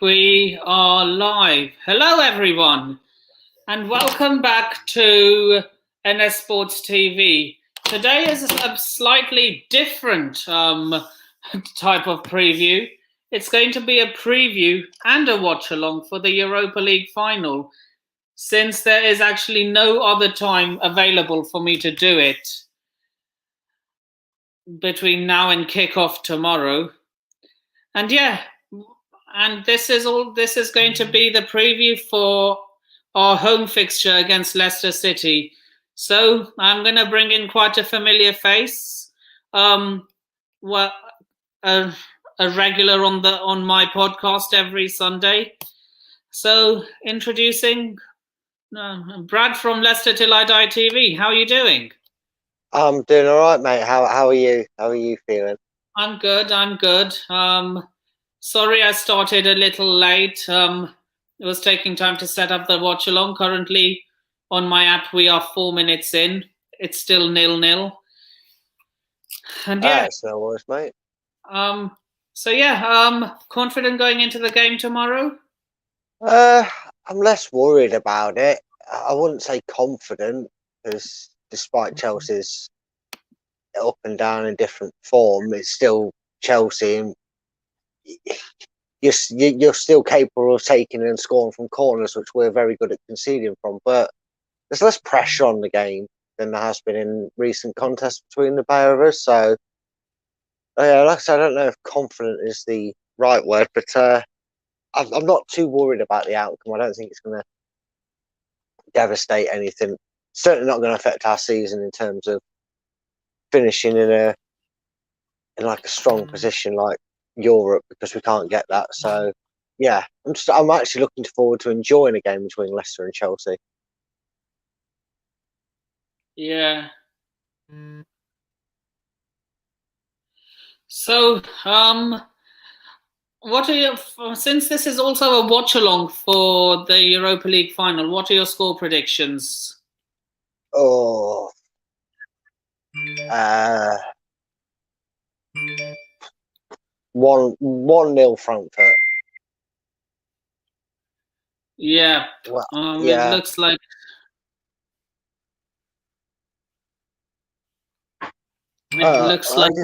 We are live. Hello, everyone, and welcome back to NS Sports TV. Today is a slightly different type of preview. It's going to be a preview and a watch-along for the Europa League final, since there is actually no other time available for me to do it between now and kick-off tomorrow. And yeah, and this is going to be the preview for our home fixture against Leicester City. So I'm going to bring in quite a familiar face, a regular on my podcast every Sunday. So introducing Brad from Leicester Till I Die TV. How are you doing? I'm doing all right, mate. How are you? How are you feeling? I'm good. Sorry I started a little late. It was taking time to set up the watch along. Currently on my app we are 4 minutes in. It's still 0-0. And yeah. It's no worries, mate. Confident going into the game tomorrow? I'm less worried about it. I wouldn't say confident, because despite Chelsea's up and down in different form, it's still Chelsea, and you're still capable of taking and scoring from corners, which we're very good at conceding from. But there's less pressure on the game than there has been in recent contests between the pair of us. So, like I said, I don't know if confident is the right word, but I'm not too worried about the outcome. I don't think it's going to devastate anything. Certainly not going to affect our season in terms of finishing in like a strong position like Europe, because we can't get that. So yeah, I'm actually looking forward to enjoying a game between Leicester and Chelsea. Yeah. So what are your, since this is also a watch along for the Europa League final, what are your score predictions? Oh, 1-0 Frankfurt. Yeah. Well, It looks like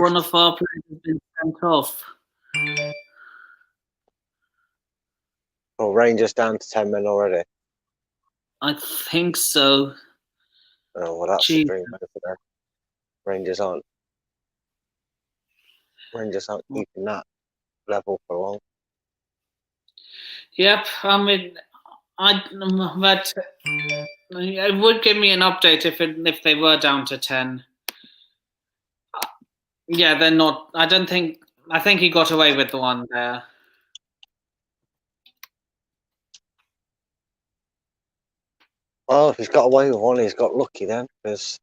one of our players has been sent off. Oh, Rangers down to 10 men already. I think so. Oh, well, that's a dream over there. Rangers aren't keeping that level for long. Yep, I mean, but it would give me an update if they were down to 10. Yeah, they're not. I think he got away with the one there. Oh, if he's got away with one, he's got lucky then, because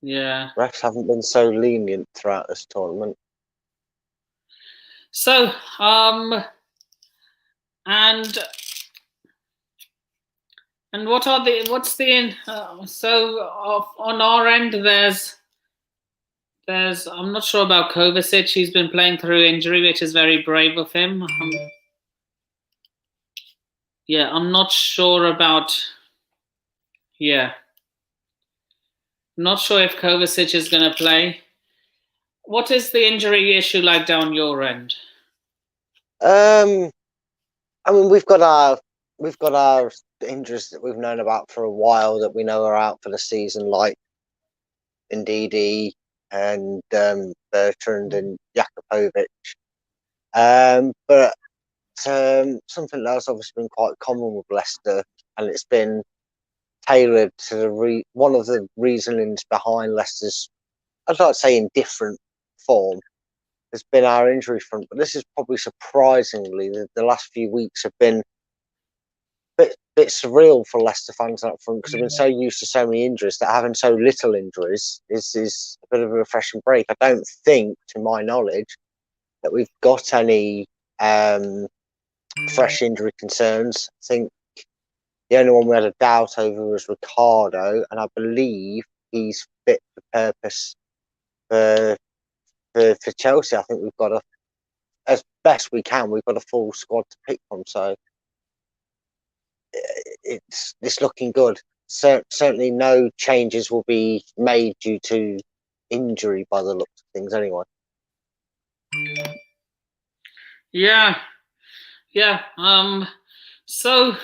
refs haven't been so lenient throughout this tournament. So, and what's on our end there's I'm not sure about Kovacic. He's been playing through injury, which is very brave of him. I'm not sure about. Not sure if Kovacic is going to play. What is the injury issue like down your end? I mean, we've got our injuries that we've known about for a while, that we know are out for the season, like Ndidi and Bertrand and Jakubovic. But something that's obviously been quite common with Leicester, and it's been tailored to one of the reasonings behind Leicester's, I'd like to say, indifferent form, has been our injury front. But this is probably surprisingly, the last few weeks have been a bit surreal for Leicester fans up front, because they've been so used to so many injuries that having so little injuries is a bit of a refreshing break. I don't think, to my knowledge, that we've got any fresh injury concerns. I think the only one we had a doubt over was Ricardo, and I believe he's fit for purpose for Chelsea. I think we've got as best we can, we've got a full squad to pick from. So it's looking good. Certainly, no changes will be made due to injury by the looks of things. Anyway. Yeah. So,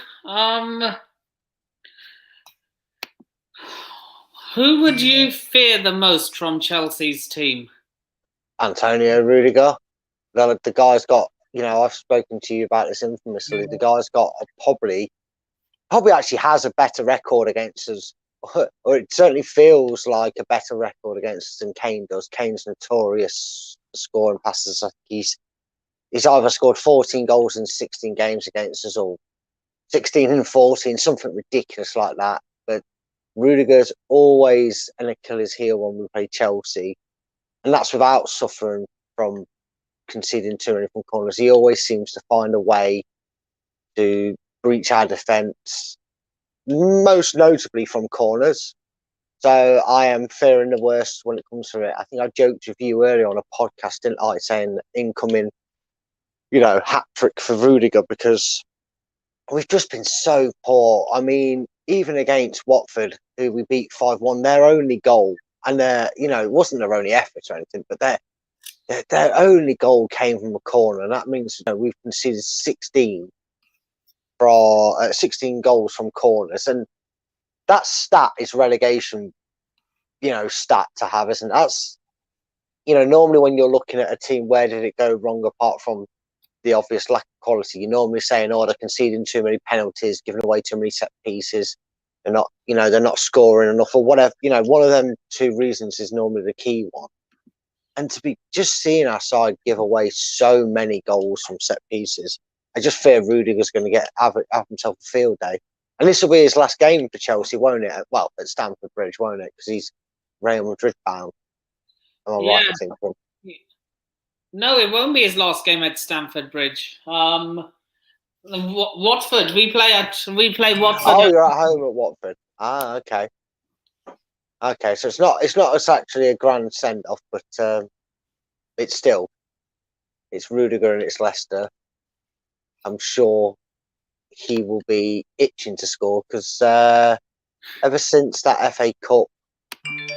who would you fear the most from Chelsea's team? Antonio Rudiger. The guy's got, I've spoken to you about this infamously. The guy's got probably actually has a better record against us, or it certainly feels like a better record against us than Kane does. Kane's notorious for scoring passes. I think he's either scored 14 goals in 16 games against us, or 16 and 14, something ridiculous like that. But Rudiger's always an Achilles heel when we play Chelsea, and that's without suffering from conceding too many from corners. He always seems to find a way to breach our defence, most notably from corners. So I am fearing the worst when it comes to it. I think I joked with you earlier on a podcast, didn't I, saying incoming, hat trick for Rudiger, because we've just been so poor. I mean, even against Watford, who we beat 5-1, their only goal, and it wasn't their only effort or anything, but their only goal came from a corner, and that means we've conceded 16 goals from corners, and that stat is relegation, stat to have, isn't it? That's, normally when you're looking at a team, where did it go wrong apart from the obvious lack of quality? You're normally saying, they're conceding too many penalties, giving away too many set pieces. They're not scoring enough, or whatever. One of them two reasons is normally the key one. And to be just seeing our side give away so many goals from set pieces, I just fear Rudiger's going to have himself a field day. And this will be his last game for Chelsea, won't it? Well, at Stamford Bridge, won't it? Because he's Real Madrid bound. Am I right in thinking? No, it won't be his last game at Stamford Bridge. Watford. We play Watford. Oh, you're at home at Watford. Ah, okay. Okay, so it's not actually a grand send off, but it's Rudiger and it's Leicester. I'm sure he will be itching to score, because ever since that FA Cup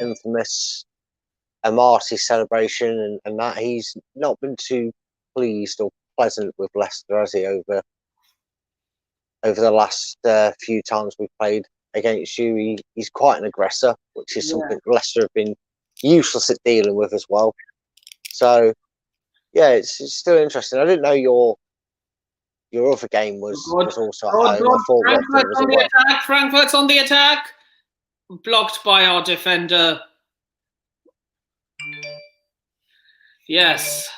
infamous Marty celebration and that, he's not been too pleased or pleasant with Leicester, has he, over the last few times we've played against you. He's quite an aggressor, which is something Leicester have been useless at dealing with as well. So yeah, it's still interesting. I didn't know your other game was also at home. I thought Frankfurt's on the attack. Frankfurt's on the attack. Blocked by our defender. Yes.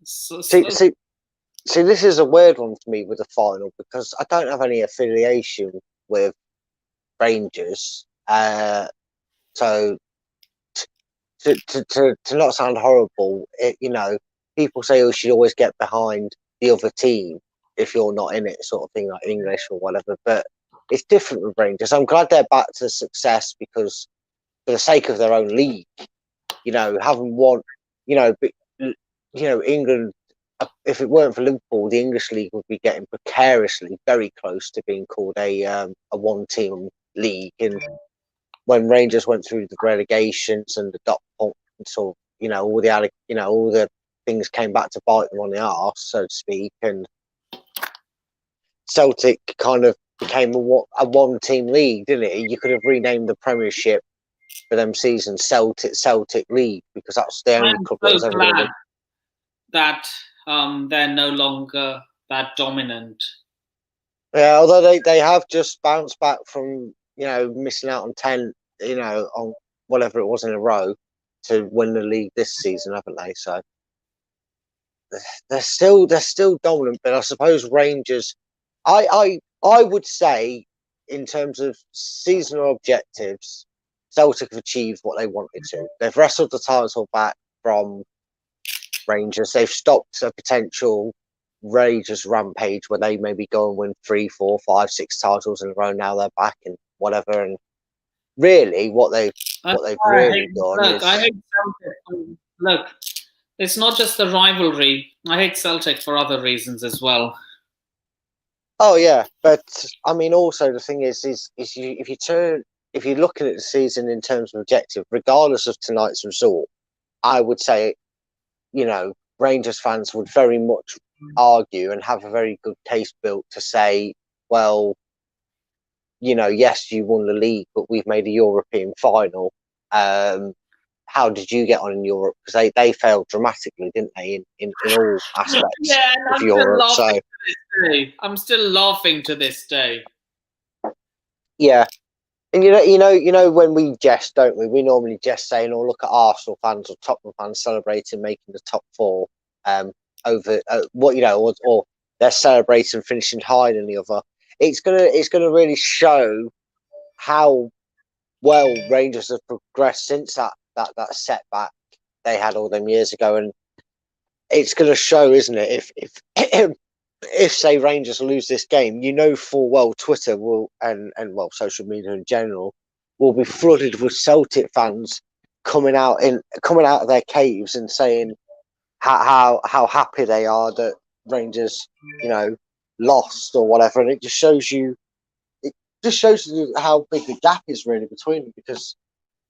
See, this is a weird one for me with the final, because I don't have any affiliation with Rangers. So to not sound horrible, people say you should always get behind the other team if you're not in it, sort of thing, like English or whatever. But it's different with Rangers. I'm glad they're back to success, because for the sake of their own league, having won, England. If it weren't for Liverpool, the English league would be getting precariously very close to being called a one-team league. And when Rangers went through the relegations and the dot points, or all the things came back to bite them on the arse, so to speak, and Celtic kind of became a one-team league, didn't it? You could have renamed the Premiership for them seasons Celtic League, because that's the only club that was ever going to be. That they're no longer that dominant. Yeah, although they have just bounced back from missing out on 10, on whatever it was in a row, to win the league this season, haven't they? So they're still dominant. But I suppose Rangers, I would say, in terms of seasonal objectives, Celtic have achieved what they wanted to. They've wrestled the title back from Rangers. They've stopped a potential Rangers rampage where they maybe go and win 3, 4, 5, 6 titles in a row. Now they're back and whatever. And really, what they've really done is... I hate Celtic. Look, It's not just the rivalry. I hate Celtic for other reasons as well. Oh yeah, but I mean, also the thing is you, if you're looking at the season in terms of objective, regardless of tonight's result, I would say, you know, Rangers fans would very much argue and have a very good case built to say, well, you know, yes, you won the league, but we've made a European final. How did you get on in Europe? Because they failed dramatically, didn't they, in all aspects Yeah, and of I'm still Europe? laughing So to this day. I'm still laughing to this day. yeah, and you know, when we jest, don't we? We normally jest saying, "Oh, look at Arsenal fans or Tottenham fans celebrating making the top four." Over what you know, or they're celebrating finishing higher than the other. It's gonna really show how well Rangers have progressed since that setback they had all them years ago, and it's going to show, isn't it? If say Rangers lose this game, you know full well Twitter will and well social media in general will be flooded with Celtic fans coming out of their caves and saying how happy they are that Rangers, you know, lost or whatever, and it just shows you how big the gap is really between them, because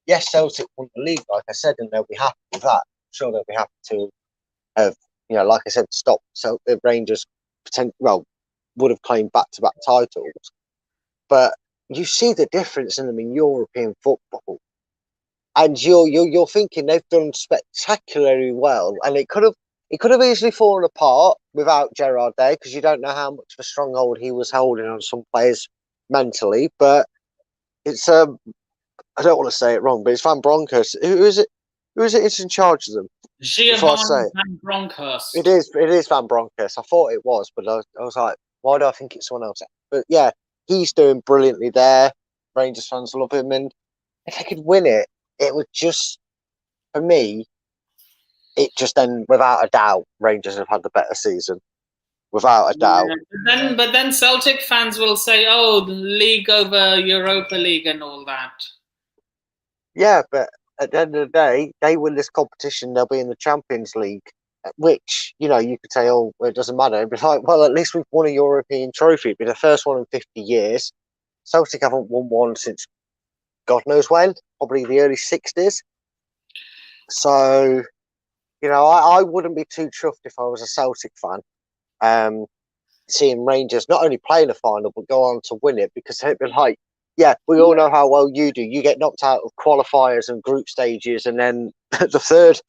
yes, Celtic won the league, like I said, and they'll be happy with that. I'm sure they'll be happy to have, you know, like I said, stopped so the Rangers would have claimed back-to-back titles. But you see the difference in them in European football, and you're thinking they've done spectacularly well, and it could have easily fallen apart without Gerrard there, because you don't know how much of a stronghold he was holding on some players mentally. But it's I don't want to say it wrong, but it's Van Bronckhorst. Who is it? Who is it? Is in charge of them? Before I say Giovanni it, Van Bronckhorst. it is Van Bronckhorst. I thought it was, but I was like, why do I think it's someone else? But yeah, he's doing brilliantly there. Rangers fans love him, and if they could win it, it would just, for me, it just then without a doubt, Rangers have had the better season, without a doubt. Yeah, but then Celtic fans will say, "Oh, the league over Europa League and all that." Yeah, but at the end of the day, they win this competition, they'll be in the Champions League, which, you know, you could say, oh, well, it doesn't matter. It'd be like, well, at least we've won a European trophy. It'd be the first one in 50 years. Celtic haven't won one since God knows when, probably the early 60s. So, you know, I wouldn't be too chuffed if I was a Celtic fan, seeing Rangers not only play in the final, but go on to win it, because it'd be like, yeah, we all know how well you do. You get knocked out of qualifiers and group stages, and then the third,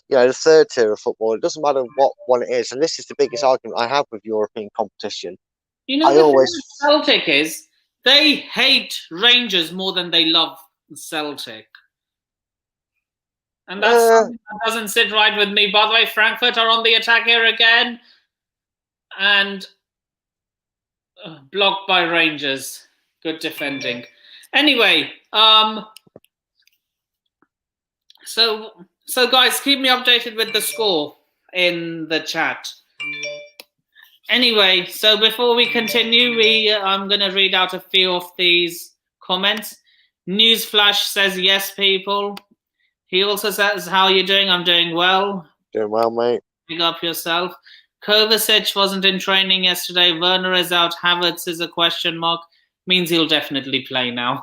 you know, the third tier of football. It doesn't matter what one it is, and this is the biggest argument I have with European competition. You know, I the thing with always, Celtic is they hate Rangers more than they love Celtic. And that's uh, something that doesn't sit right with me. By the way, Frankfurt are on the attack here again. And blocked by Rangers. Good defending. Anyway, so guys, keep me updated with the score in the chat. Anyway, so before we continue, I'm going to read out a few of these comments. Newsflash says yes, people. He also says, "How are you doing?" "I'm doing well." doing well, mate. Big up yourself. Kovacic wasn't in training yesterday. Werner is out. Havertz is a question mark. Means he'll definitely play now.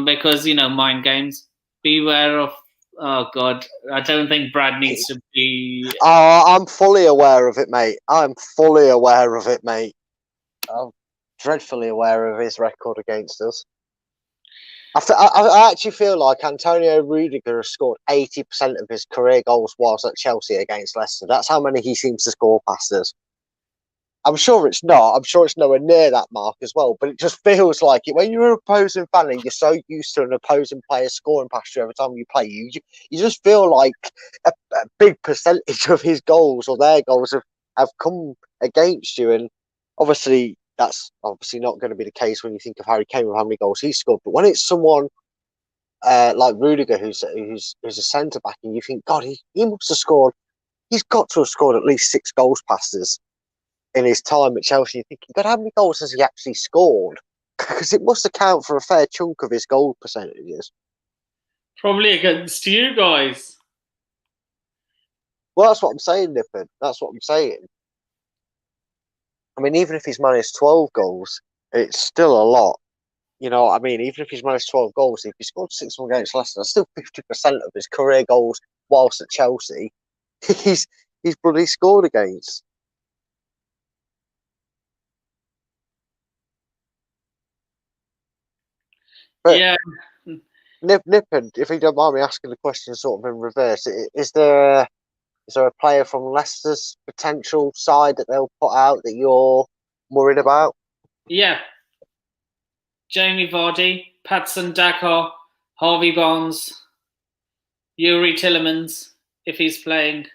Because, you know, mind games. Beware of... Oh, God. I don't think Brad needs to be... Oh, I'm fully aware of it, mate. I'm fully aware of it, mate. I'm dreadfully aware of his record against us. I actually feel like Antonio Rudiger has scored 80% of his career goals whilst at Chelsea against Leicester. That's how many he seems to score past us. I'm sure it's not. I'm sure it's nowhere near that mark as well. But it just feels like it when you're an opposing fan and you're so used to an opposing player scoring past you every time you play. You just feel like a big percentage of his goals or their goals have come against you. And obviously, that's obviously not going to be the case when you think of Harry Kane with how many goals he scored. But when it's someone like Rudiger, who's a centre back, and you think, God, he must have scored. He's got to have scored at least 6 goals past us in his time at Chelsea. You're thinking, God, how many goals has he actually scored? Because it must account for a fair chunk of his goal percentages. Probably against you guys. Well, that's what I'm saying, Nippon. That's what I'm saying. I mean, even if he's managed 12 goals, it's still a lot. You know what I mean? Even if he's managed 12 goals, if he scored 6 more against Leicester, that's still 50% of his career goals whilst at Chelsea. he's he's bloody scored against. But Yeah, Nippon, if you don't mind me asking the question sort of in reverse, is there a player from Leicester's potential side that they'll put out that you're worried about? yeah. Jamie Vardy, Patson Daka, Harvey Barnes, Yuri Tillemans, if he's playing.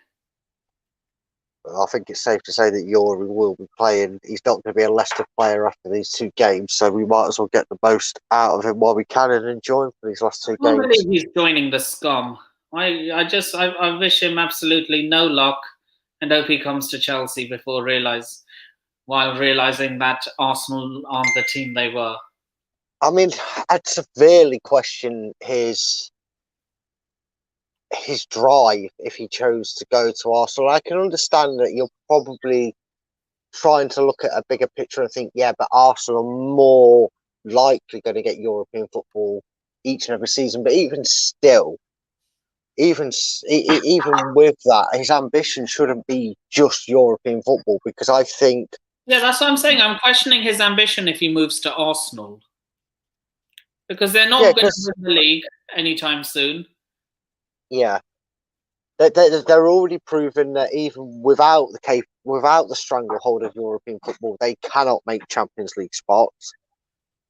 I think it's safe to say that Yuri will be playing. He's not going to be a Leicester player after these 2 games, so we might as well get the most out of him while we can and enjoy him for these last two I can't games. believe he's joining the scum. I wish him absolutely no luck and hope he comes to Chelsea while realizing that Arsenal aren't the team they were. I mean, I'd severely question his drive if he chose to go to Arsenal. I can understand that you're probably trying to look at a bigger picture and think, yeah, but Arsenal are more likely going to get European football each and every season. But even still, even with that, his ambition shouldn't be just European football because I think. Yeah, that's what I'm saying. I'm questioning his ambition if he moves to Arsenal because they're Yeah, not going to because win the league anytime soon. yeah, they're already proven that even without the stranglehold of European football, they cannot make Champions League spots.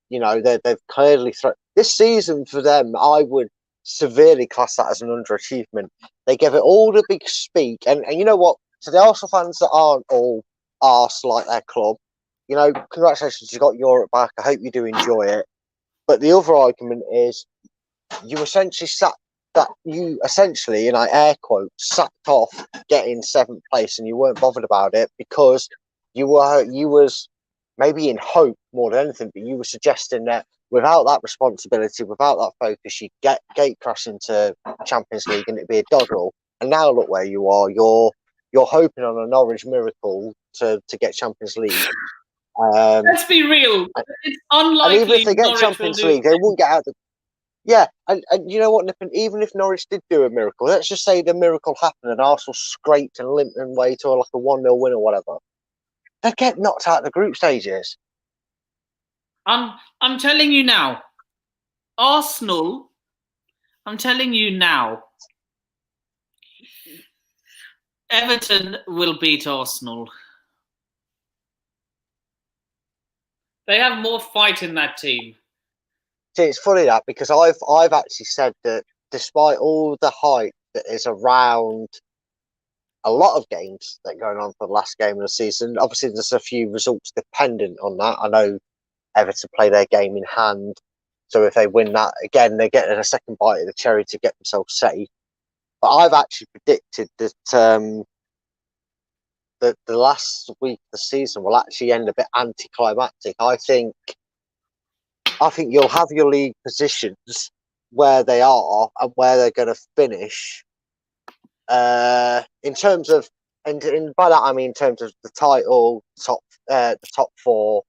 You know, they've clearly this season for them. I would severely class that as an underachievement. They gave it all the big speak, and you know what? To the Arsenal fans that aren't all arse like their club, you know, congratulations, you got Europe back. I hope you do enjoy it. But the other argument is you essentially and I air quote, sacked off getting 7th place and you weren't bothered about it because you was maybe in hope more than anything, but you were suggesting that without that responsibility, without that focus, you get gate crash into Champions League and it'd be a doddle. And now look where you are. You're hoping on a Norwich miracle to get Champions League. Let's be real. It's And even if unlikely they get Norwich will Champions do. League, they won't get out the. Yeah, and you know what, Nippon? Even if Norwich did do a miracle, let's just say the miracle happened and Arsenal scraped and limped their way to like a 1-0 win or whatever, they'd get knocked out of the group stages. I'm telling you now, Arsenal. I'm telling you now, Everton will beat Arsenal. They have more fight in that team. See, it's funny that because I've actually said that despite all the hype that is around a lot of games that are going on for the last game of the season, obviously there's a few results dependent on that. I know Everton play their game in hand, so if they win that again, they're getting a second bite of the cherry to get themselves safe. But I've actually predicted that the last week of the season will actually end a bit anticlimactic. I think you'll have your league positions where they are and where they're going to finish. In terms of, and by that I mean in terms of the title, the top 4,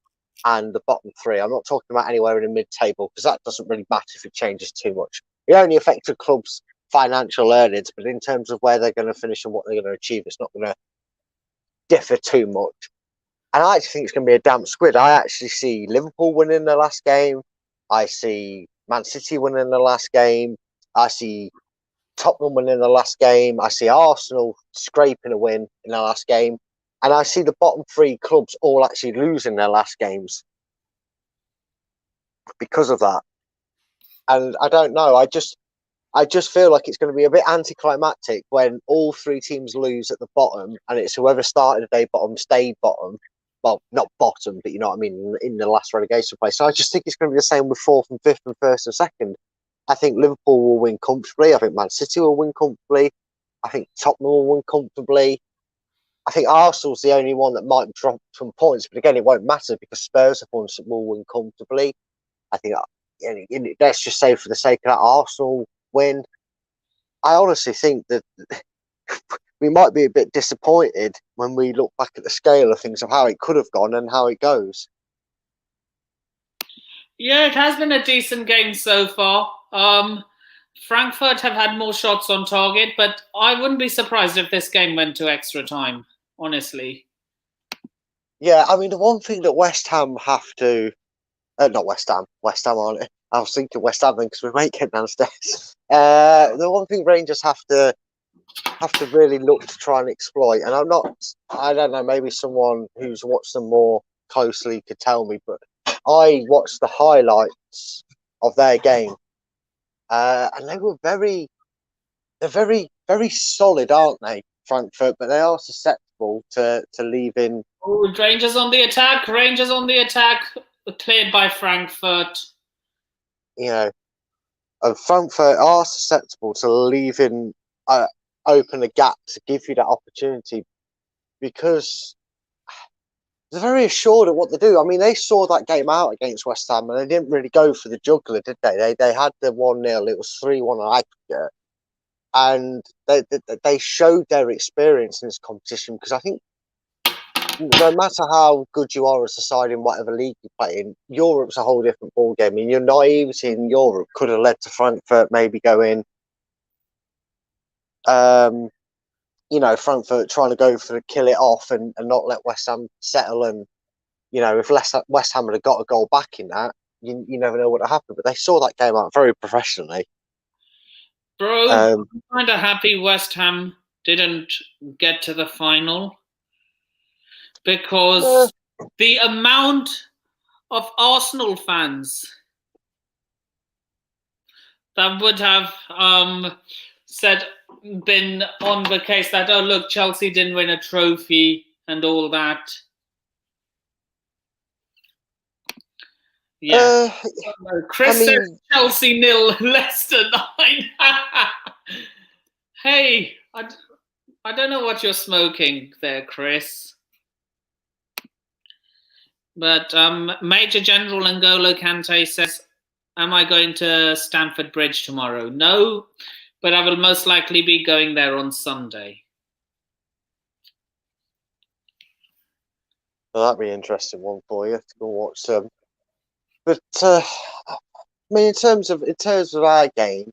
and the bottom 3. I'm not talking about anywhere in the mid-table because that doesn't really matter if it changes too much. It only affects a club's financial earnings, but in terms of where they're going to finish and what they're going to achieve, it's not going to differ too much. And I actually think it's going to be a damp squid. I actually see Liverpool winning the last game. I see Man City winning the last game. I see Tottenham winning the last game. I see Arsenal scraping a win in the last game. And I see the bottom 3 clubs all actually losing their last games because of that. And I don't know. I just feel like it's going to be a bit anticlimactic when all 3 teams lose at the bottom, and it's whoever started the day bottom stayed bottom. Well, not bottom, but you know what I mean, in the last relegation place. So I just think it's going to be the same with 4th and 5th and 1st and 2nd. I think Liverpool will win comfortably. I think Man City will win comfortably. I think Tottenham will win comfortably. I think Arsenal's the only one that might drop some points, but again, it won't matter because Spurs will win comfortably. I think, let's just say for the sake of that, Arsenal win. I honestly think that we might be a bit disappointed when we look back at the scale of things of how it could have gone and how it goes. Yeah, it has been a decent game so far. Frankfurt have had more shots on target, but I wouldn't be surprised if this game went to extra time, honestly. Yeah, I mean, the one thing that West Ham have to... not West Ham aren't it? I was thinking West Ham because we might get downstairs. The one thing Rangers have to really look to try and exploit, and I don't know, maybe someone who's watched them more closely could tell me, but I watched the highlights of their game, and they're very solid, aren't they, Frankfurt? But they are susceptible to leaving. Oh, Rangers on the attack! Rangers on the attack! Cleared by Frankfurt. You know, and Frankfurt are susceptible to leaving open a gap to give you that opportunity because they're very assured of what they do. I mean, they saw that game out against West Ham and they didn't really go for the juggler, did they? They had the 1-0. It was 3-1 on aggregate. And they showed their experience in this competition because I think no matter how good you are as a side in whatever league you play in, Europe's a whole different ballgame. I mean, your naivety in Europe could have led to Frankfurt maybe going, Frankfurt trying to go for the kill it off and not let West Ham settle. And, if West Ham had got a goal back in that, you never know what would happen. But they saw that game out very professionally. Bro, I'm kind of happy West Ham didn't get to the final because the amount of Arsenal fans that would have been on the case that, oh, look, Chelsea didn't win a trophy and all that. Yeah. Chris says Chelsea 0, Leicester 9. Hey, I don't know what you're smoking there, Chris. But Major General N'Golo Kante says, am I going to Stamford Bridge tomorrow? No, but I will most likely be going there on Sunday. Well, that'd be an interesting one for you to go watch some. But I mean, in terms of our game,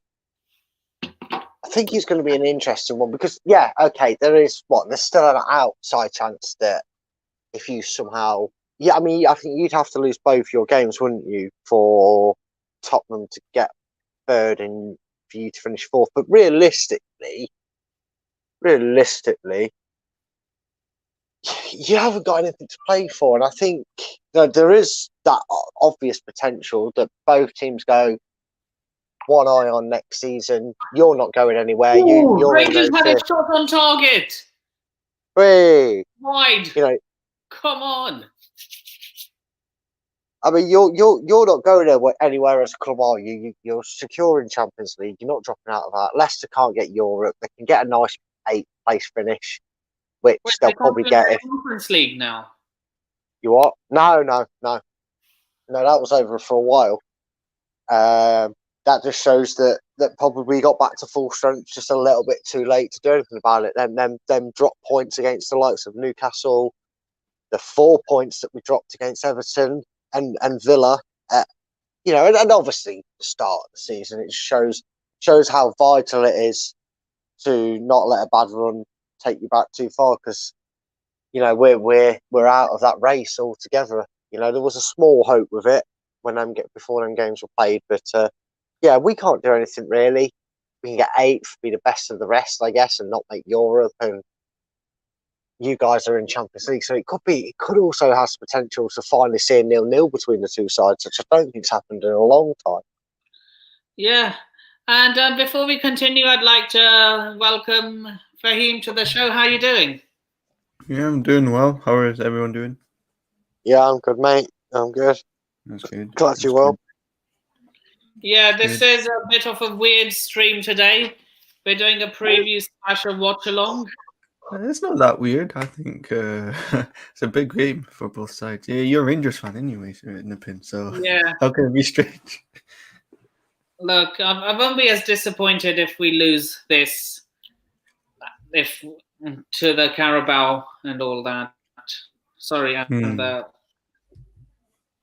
I think it's going to be an interesting one because, there's still an outside chance that if you somehow, I think you'd have to lose both your games, wouldn't you, for Tottenham to get third and for you to finish fourth. But realistically, you haven't got anything to play for. And I think that there is that obvious potential that both teams go one eye on next season. You're not going anywhere. You're Rangers had a shot on target. Hey, wide. Come on. I mean, you're not going anywhere as a club, are you? You're secure in Champions League. You're not dropping out of that. Leicester can't get Europe. They can get a nice 8th place finish, which they'll probably get if Conference League now. You what? No. That was over for a while. That just shows that probably got back to full strength just a little bit too late to do anything about it. Them drop points against the likes of Newcastle, the 4 points that we dropped against Everton and Villa, and obviously the start of the season. It shows how vital it is to not let a bad run take you back too far because we're out of that race altogether. There was a small hope with it before them games were played, but we can't do anything really. We can get 8th, be the best of the rest, I guess, and not make Europe. And you guys are in Champions League, so it could also have potential to finally see a 0-0 between the two sides, which I don't think's happened in a long time. Yeah, and before we continue, I'd like to welcome Fahim to the show. How are you doing? Yeah, I'm doing well. How is everyone doing? Yeah, I'm good, mate. I'm good. That's good. Glad you're well. Yeah, this is a bit of a weird stream today. We're doing a preview / a watch along. It's not that weird. I think it's a big game for both sides. Yeah, you're a Rangers fan anyway, so you're in the pin. So yeah, how can it be strange? Look, I won't be as disappointed if we lose this. If to the Carabao and all that. Sorry, and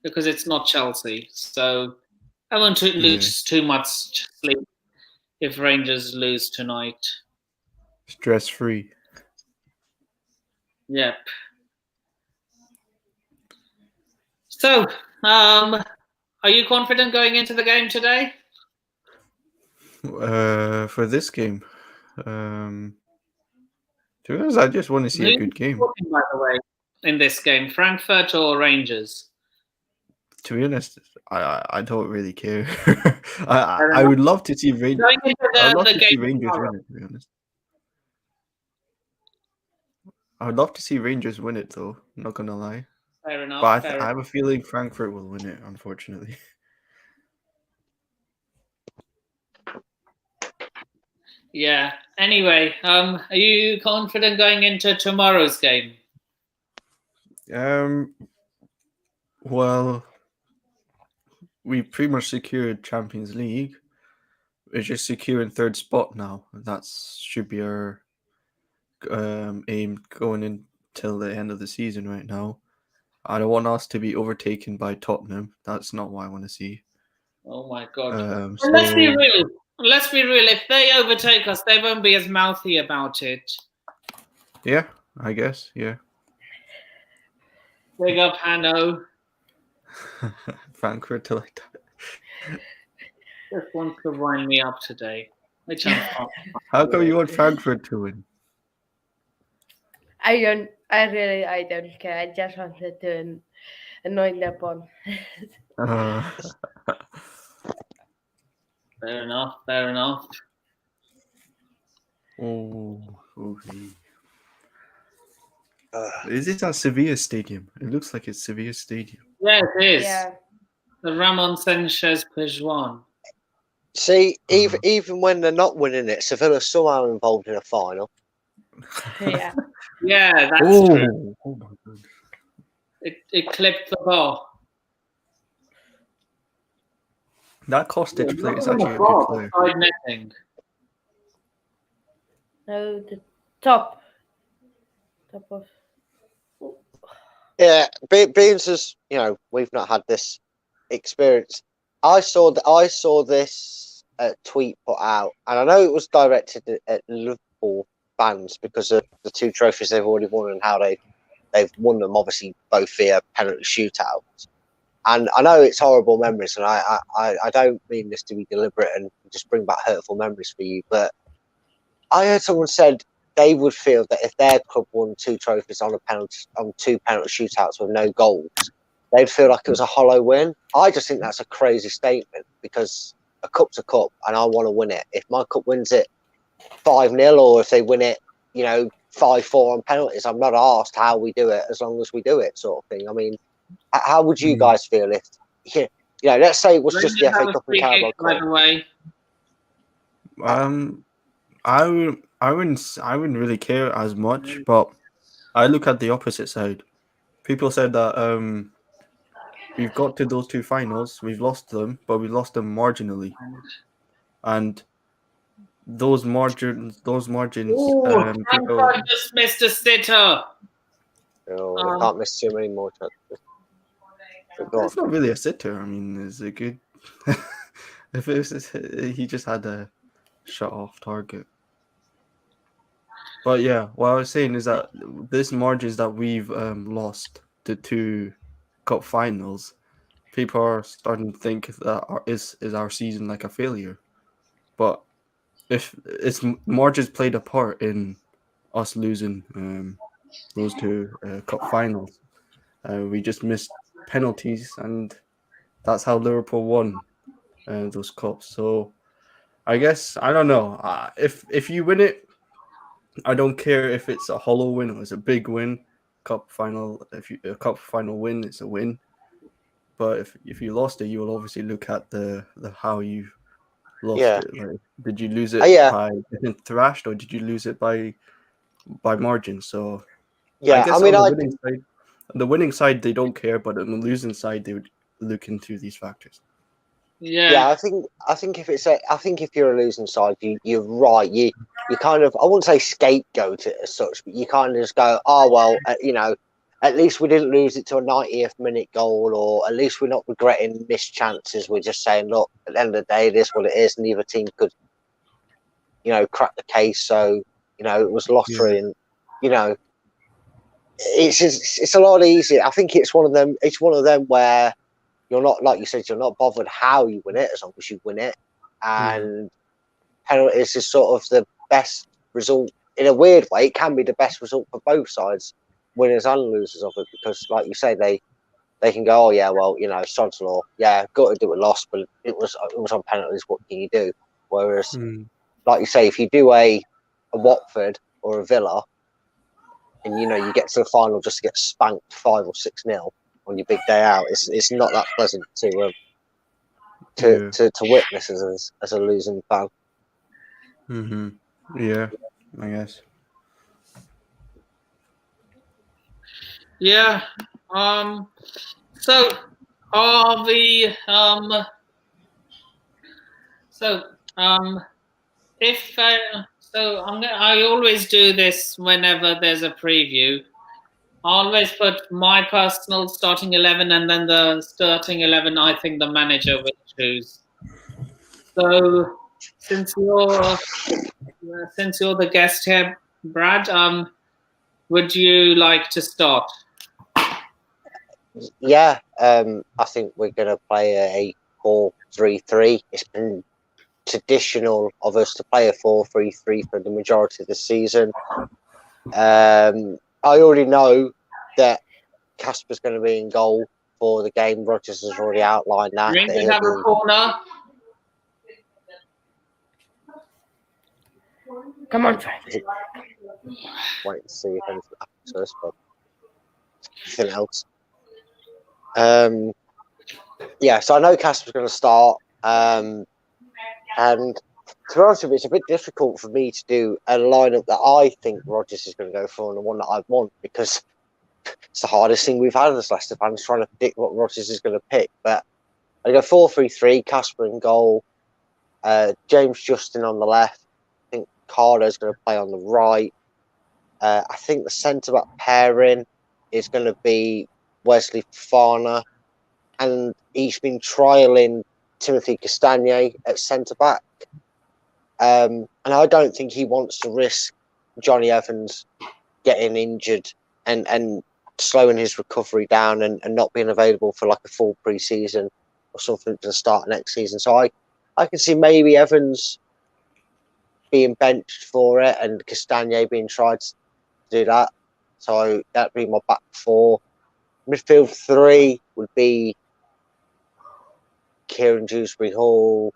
because it's not Chelsea, so I won't lose too much sleep if Rangers lose tonight. Stress free. Yep. So, are you confident going into the game today? For this game, to be honest, I just want to see a good game. By the way, in this game, Frankfurt or Rangers? To be honest, I don't really care. I would love to see Rangers. I'd love to see Rangers win it. To be honest, I would love to see Rangers win it, though. I'm not gonna lie. Fair enough. But I have a feeling Frankfurt will win it, unfortunately. Yeah. Anyway, are you confident going into tomorrow's game? Well, we pretty much secured Champions League. We're just securing third spot now. That should be our aim going until the end of the season right now. I don't want us to be overtaken by Tottenham. That's not what I want to see. Oh my God. Let's be real. Let's be real. If they overtake us, they won't be as mouthy about it. Yeah, I guess. Yeah. Big up, Hanno. Frankfurt to like that. Just wants to wind me up today. Which I'm How come you want Frankfurt to win? I don't care. I just wanted to annoy them on. Fair enough. Fair enough. Oh, okay. Is it at Sevilla Stadium? It looks like it's Sevilla Stadium. Yeah, it is. Yeah. The Ramon Sanchez Pizjuan. See, even when they're not winning it, Sevilla's somehow involved in a final. Yeah. Yeah, that's true. Oh my God. It clipped the ball. That Kostic player is actually a good player. Side netting. No, the top of. Yeah, being as we've not had this experience. I saw this tweet put out, and I know it was directed at Liverpool fans because of the two trophies they've already won and how they've won them, obviously both via penalty shootouts. And I know it's horrible memories, and I don't mean this to be deliberate and just bring back hurtful memories for you, but I heard someone said they would feel that if their club won two trophies on two penalty shootouts with no goals, they'd feel like it was a hollow win. I just think that's a crazy statement because a cup's a cup, and I want to win it. If my cup wins it 5-0, or if they win it, 5-4 on penalties, I'm not asked how we do it as long as we do it, sort of thing. I mean, how would you guys feel if, let's say it was just the FA Cup and Carabao Cup? By the way, I wouldn't really care as much, but I look at the opposite side. People said that we've got to those two finals, we've lost them, but we lost them marginally, and those margins. Frankfurt just missed a sitter. I can't miss too many more chances. It's not really a sitter. I mean, is it good? If it was, he just had a shot off target. But yeah, what I was saying is that this margins that we've lost the two cup finals, people are starting to think that is our season like a failure. But if it's margins played a part in us losing those two cup finals, we just missed penalties, and that's how Liverpool won those cups. So I guess I don't know. If you win it, I don't care if it's a hollow win or it's a big win. Cup final, a cup final win, it's a win. But if you lost it, you will obviously look at the how you lost it. Like, did you lose it by getting thrashed, or did you lose it by margin? So I guess on the winning side they don't care, but on the losing side they would look into these factors. Yeah, I think if you're a losing side, you're right. You kind of, I wouldn't say scapegoat it as such, but you kind of just go, oh well, at least we didn't lose it to a 90th minute goal, or at least we're not regretting missed chances. We're just saying, look, at the end of the day, it is what it is. Neither team could, crack the case. So it was lottery, and it's a lot easier. I think it's one of them. It's one of them where you're not, like you said, you're not bothered how you win it as long as you win it. And penalties is sort of the best result. In a weird way, it can be the best result for both sides, winners and losers of it, because, like you say, they can go, oh yeah, well, sod's law, yeah, got to do a loss, but it was on penalties. What can you do? Whereas, like you say, if you do a Watford or a Villa, and you get to the final just to get spanked 5 or 6-0 on your big day out, it's not that pleasant to witness as a losing fan. Yeah, I guess. Yeah. So are we if I always do this whenever there's a preview. I always put my personal starting 11 and then the starting 11 I think the manager will choose. So since you're the guest here, Brad, would you like to start? Yeah, I think we're going to play a 4-3-3. It's been traditional of us to play a 4-3-3 for the majority of the season. I already know that Casper's going to be in goal for the game. Rodgers has already outlined that. Going to have a corner. Come on, Frank. Wait to see if anything happens first, but anything else. Yeah, so I know Casper's going to start. And to be honest with you, it's a bit difficult for me to do a lineup that I think Rodgers is going to go for and the one that I want, because it's the hardest thing we've had as Leicester fans, trying to predict what Rodgers is going to pick. But I go 4-3-3, Casper in goal, James Justin on the left. I think Carlo's going to play on the right. I think the centre-back pairing is going to be Wesley Fofana, and he's been trialling Timothy Castagne at centre-back. And I don't think he wants to risk Johnny Evans getting injured and slowing his recovery down and not being available for like a full pre-season or something to start next season. So I can see maybe Evans being benched for it and Castagne being tried to do that. So that'd be my back four. Midfield three would be Kieran Dewsbury-Hall,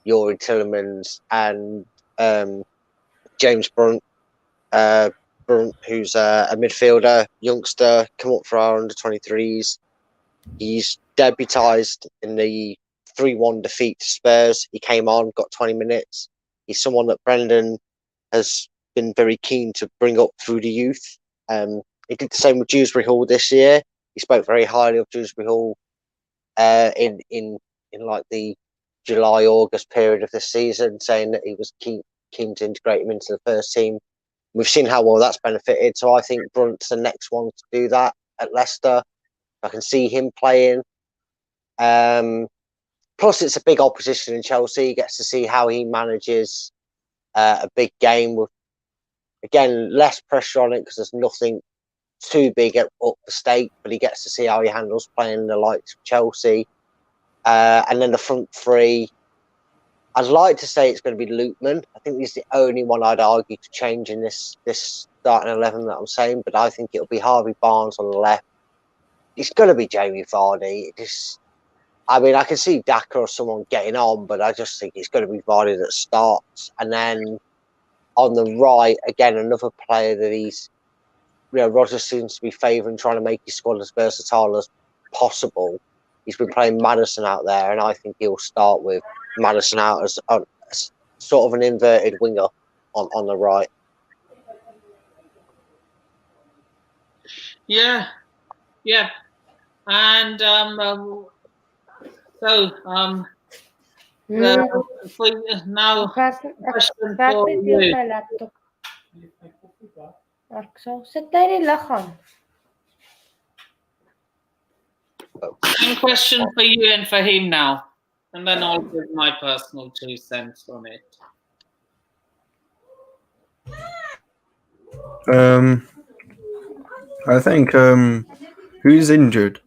Yori Tillemans, and James Brunt. Brunt, who's a midfielder, youngster, come up for our under-23s. He's debutised in the 3-1 defeat to Spurs. He came on, got 20 minutes. He's someone that Brendan has been very keen to bring up through the youth. He did the same with Dewsbury-Hall this year. He spoke very highly of Dewsbury-Hall in like the July-August period of the season, saying that he was keen to integrate him into the first team. We've seen how well that's benefited, so I think Brunt's the next one to do that at Leicester. I can see him playing. Plus, it's a big opposition in Chelsea. He gets to see how he manages a big game with, again, less pressure on it because there's nothing too big up the stake, but he gets to see how he handles playing the likes of Chelsea. And then the front three, I'd like to say it's going to be Lootman. I think he's the only one I'd argue to change in this starting 11 that I'm saying, but I think it'll be Harvey Barnes on the left. It's going to be Jamie Vardy. I can see Daka or someone getting on, but I just think it's going to be Vardy that starts. And then on the right, again, another player that Rodgers seems to be favouring, trying to make his squad as versatile as possible. He's been playing Maddison out there, and I think he'll start with Maddison out as sort of an inverted winger on the right. Yeah. And Now, question for you. laptop. Axel, zet daar die lachen. One question for you and for him now, and then I'll give my personal 2 cents on it. I think who's injured?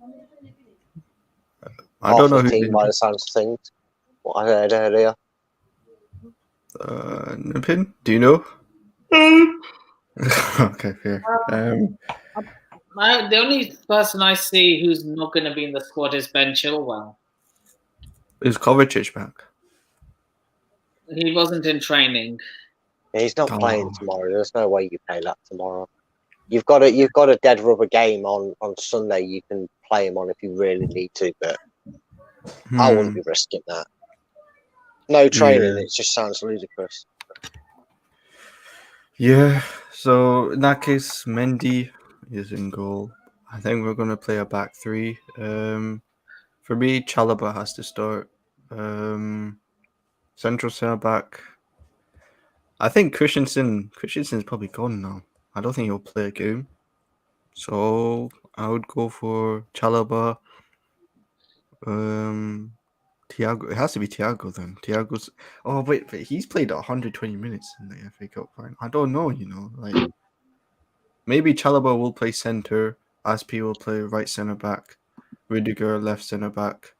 I don't know who's team by the injured. sounds of things. What I heard earlier. Nipin, do you know? Okay, fair. The only person I see who's not going to be in the squad is Ben Chilwell. Is Kovacic back? He wasn't in training. He's not playing tomorrow. There's no way you play that tomorrow. You've got a dead rubber game on Sunday. You can play him on if you really need to, but I wouldn't be risking that. No training. It just sounds ludicrous. Yeah. So in that case, Mendy is in goal. I think we're gonna play a back 3. For me, Chalobah has to start. Central centre back. I think Christensen's probably gone now. I don't think he'll play a game. So I would go for Chalobah. Thiago. It has to be Thiago then. Thiago's. Oh wait, he's played 120 minutes in the FA Cup final. I don't know. Like maybe Chalobah will play centre. Aspi will play right centre back. Rudiger left centre back.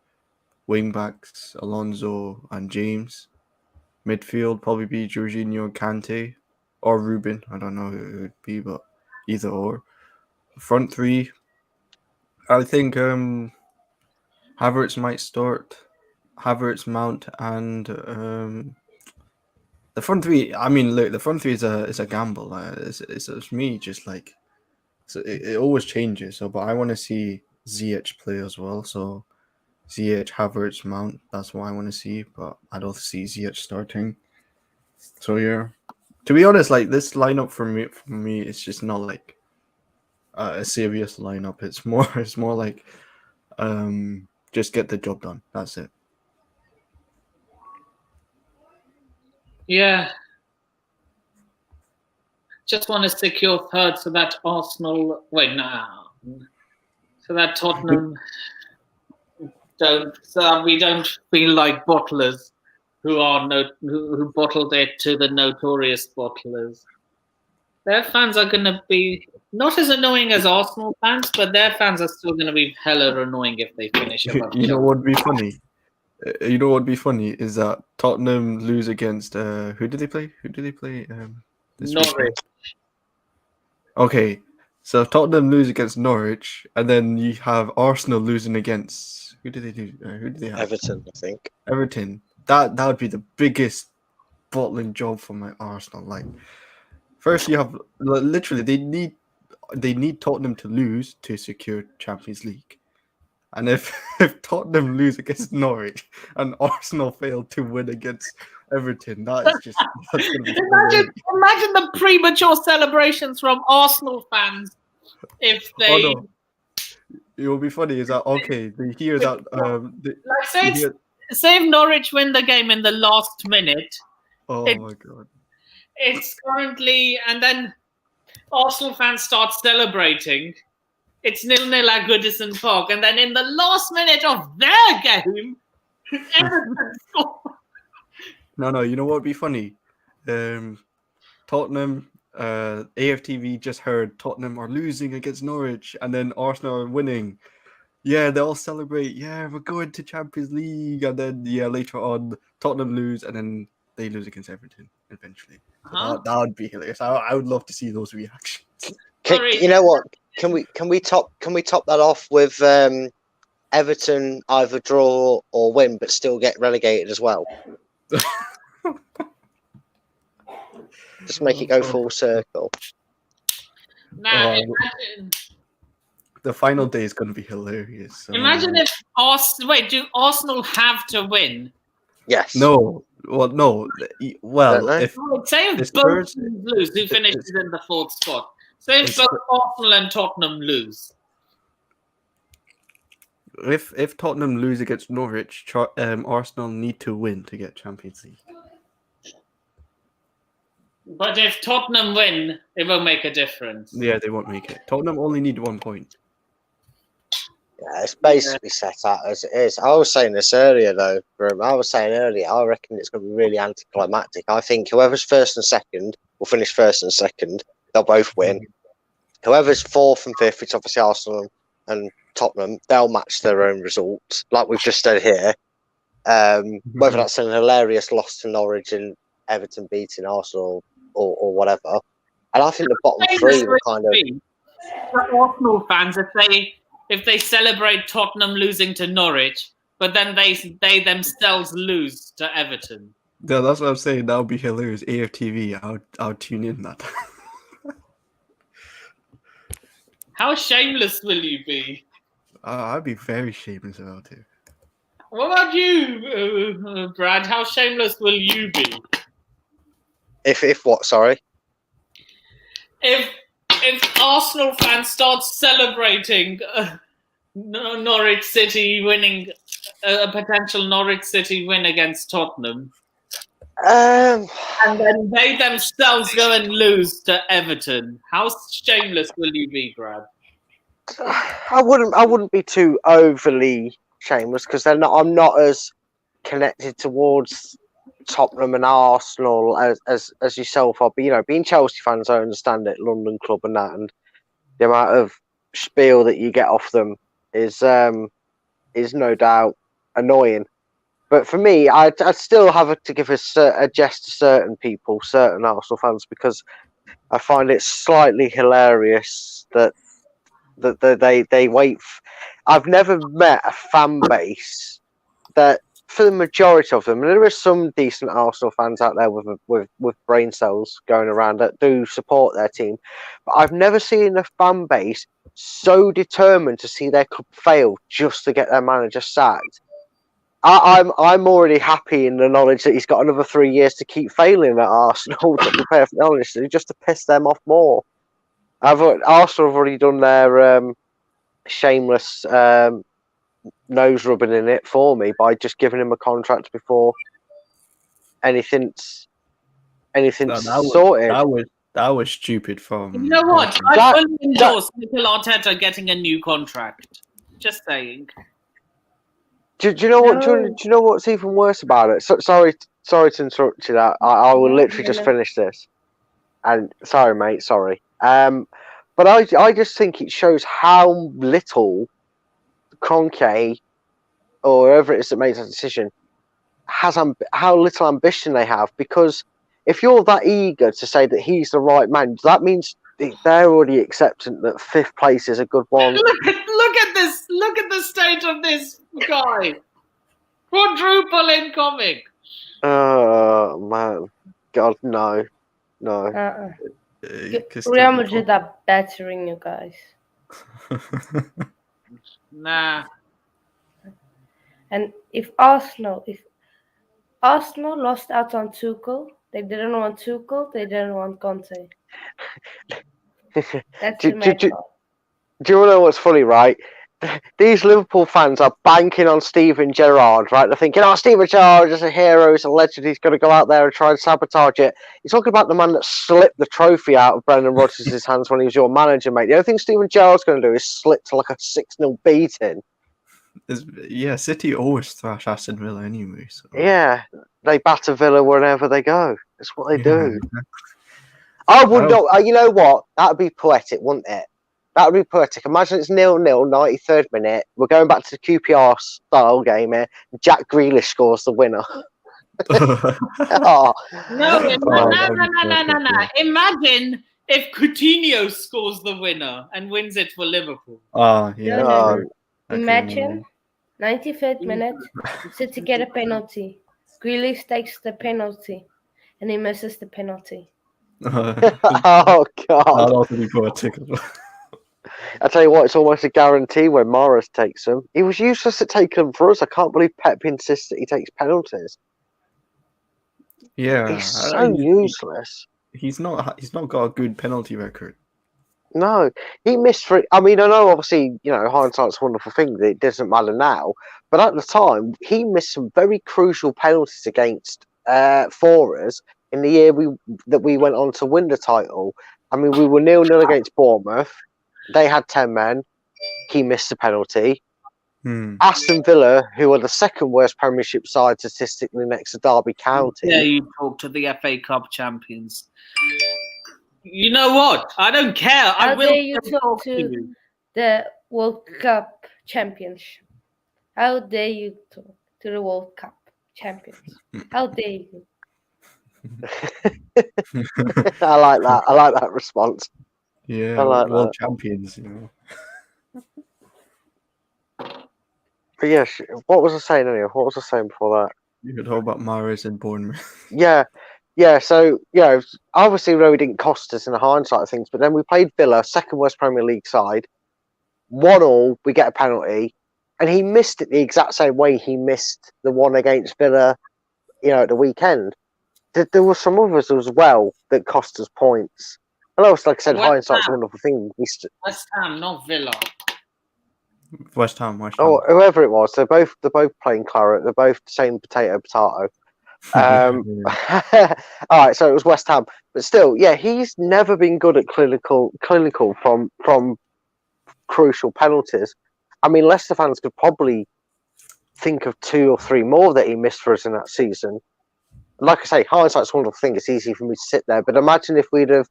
Wing backs Alonso and James. Midfield probably be Jorginho, Kante, or Ruben. I don't know who it would be, but either or. Front 3. I think Havertz might start. Havertz, Mount, and the front 3. I mean, look, the front 3 is a gamble. It's me just like, so it always changes. So, but I want to see Ziyech play as well. So Ziyech, Havertz, Mount. That's what I want to see. But I don't see Ziyech starting. So yeah, to be honest, like this lineup for me, it's just not like a serious lineup. It's more like just get the job done. That's it. Yeah. Just want to secure third so that Arsenal. Wait, no. So that Tottenham don't. So we don't feel like bottlers who bottled it to the notorious bottlers. Their fans are going to be not as annoying as Arsenal fans, but their fans are still going to be hella annoying if they finish above. You know what would be funny? You know what would be funny is that Tottenham lose against who did they play? This Norwich. weekend? Okay, so Tottenham lose against Norwich, and then you have Arsenal losing against who did they do? Who did they have? Everton, I think. Everton. That would be the biggest bottling job for my Arsenal. Like, first you have literally they need Tottenham to lose to secure Champions League. And if Tottenham lose against Norwich and Arsenal fail to win against Everton, that's gonna be imagine the premature celebrations from Arsenal fans if they. Oh, no. It will be funny. Is that okay? They hear that. Say if Norwich win the game in the last minute. Oh my god! It's currently, and then Arsenal fans start celebrating. It's 0-0 at Goodison Park, and then in the last minute of their game, Everton score. No. You know what would be funny? Tottenham, AFTV just heard Tottenham are losing against Norwich, and then Arsenal are winning. Yeah, they all celebrate. Yeah, we're going to Champions League, and then later on Tottenham lose, and then they lose against Everton eventually. So that would be hilarious. I would love to see those reactions. You know what? Can we top that off with Everton either draw or win, but still get relegated as well? Just make it go full circle. The final day is going to be hilarious. Imagine if do Arsenal have to win? Yes. No. Well, no. Well, if say if both teams lose, who finishes in the fourth spot? Say if both Arsenal and Tottenham lose. if Tottenham lose against Norwich, Arsenal need to win to get Champions League. But if Tottenham win, it will make a difference. Yeah, they won't make it. Tottenham only need 1 point. Yeah, it's basically set out as it is. I was saying this earlier, though. I reckon it's going to be really anticlimactic. I think whoever's first and second will finish first and second. They'll both win. Whoever's fourth and fifth, it's obviously Arsenal and Tottenham, they'll match their own results, like we've just said here. Whether that's an hilarious loss to Norwich and Everton beating Arsenal or whatever. And I think the bottom three will kind of... For Arsenal fans, if they celebrate Tottenham losing to Norwich, but then they themselves lose to Everton. Yeah, that's what I'm saying. That would be hilarious. AFTV, I'll tune in that. How shameless will you be? I'd be very shameless about it. What about you, Brad? How shameless will you be? If what? Sorry. If Arsenal fans start celebrating Norwich City winning a potential Norwich City win against Tottenham, and then they themselves go and lose to Everton, how shameless will you be, Brad? I wouldn't be too overly shameless because I'm not as connected towards Tottenham and Arsenal as yourself are. But being Chelsea fans, I understand it. London club and that, and the amount of spiel that you get off them is no doubt annoying. But for me, I'd still have to give a jest to certain people, certain Arsenal fans, because I find it slightly hilarious that they wait. I've never met a fan base that, for the majority of them, and there are some decent Arsenal fans out there with brain cells going around that do support their team, but I've never seen a fan base so determined to see their club fail just to get their manager sacked. I'm already happy in the knowledge that he's got another 3 years to keep failing at Arsenal, to be perfectly honest, just to piss them off more. Arsenal have already done their shameless nose rubbing in it for me by just giving him a contract before anything's sorted. That was stupid from... You know what? I fully endorse Mikel Arteta getting a new contract. Just saying. Do you know what? Do you know what's even worse about it? Sorry to interrupt you. That I will literally just finish this. And sorry, mate. Sorry. But I just think it shows how little Kroenke or whoever it is that makes that decision has how little ambition they have. Because if you're that eager to say that he's the right man, that means they're already accepting that fifth place is a good one. Look at this! Look at the state of this guy. Quadruple incoming. Oh man, God, no. Real Madrid are battering you guys. Nah. And if Arsenal lost out on Tuchel, they didn't want Tuchel, they didn't want Conte. That's the matter. Do you know what's funny, right? These Liverpool fans are banking on Steven Gerrard, right? They're thinking, Steven Gerrard is a hero, he's a legend, he's going to go out there and try and sabotage it. You're talking about the man that slipped the trophy out of Brendan Rodgers' hands when he was your manager, mate. The only thing Steven Gerrard's going to do is slip to like a 6-0 beating. Yeah, City always thrash Aston Villa anyway. So. Yeah, they batter Villa wherever they go. That's what they do. I would not. You know what? That would be poetic, wouldn't it? That would be poetic. Imagine it's 0-0, 93rd minute. We're going back to the QPR style game here. Jack Grealish scores the winner. No. Imagine if Coutinho scores the winner and wins it for Liverpool. Oh, yeah. No. Imagine 95th minute, City get a penalty. Grealish takes the penalty, and he misses the penalty. Oh, God. That'd also be poetic as well. I tell you what, it's almost a guarantee when Morris takes them. He was useless at taking them for us. I can't believe Pep insists that he takes penalties. Yeah, he's so useless. He's not got a good penalty record. No, he missed three. I mean, I know obviously, hindsight's a wonderful thing. That it doesn't matter now, but at the time, he missed some very crucial penalties against for us in the year that we went on to win the title. I mean, we were 0-0 against Bournemouth. They had 10 men. He missed a penalty. Aston Villa, who are the second worst Premiership side statistically next to Derby County. Yeah, you talk to the FA Cup champions. You know what? I don't care. How dare you talk to the World Cup champions? How dare you talk to the World Cup champions? How dare you? I like that. I like that response. Yeah, I like world that. champions. But yeah, what was I saying anyway? What was I saying before that? You could talk about Mahrez and Bournemouth. Yeah. So obviously, we didn't cost us in the hindsight of things, but then we played Villa, second worst Premier League side, 1-1. We get a penalty, and he missed it the exact same way he missed the one against Villa, at the weekend. There were some others as well that cost us points. And also, like I said, hindsight's a wonderful thing. West Ham, not Villa. West Ham. Oh, whoever it was, they're both playing claret. They're both the same potato. All right, so it was West Ham, but still, yeah, he's never been good at clinical from crucial penalties. I mean, Leicester fans could probably think of 2 or 3 more that he missed for us in that season. Like I say, hindsight's a wonderful thing. It's easy for me to sit there, but imagine if we'd have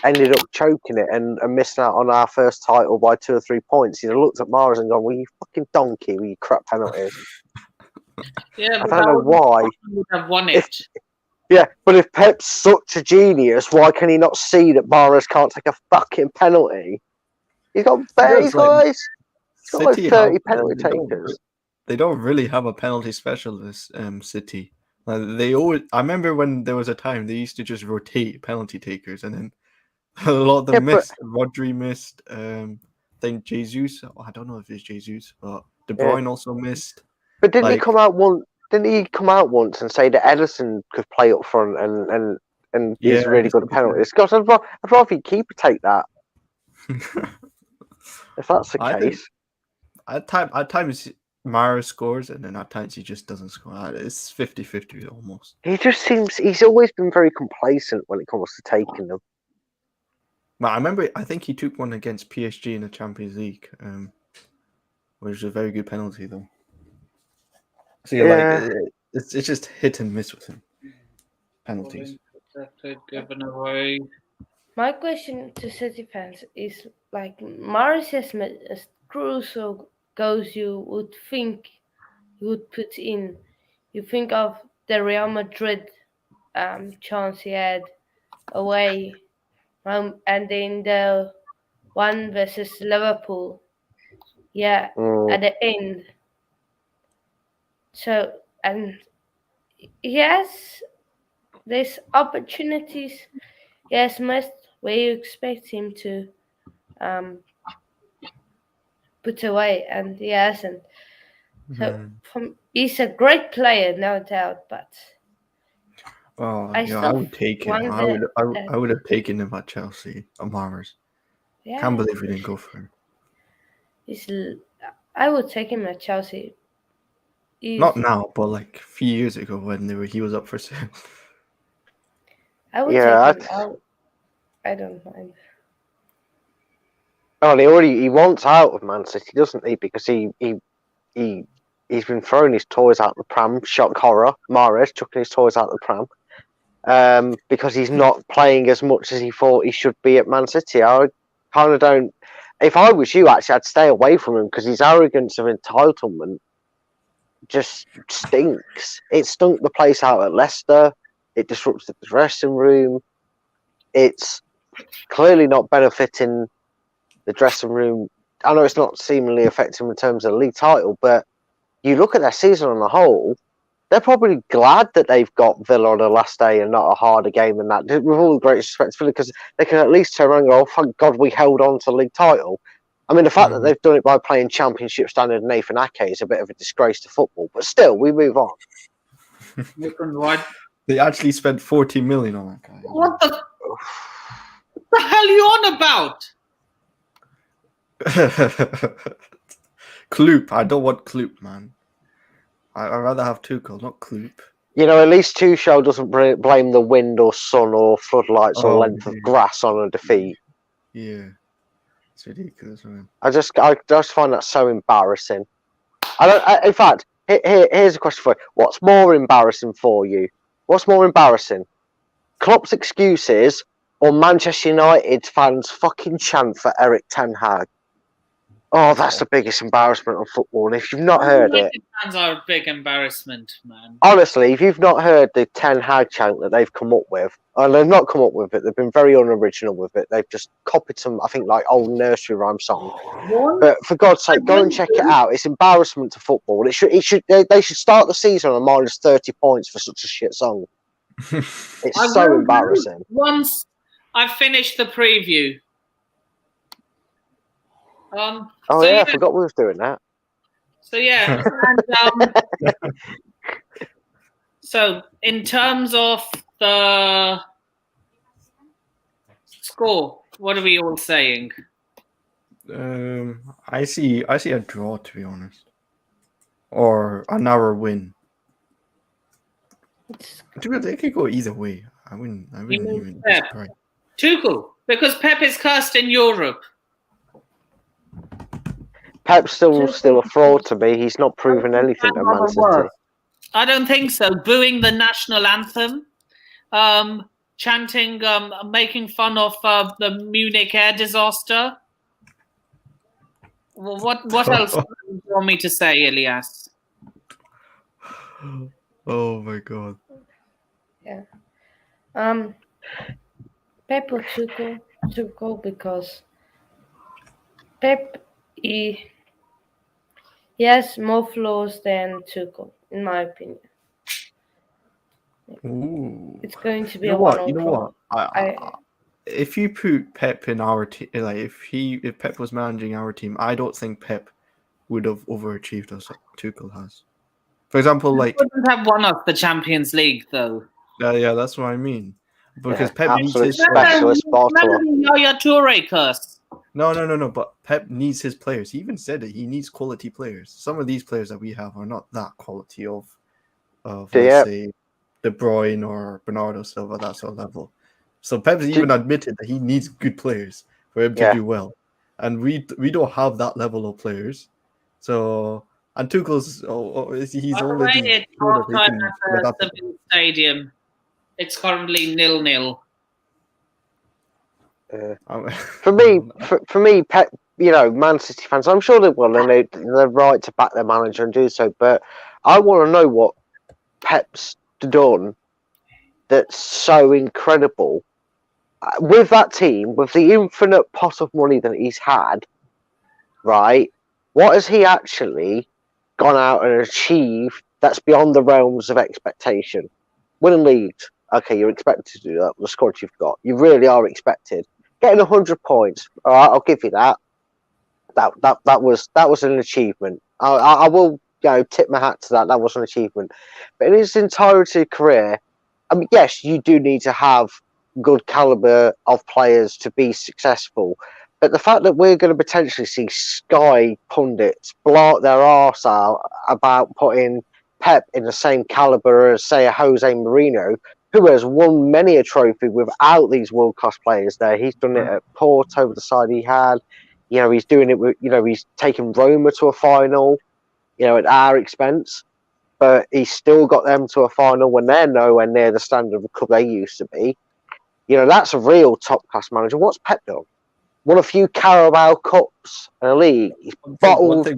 ended up choking it and missing out on our first title by 2 or 3 points. He'd have looked at Mahrez and gone, "Well, you fucking donkey with your crap penalties." Yeah, I don't know why. Would have won it. But if Pep's such a genius, why can he not see that Mahrez can't take a fucking penalty? He's got like 30 penalty takers. They don't really have a penalty specialist. City. They always. I remember when there was a time they used to just rotate penalty takers, and then a lot of them missed. Rodri missed. I think Jesus. I don't know if it's Jesus, but De Bruyne also missed. But didn't he come out once? Didn't he come out once and say that Ederson could play up front and he's really good at penalties? Because I'd rather your keeper take that. If that's the case. At times Mahrez scores, and then at times he just doesn't score. It's 50-50 almost. He just seems he's always been very complacent when it comes to taking them. But I think he took one against PSG in the Champions League, which was a very good penalty though. So it's just hit and miss with him. Penalties. Given away. My question to City fans is like Mahrez has made a crucial goals you would think you would put in. You think of the Real Madrid chance he had away, and then the one versus Liverpool. Yeah, at the end. So, and yes, there's opportunities. Yes, missed where you expect him to put away, and he hasn't. So he's a great player, no doubt. But I would take him. I would have taken him at Chelsea. Mahrez. Yeah, Can't believe we didn't go for him. I would take him at Chelsea. Not now, but like a few years ago when he was up for sale. I would take him. I don't mind. Oh, he wants out of Man City, doesn't he? Because he's been throwing his toys out the pram. Shock horror. Mahrez chucking his toys out the pram. Because he's not playing as much as he thought he should be at Man City. I kind of don't. If I was you, actually, I'd stay away from him because his arrogance of entitlement just stinks. It stunk the place out at Leicester. It disrupts the dressing room. It's clearly not benefiting the dressing room. I know it's not seemingly affecting in terms of the league title, but you look at their season on the whole, they're probably glad that they've got Villa on the last day and not a harder game than that. With all the great respect to Villa, because they can at least turn around and go, "Oh, thank God we held on to the league title." I mean, the fact that they've done it by playing Championship standard Nathan Ake is a bit of a disgrace to football, but still, we move on. They actually spent 40 million on that guy. What the hell are you on about? Kloop. I don't want Kloop, man. I'd rather have Tuchel, not Kloop. You know, at least Tuchel doesn't blame the wind or sun or floodlights or Oh, length of yeah. grass on a defeat. Yeah, it's ridiculous, man. I just find that so embarrassing. In fact, here's a question for you. What's more embarrassing for you? What's more embarrassing? Klopp's excuses or Manchester United fans' fucking chant for Eric Ten Hag? Oh, that's the biggest embarrassment of football. And if you've not heard it, fans are a big embarrassment, man. honestly, if you've not heard the Ten Hag chant that they've come up with, and they've not come up with it, they've been very unoriginal with it. They've just copied some, I think, like old nursery rhyme song. But for God's sake, go and check it out. It's embarrassment to football. They should start the season on minus 30 points for such a shit song. It's so embarrassing. Once I finished the preview. Oh yeah, I forgot we were doing that. So yeah, and, so in terms of the score, what are we all saying? I see a draw, to be honest, or a narrow win. They could go either way. I wouldn't even be surprised. Tuchel, because Pep is cursed in Europe. Pep's still a fraud to me. He's not proven anything to Man City. I don't think so. Booing the national anthem, chanting, making fun of the Munich air disaster. Well, what else do you want me to say, Elias? Oh my god. Yeah. Pep or Tuchel because Pep he has more flaws than Tuchel, in my opinion. Ooh. It's going to be You know what? If you put Pep in our team, like if Pep was managing our team, I don't think Pep would have overachieved as Tuchel has. For example, He like wouldn't have won us the Champions League, though. yeah, that's what I mean. Because Yeah, Pep needs his specialist bottler. Yaya Toure curse. No. But Pep needs his players. He even said it. He needs quality players. Some of these players that we have are not that quality of let's say De Bruyne or Bernardo Silva, that sort of level. So Pep's even admitted that he needs good players for him to do well, and we don't have that level of players. So and Tuchel's he's already at the stadium. It's currently 0-0. For me, Pep. You know, Man City fans. I'm sure they will, and they're right to back their manager and do so. But I want to know what Pep's done that's so incredible with that team, with the infinite pot of money that he's had. Right? What has he actually gone out and achieved that's beyond the realms of expectation? Winning leagues. Okay, you're expected to do that with the squad you've got. You really are expected. Getting 100 points, all right, I'll give you that. That was an achievement. I will tip my hat to that. That was an achievement. But in his entirety of career, I mean, yes, you do need to have good caliber of players to be successful. But the fact that we're going to potentially see Sky pundits blart their arse out about putting Pep in the same caliber as, say, a Jose Mourinho, who has won many a trophy without these world-class players there. He's done it at Porto with the side he had. You know, he's doing it with, he's taken Roma to a final, at our expense. But he's still got them to a final when they're nowhere near the standard of the club they used to be. That's a real top-class manager. What's Pep done? Won a few Carabao Cups in a league. He's bottled.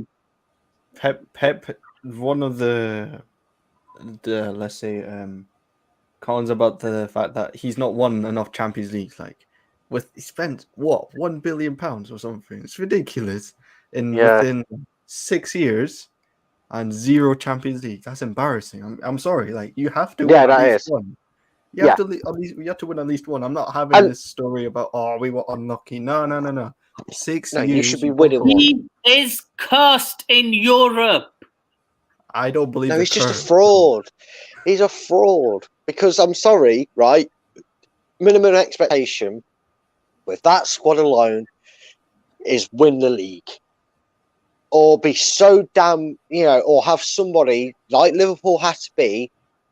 Pep, one of the let's say, cons about the fact that he's not won enough Champions Leagues. Like, he spent what £1 billion or something. It's ridiculous. Within 6 years and 0 Champions League. That's embarrassing. I'm sorry. Like, you have to win at least one. You have to win at least one. I'm not having this story about we were unlucky. No. 6 years. You should be winning one. He is cursed in Europe. I don't believe. No, he's just a fraud. He's a fraud because I'm sorry, right? Minimum expectation with that squad alone. is win the league. Or be so damn, or have somebody like Liverpool had to be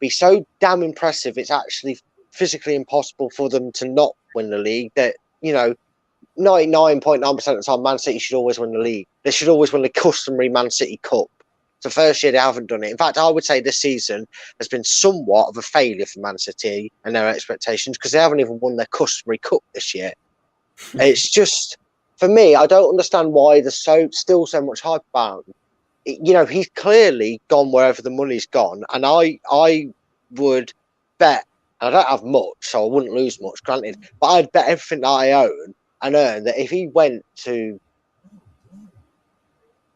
so damn impressive, it's actually physically impossible for them to not win the league. That, 99.9% of the time, Man City should always win the league. They should always win the customary Man City Cup. It's the first year they haven't done it. In fact, I would say this season has been somewhat of a failure for Man City and their expectations, because they haven't even won their customary cup this year. It's just, for me, I don't understand why there's still so much hype about him. He's clearly gone wherever the money's gone, and I would bet, I don't have much, so I wouldn't lose much, granted, but I'd bet everything that I own and earn that if he went to,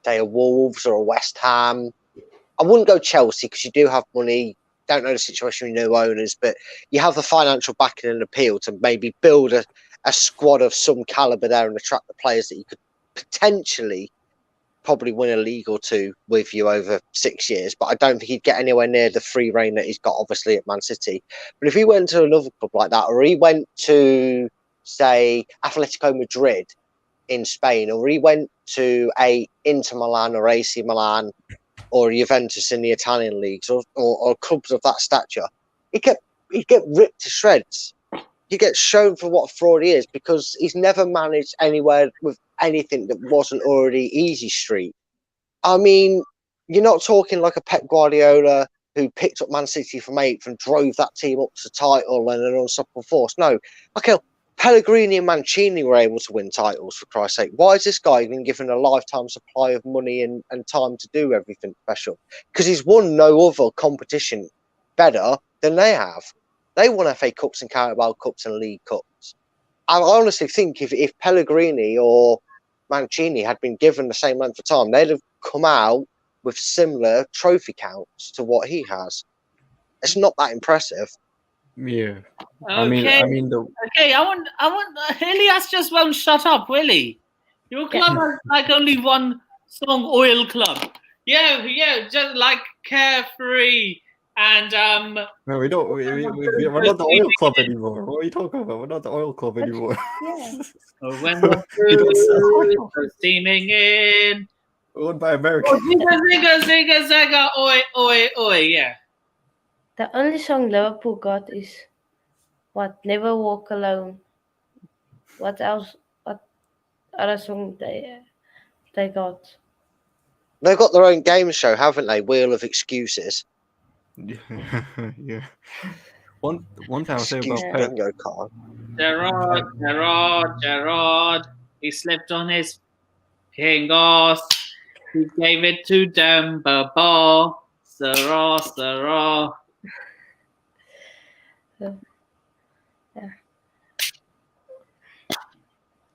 say, a Wolves or a West Ham, I wouldn't go Chelsea because you do have money, don't know the situation with new owners, but you have the financial backing and appeal to maybe build a squad of some calibre there and attract the players that you could potentially probably win a league or two with you over 6 years. But I don't think he'd get anywhere near the free reign that he's got, obviously, at Man City. But if he went to another club like that, or he went to, say, Atletico Madrid in Spain, or he went to a Inter Milan or AC Milan or Juventus in the Italian leagues, or clubs of that stature, he'd get ripped to shreds. He gets shown for what fraud he is, because he's never managed anywhere with anything that wasn't already easy street. I mean, you're not talking like a Pep Guardiola who picked up Man City from 8th and drove that team up to the title and an unstoppable force. No, okay, Pellegrini and Mancini were able to win titles, for Christ's sake. Why is this guy been given a lifetime supply of money and time to do everything special? Because he's won no other competition better than they have. They won FA Cups and Carabao Cups and League Cups. I honestly think if Pellegrini or Mancini had been given the same length of time, they'd have come out with similar trophy counts to what he has. It's not that impressive. Yeah. Okay. I mean, Okay, I want. Elias just won't shut up, will he? Your club has like only one song, Oil Club. Yeah, just like Carefree and No, we don't. We're not the oil club anymore. What are you talking about? We're not the oil club anymore. Yeah. When the food goes steaming in. Owned by America. Zigga, zigga, zagga, oi, oi, oi. Yeah. The only song Liverpool got is what? Never Walk Alone. What else? What other song they got? They've got their own game show, haven't they? Wheel of Excuses. Yeah. One thing I'll say about Excuse Pep. bingo card. Gerard. He slipped on his fingers. He gave it to Demba Ba. Sarah.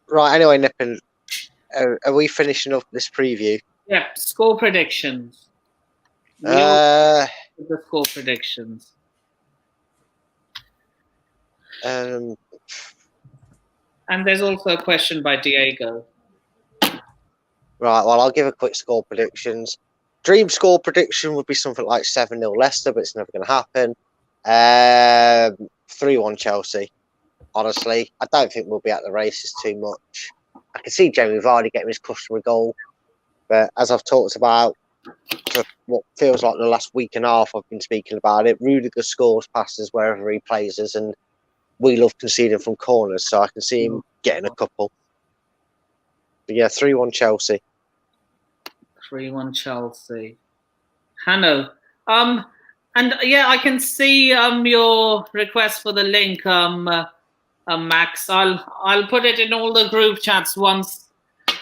Right, anyway, Nippon, are we finishing up this preview? Yep, score predictions. Uh, The score predictions. um, And there's also a question by Diego. right, well, I'll give a quick score predictions. Dream score prediction would be something like 7-0 Leicester, but it's never going to happen. 3-1 Chelsea. Honestly, I don't think we'll be at the races too much. I can see Jamie Vardy getting his customary goal, but as I've talked about for what feels like the last week and a half, I've been speaking about it. Rudiger scores passes wherever he plays us, and we love conceding from corners, so I can see him getting a couple. But yeah, 3-1 Chelsea. 3-1 Chelsea. Hanno. And yeah, I can see your request for the link, Max. I'll put it in all the group chats once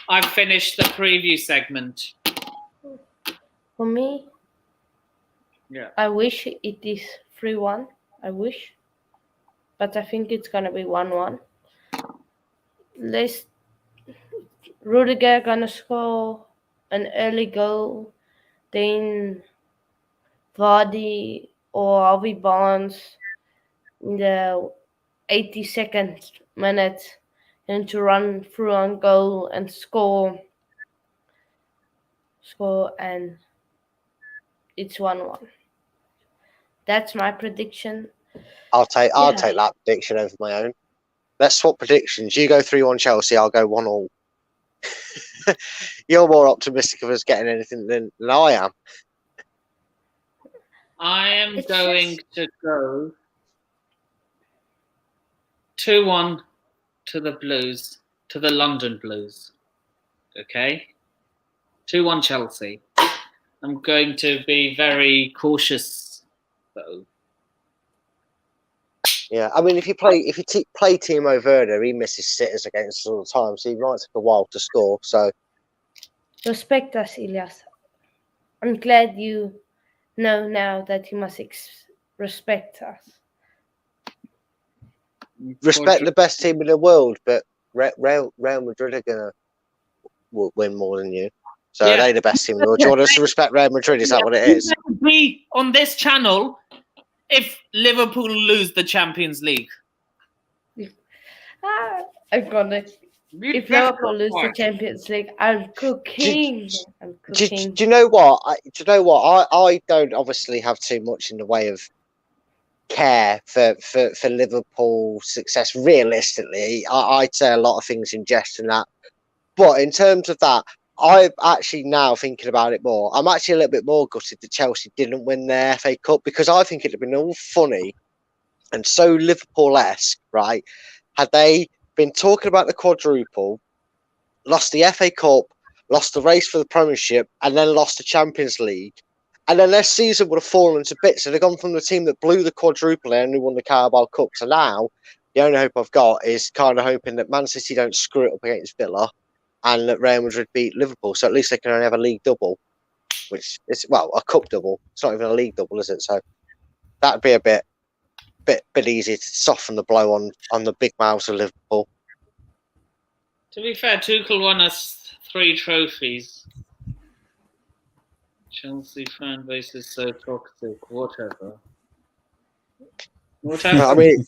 I've finished the preview segment. For me, Yeah. I wish it is 3-1. I wish. But I think it's going to be 1-1. Rudiger going to score an early goal. Then Vardy or Harvey Barnes in the 82nd minute and to run through on goal and score, and it's 1-1. That's my prediction. I'll take that prediction over my own. Let's swap predictions. You go 3-1 Chelsea, I'll go 1-1. You're more optimistic of us getting anything than I am. I am It's going just- to go 2-1 to the Blues, to the London Blues. Okay? 2-1 Chelsea. I'm going to be very cautious, though. Yeah, I mean, if you play Timo Werner, he misses sitters against us all the time, so he might take a while to score. So Respect us, Elias. I'm glad you know now that you must respect us. respect the best team in the world, but Real Madrid are gonna win more than you. So Yeah. are they the best team in the world? Do you want us to respect Real Madrid? Is that what it is? You better be on this channel if Liverpool lose the Champions League. I'm gonna. If Liverpool lose the Champions League, I'm cooking. I'm Do cooking. you know what? I don't obviously have too much in the way of care for Liverpool's success. Realistically, I'd say a lot of things in jest and that. But in terms of that, I'm actually now thinking about it more. I'm actually a little bit more gutted that Chelsea didn't win their FA Cup, because I think it'd have been all funny and so Liverpool-esque, right? Had they been talking about the quadruple, lost the FA Cup, lost the race for the Premiership, and then lost the Champions League, and then their season would have fallen to bits. So they've gone from the team that blew the quadruple and only won the Carabao Cup. So now the only hope I've got is kind of hoping that Man City don't screw it up against Villa, and that Real Madrid beat Liverpool. So at least they can only have a league double, which is, well, a cup double. It's not even a league double, is it? So that'd be a bit easy to soften the blow on the big mouths of Liverpool. To be fair, Tuchel won us 3 trophies. Chelsea fan base is so toxic. Whatever. What happened? I mean,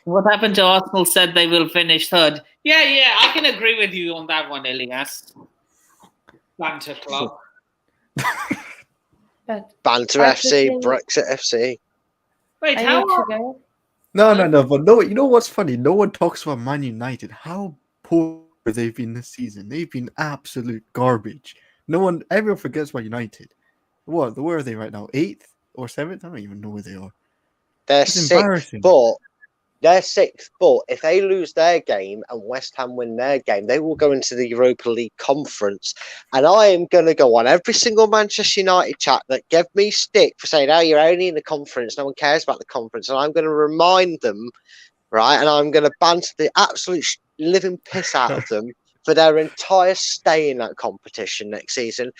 What happened to Arsenal? Said they will finish 3rd. Yeah, I can agree with you on that one, Elias. Banter club. But Banter I FC, quickly- Brexit FC. Wait, I how? need to go. No. But no, you know what's funny? No one talks about Man United. How poor they've been this season. They've been absolute garbage. Everyone forgets about United. What? Where are they right now? 8th or 7th? I don't even know where they are. They're It's 6th, embarrassing. but they're 6th. But if they lose their game and West Ham win their game, they will go into the Europa League conference. And I am going to go on every single Manchester United chat that gave me stick for saying, "Oh, you're only in the conference. No one cares about the conference." And I'm going to remind them, right? And I'm going to banter the absolute living piss out of them for their entire stay in that competition next season.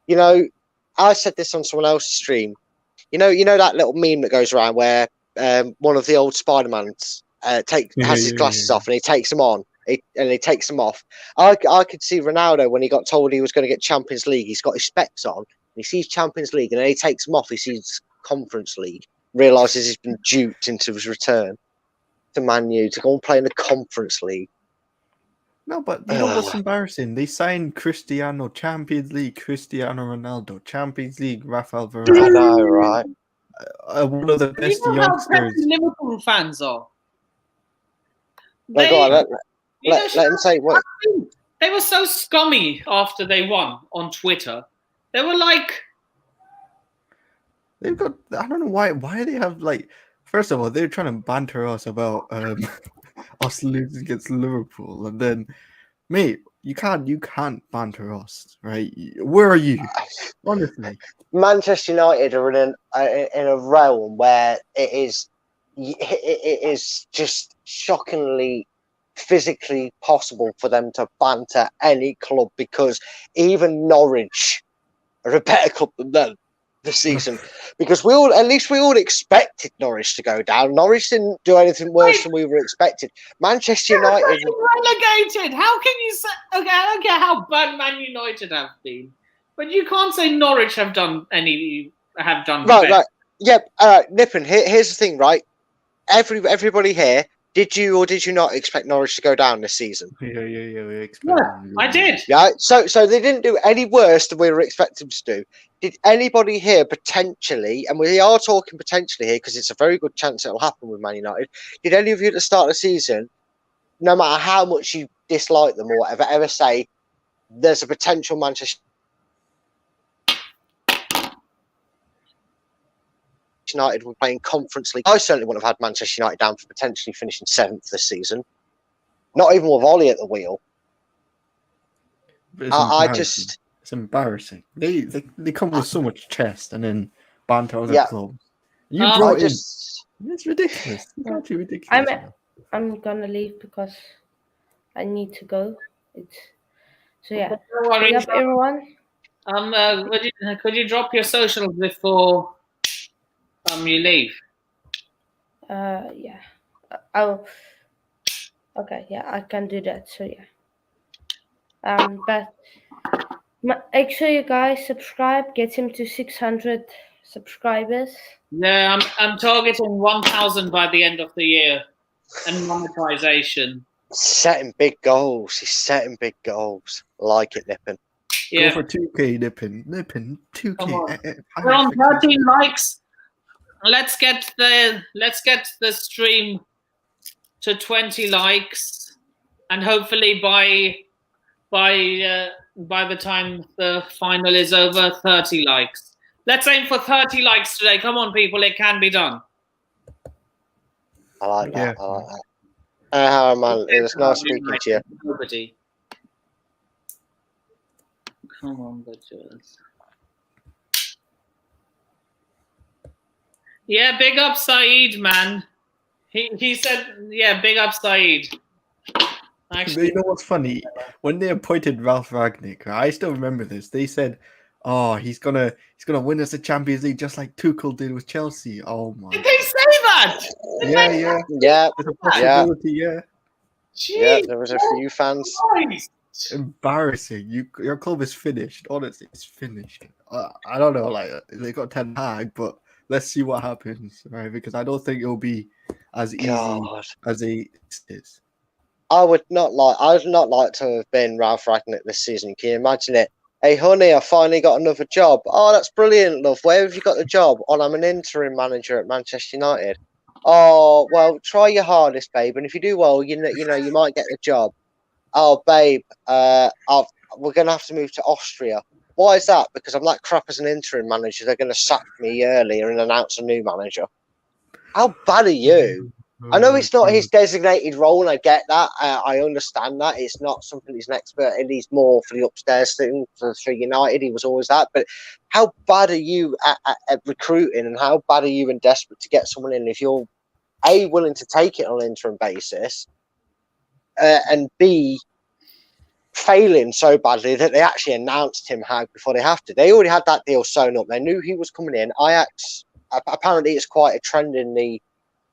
You know, I said this on someone else's stream. You know that little meme that goes around where one of the old Spider-Mans has his glasses off and he takes them on, and he takes them off. I could see Ronaldo when he got told he was going to get Champions League. He's got his specs on, and he sees Champions League, and then he takes them off. He sees Conference League, realizes he's been duped into his return to Man U to go and play in the Conference League. No, but you know what's embarrassing? They signed Cristiano, Champions League, Cristiano Ronaldo, Champions League, Rafael Varane. I know, right? One of the best You know how youngsters. petty Liverpool fans are. No, go on, let him say what. They were so scummy after they won on Twitter. They were like, They've got. I don't know why. Why they have like. First of all, they're trying to banter us about us losing against Liverpool, and then, mate, you can't banter us, right? Where are you? Honestly, Manchester United are in a realm where it is just shockingly physically possible for them to banter any club, because even Norwich are a better club than them this season. Because we all expected Norwich to go down. Norwich didn't do anything worse than we were expected. Manchester United relegated. How can you say? Okay, I don't care how bad Man United have been, but you can't say Norwich have done right. better. Yeah, Nippon, here's the thing, right? Everybody here, did you or did you not expect Norwich to go down this season? Yeah. I did. Yeah, so they didn't do any worse than we were expecting them to do. Did anybody here potentially, and we are talking potentially here because it's a very good chance it'll happen with Man United, did any of you at the start of the season, no matter how much you dislike them or whatever ever say there's a potential Manchester United were playing Conference League, I certainly wouldn't have had Manchester United down for potentially finishing 7th this season. Not even with Ollie at the wheel. It's embarrassing. They come with so much chest and then banter other clubs. You brought in. It's ridiculous. It's actually ridiculous. I'm gonna leave because I need to go. So yeah. No worries. Up, everyone. Could you drop your socials before you leave? Yeah. Okay, yeah, I can do that. So yeah. But make sure you guys subscribe. Get him to 600 subscribers. Yeah, I'm targeting 1,000 by the end of the year, and monetization. Setting big goals. He's setting big goals. Like it, Nippon. Yeah. Go for 2K, Nippon. 2K. We're on 13 likes. Let's get the stream to 20 likes, and hopefully by the time the final is over, 30 likes. Let's aim for 30 likes today. Come on, people. It can be done. I like that. I like that. Man, it was nice speaking to you. Nobody. Come on, bitches. Yeah, big up Saeed, man. He said, yeah, big up Saeed. Actually, you know what's funny? When they appointed Ralph Ragnick, I still remember this. They said, "Oh, he's gonna win us the Champions League just like Tuchel did with Chelsea." Oh my! Did they say that? Yeah. There's a possibility. Yeah. Yeah, there was a few fans. Embarrassing. Your club is finished. Honestly, it's finished. I don't know. Like they got Ten Hag, but let's see what happens, right? Because I don't think it'll be as easy as it is. I would not like to have been Ralph Ragnick this season. Can you imagine it? Hey, honey, I finally got another job. Oh, that's brilliant, love. Where have you got the job? Oh, I'm an interim manager at Manchester United. Oh, well, try your hardest, babe. And if you do well, you know, you might get the job. Oh, babe, we're going to have to move to Austria. Why is that? Because I'm that crap as an interim manager. They're going to sack me earlier and announce a new manager. How bad are you? I know it's not his designated role, and I get that. I understand that. It's not something he's an expert in. He's more for the upstairs thing for United. He was always that. But how bad are you at recruiting, and how bad are you and desperate to get someone in if you're, A, willing to take it on an interim basis, and B, failing so badly that they actually announced him before they have to. They already had that deal sewn up. They knew he was coming in. Ajax, apparently it's quite a trend in the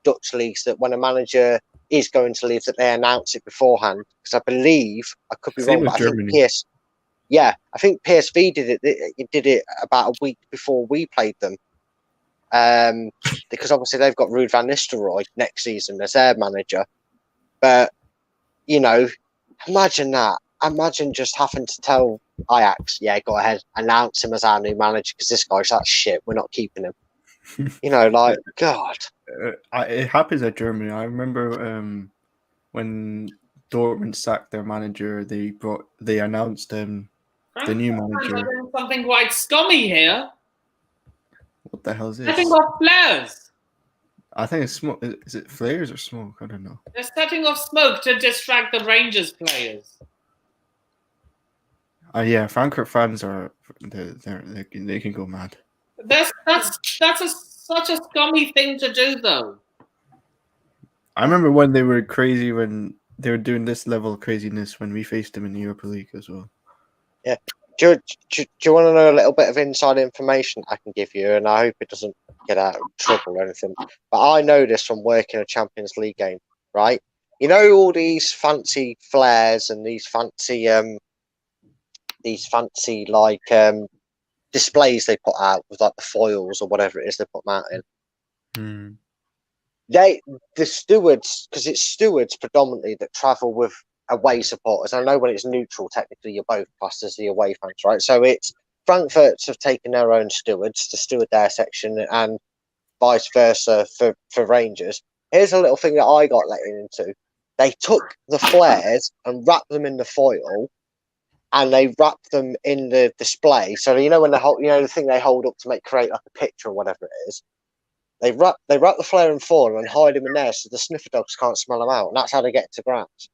Dutch leagues that when a manager is going to leave that they announce it beforehand, because I believe, I could be wrong, but I think PSV did it about a week before we played them, because obviously they've got Ruud van Nistelrooy next season as their manager. But imagine just having to tell Ajax, yeah, go ahead, announce him as our new manager because this guy's that shit, we're not keeping him. God. It happens at Germany. I remember when Dortmund sacked their manager, they announced the new manager. Something quite scummy here. What the hell is this? Setting off flares. I think it's smoke. Is it flares or smoke? I don't know. They're setting off smoke to distract the Rangers players. Yeah, Frankfurt fans they can go mad. That's such a scummy thing to do, though. I remember when they were crazy when they were doing this level of craziness when we faced them in the Europa League as well. Yeah. Do you want to know a little bit of inside information I can give you? And I hope it doesn't get out of trouble or anything. But I know this from working a Champions League game, right? You know all these fancy flares and these fancy displays they put out with like the foils or whatever it is they put them out in. The stewards, because it's stewards predominantly that travel with away supporters. I know when it's neutral, technically you're both classed as the away fans, right? So it's Frankfurt have taken their own stewards to steward their section and vice versa for Rangers. Here's a little thing that I got let into. they took the flares and wrapped them in the foil, and they wrapped them in the display. So when they hold, the thing they hold up to create like a picture or whatever it is. They wrap the flare in foil and hide them in there so the sniffer dogs can't smell them out, and that's how they get to grounds.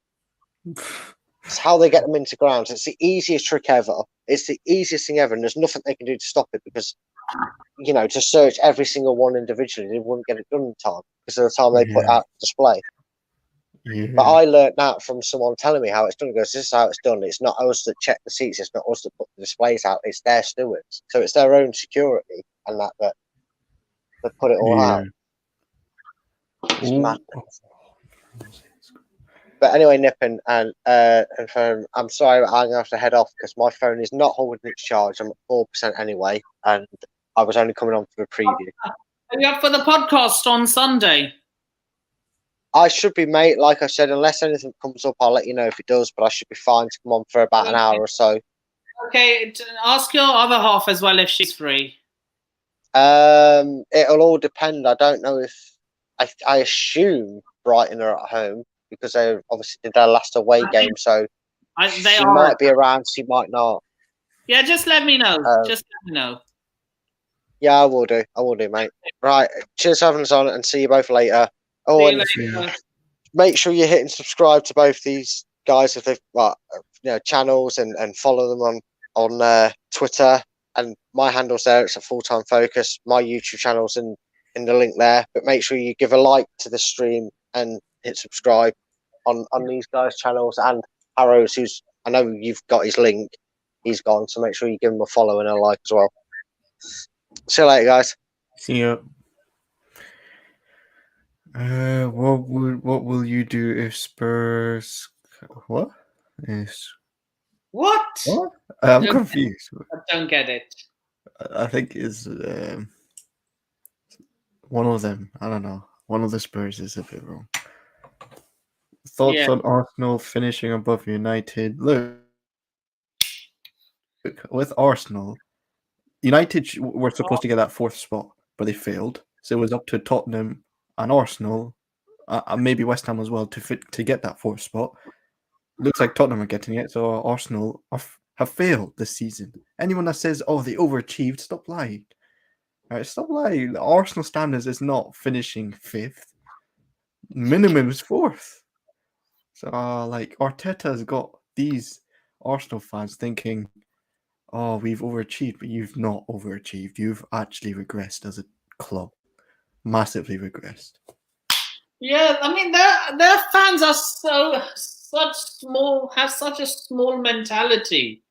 It's how they get them into grounds. It's the easiest trick ever. It's the easiest thing ever, and there's nothing they can do to stop it because, to search every single one individually, they wouldn't get it done in time because of the time they put out display. Yeah. But I learned that from someone telling me how it's done. It goes, this is how it's done. It's not us that check the seats. It's not us that put the displays out. It's their stewards. So it's their own security and that put it all out. It's madness. But anyway, Nippon, and I'm sorry, I'm going to have to head off because my phone is not holding its charge. I'm at 4% anyway, and I was only coming on for the preview. Are you up for the podcast on Sunday? I should be, mate. Like I said, unless anything comes up, I'll let you know if it does, but I should be fine to come on for about an hour or so. Okay, ask your other half as well if she's free. It'll all depend. I don't know if... I assume Brighton are at home because they obviously did their last away game, so she might be around, she might not. Yeah, just let me know. Just let me know. Yeah, I will do, mate. Right, cheers for having us on, and see you both later. Oh, and make sure you're hitting subscribe to both these guys if they've channels, and follow them on Twitter. And my handle's there. It's a Full-Time Focus. My YouTube channel's in the link there. But make sure you give a like to the stream and hit subscribe on these guys' channels. And Harrow's, who's, I know you've got his link. He's gone, so make sure you give him a follow and a like as well. See you later, guys. See ya. What will you do if Spurs? What? What? I'm confused. I don't get it. I think is one of them. I don't know. One of the Spurs is a bit wrong. Thoughts on Arsenal finishing above United? Look, with Arsenal, United were supposed to get that 4th spot, but they failed. So it was up to Tottenham and Arsenal, maybe West Ham as well, to get that 4th spot. Looks like Tottenham are getting it, so Arsenal have failed this season. Anyone that says, "Oh, they overachieved," stop lying. All right, stop lying. The Arsenal standards is not finishing 5th. Minimum is 4th. So, Arteta's got these Arsenal fans thinking, "Oh, we've overachieved," but you've not overachieved. You've actually regressed as a club, massively regressed. Yeah, I mean, their fans are have such a small mentality.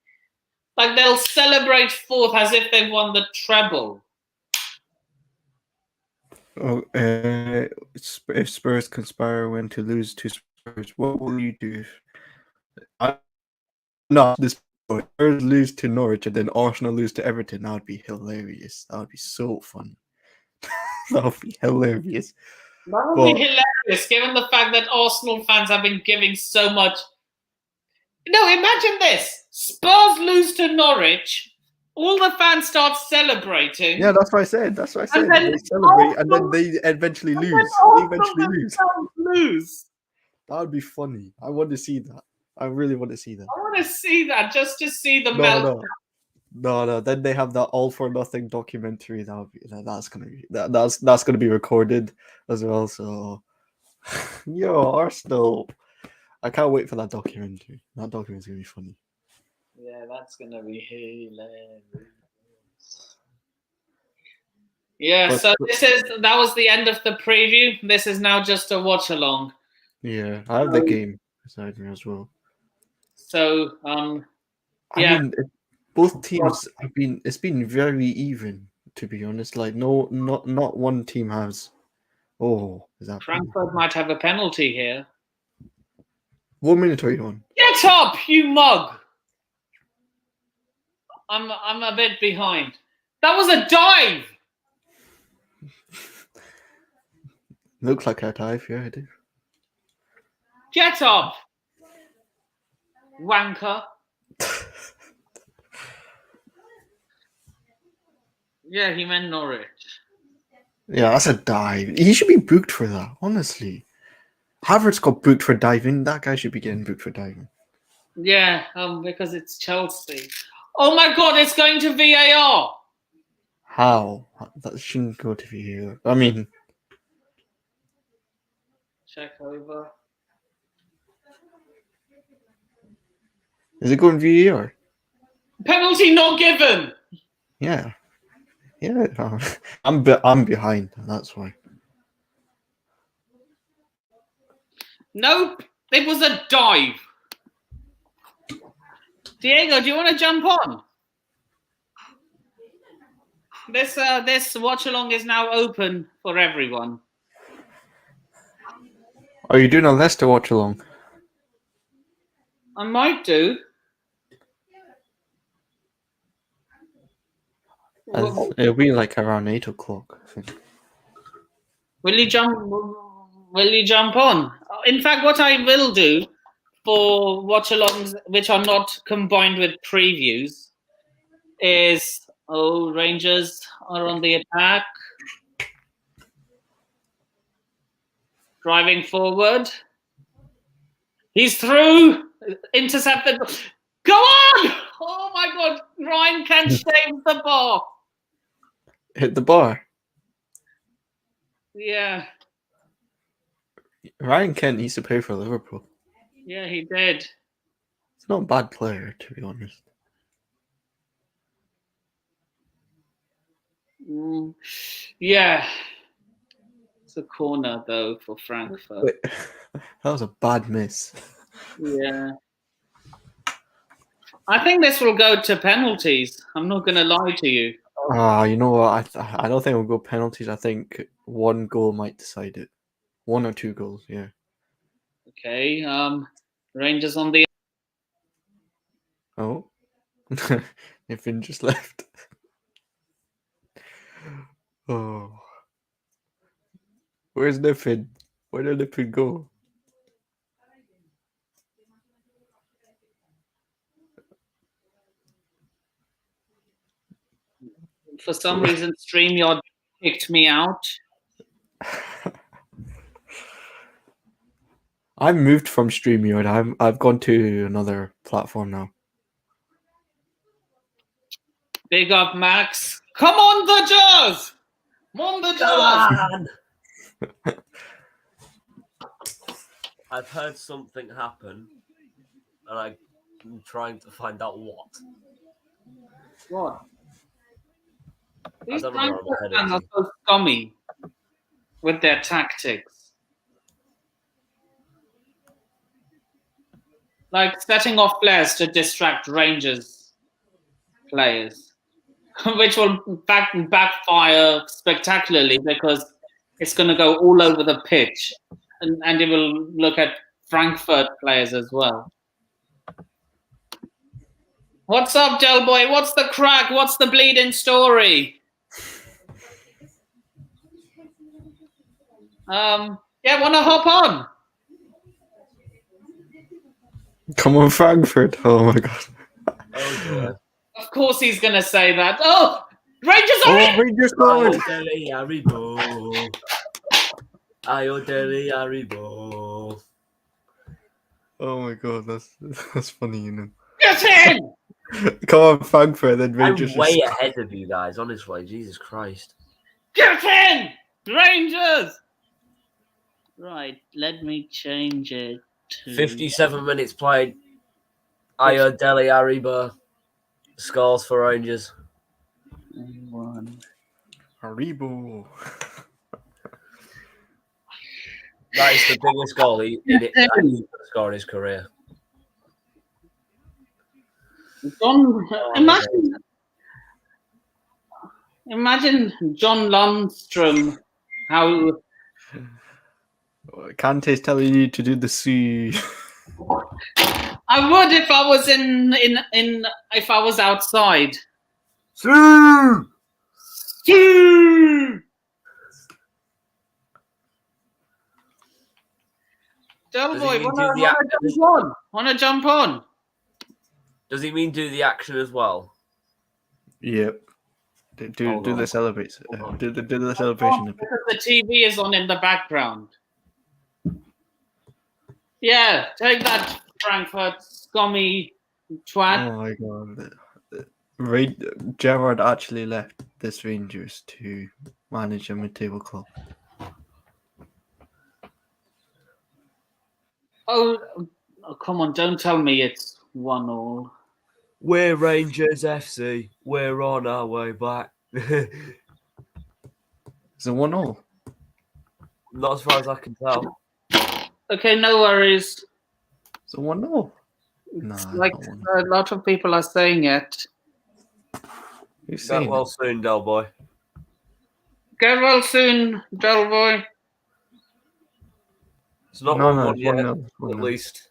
Like, they'll celebrate 4th as if they've won the treble. Oh, if Spurs conspire when to lose to Spurs, what will you do? This Spurs lose to Norwich and then Arsenal lose to Everton. That would be hilarious. That would be so fun. That would be hilarious. That would be hilarious, given the fact that Arsenal fans have been giving so much. No, imagine this: Spurs lose to Norwich. All the fans start celebrating. Yeah, that's what I said. That's what I said. And then they celebrate, and then they eventually lose. Lose. That would be funny. I want to see that. I really want to see that. I want to see that just to see the meltdown. No. Then they have that All for Nothing documentary. That's gonna be recorded as well. So, Arsenal. I can't wait for that documentary. That documentary's gonna be funny. Yeah, that's gonna be hilarious. Yeah, so that was the end of the preview. This is now just a watch along. Yeah, I have the game beside me as well. So, I mean, both teams it's been very even, to be honest. Like, not one team has. Oh, is that Frankfurt might have a penalty here. 1 minute are you on? Get up, you mug! I'm a bit behind. That was a dive. Looks like a dive, yeah, it is. Get up, wanker. Yeah, he meant Norwich. Yeah, that's a dive. He should be booked for that, honestly. Havertz got booked for diving. That guy should be getting booked for diving. Yeah, because it's Chelsea. Oh my God, it's going to VAR. How? That shouldn't go to VAR. I mean, Check over. is it going VAR? Penalty not given. Yeah. Yeah. I'm behind. That's why. Nope, it was a dive. Diego, do you want to jump on? This watch along is now open for everyone. Are you doing a Leicester watch along? I might do. It'll be like around 8 o'clock, I think. Will you jump on? In fact, what I will do for watch-alongs which are not combined with previews is Rangers are on the attack, driving forward. He's through, intercepted. Go on! Oh my God! Ryan Kent saves the ball. Hit the bar. Yeah. Ryan Kent used to play for Liverpool. Yeah, he did. He's not a bad player, to be honest. Yeah. It's a corner, though, for Frankfurt. Wait, that was a bad miss. Yeah. I think this will go to penalties. I'm not going to lie to you. You know what? I don't think we'll go penalties. I think one goal might decide it. 1 or 2 goals, yeah. Okay. Rangers on the... Oh. Nathan just left. Oh. Where's Nathan? Where did Nathan go? For some reason, StreamYard kicked me out. I've moved from StreamYard. I've gone to another platform now. Big up, Max. Come on, the Jazz! Come on, the Jazz! I've heard something happen, and I'm trying to find out what. What? These don't know where Frankfurt I'm fans are headed so scummy with their tactics. Like setting off players to distract Rangers players, which will backfire spectacularly because it's going to go all over the pitch, and it will look at Frankfurt players as well. What's up, Del Boy? What's the crack? What's the bleeding story? Yeah, want to hop on? Come on, Frankfurt. Oh my god. Oh dear. Of course he's going to say that. Oh, Rangers are in! Rangers scored! Ayodele Aribo. Ayodele Aribo. Oh my god, that's funny, you know. Get in! Come on, Frankfurt, then I'm Rangers. way ahead of you guys, honestly. Jesus Christ. Get in! Rangers! Right, let me change it to... 57 minutes played. Ayodele Aribo scores for Rangers. 1. Haribo. That is the biggest goal he scored in his career. John, imagine John Lundstrom, how... Kante's telling you to do the C. I would if I was if I was outside. Del Boy, wanna jump on? Does he mean do the action as well? Yep. Do Hold the on. celebration. Hold on. Do the celebration. Because the TV is on in the background. Yeah, take that, Frankfurt scummy twat. Oh my god. Gerrard actually left this Rangers to manage a mid-table club. Oh, come on, don't tell me it's 1-1. We're Rangers FC. We're on our way back. Is it 1-0? Not as far as I can tell. Okay, no worries. Is it 1-0? It's Nah, like not 1-0. a lot of people are saying it. Who's Get saying well it? soon, Del Boy. Get well soon, Del Boy. It's not No, 1-1 it's yet, 1-0. It's at 1-0. least.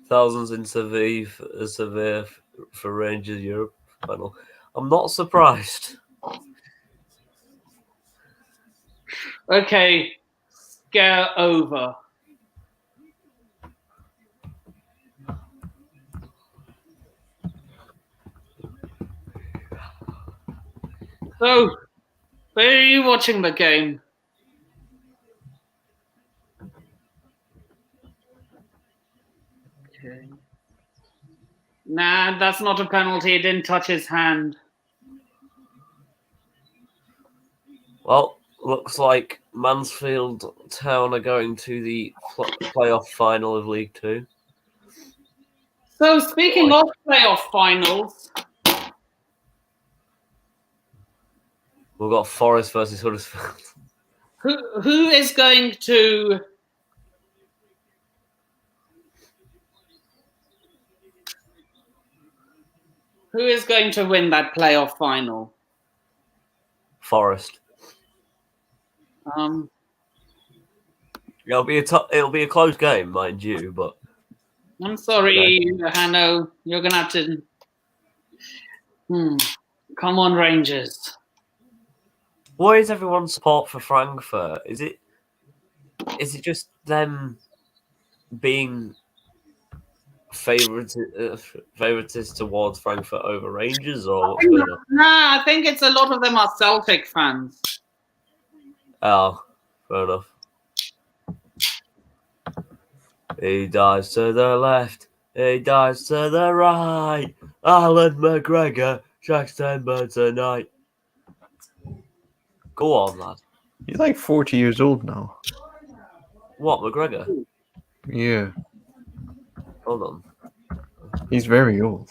Thousands in Severe for Rangers Europe final. I'm not surprised. Okay, scare over. So, where are you watching the game? Okay. Nah, that's not a penalty. It didn't touch his hand. Well, looks like Mansfield Town are going to the playoff final of League Two. So, speaking of playoff finals, We've got Forest versus Huddersfield. who is going to win that playoff final? Forest. It'll be a close game, mind you, but I'm sorry, Hanno. You're gonna have to. Come on, Rangers. why is everyone's support for Frankfurt? Is it just them being favourites towards Frankfurt over Rangers, or what's going on? Nah, I think it's a lot of them are Celtic fans. Oh, fair enough. He dives to the left. He dives to the right. Alan McGregor shacks 10 birds a night. Go on, lad. He's like 40 years old now. What, McGregor? Yeah, Hold on. he's very old.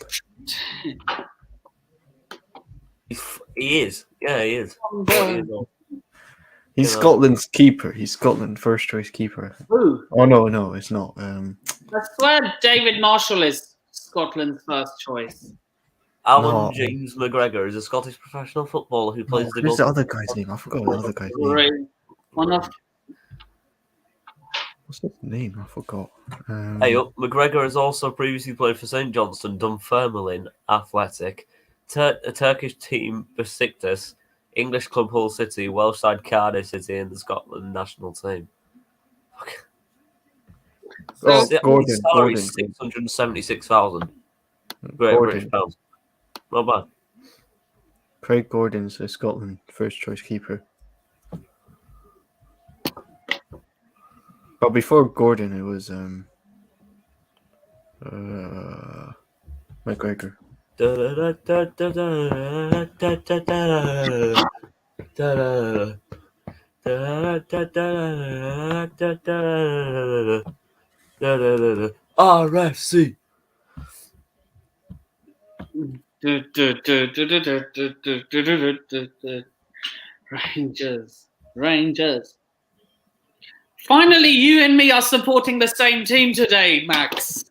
He is. Yeah, he is. 40 years old. He's You know. Scotland's keeper. He's Scotland's first choice keeper. Who? Oh no, it's not. I swear David Marshall is Scotland's first choice. Alan No. James McGregor is a Scottish professional footballer who plays the Who's the goal. other guy's name? I forgot the other guy's name. One of What's his name? I forgot. Hey, McGregor has also previously played for St Johnstone, Dunfermline Athletic, a Turkish team Besiktas, English club Hull City, Welsh side Cardiff City, and the Scotland national team. Gordon. Salary 676,000. Great British pounds. Not bad. Craig Gordon's the Scotland first choice keeper. But before Gordon, it was McGregor. RFC. Rangers. Finally, you and me are supporting the same team today, Max.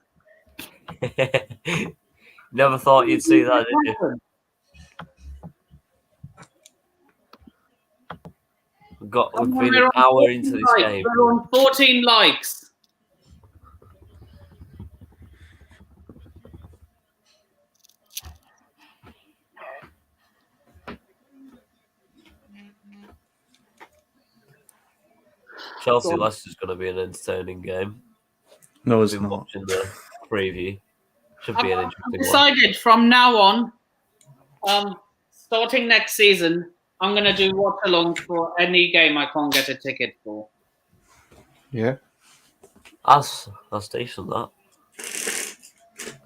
Never thought you'd see that, did you? We've been an hour into this game. We're on 14 likes. Chelsea Leicester's going to be an entertaining game. No, it's I've been not. watching the preview. Should be an interesting one. Decided from now on, starting next season, I'm going to do watch-alongs for any game I can't get a ticket for. Yeah. That's decent, that.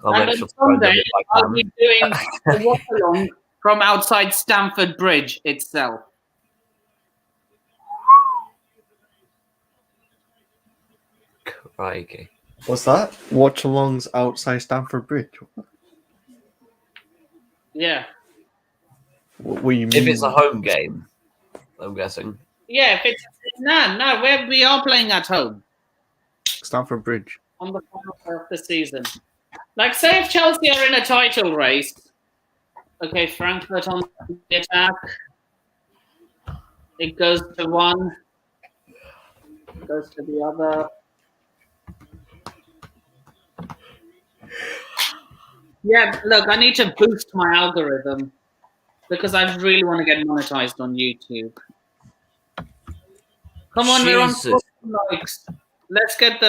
I'll And make on sure to find them Sunday, if I I'll can. be doing a walk along from outside Stamford Bridge itself. Crikey. What's that? Watch alongs outside Stamford Bridge. Yeah. What do you mean? If it's a home game, I'm guessing. Yeah, if it's we are playing at home Stamford Bridge. on the final day of the season. Like, say if Chelsea are in a title race, okay, Frankfurt on the attack. It goes to one, goes to the other. Yeah, look, I need to boost my algorithm because I really want to get monetized on YouTube. Come on, we're on Jesus. 40 likes. Let's get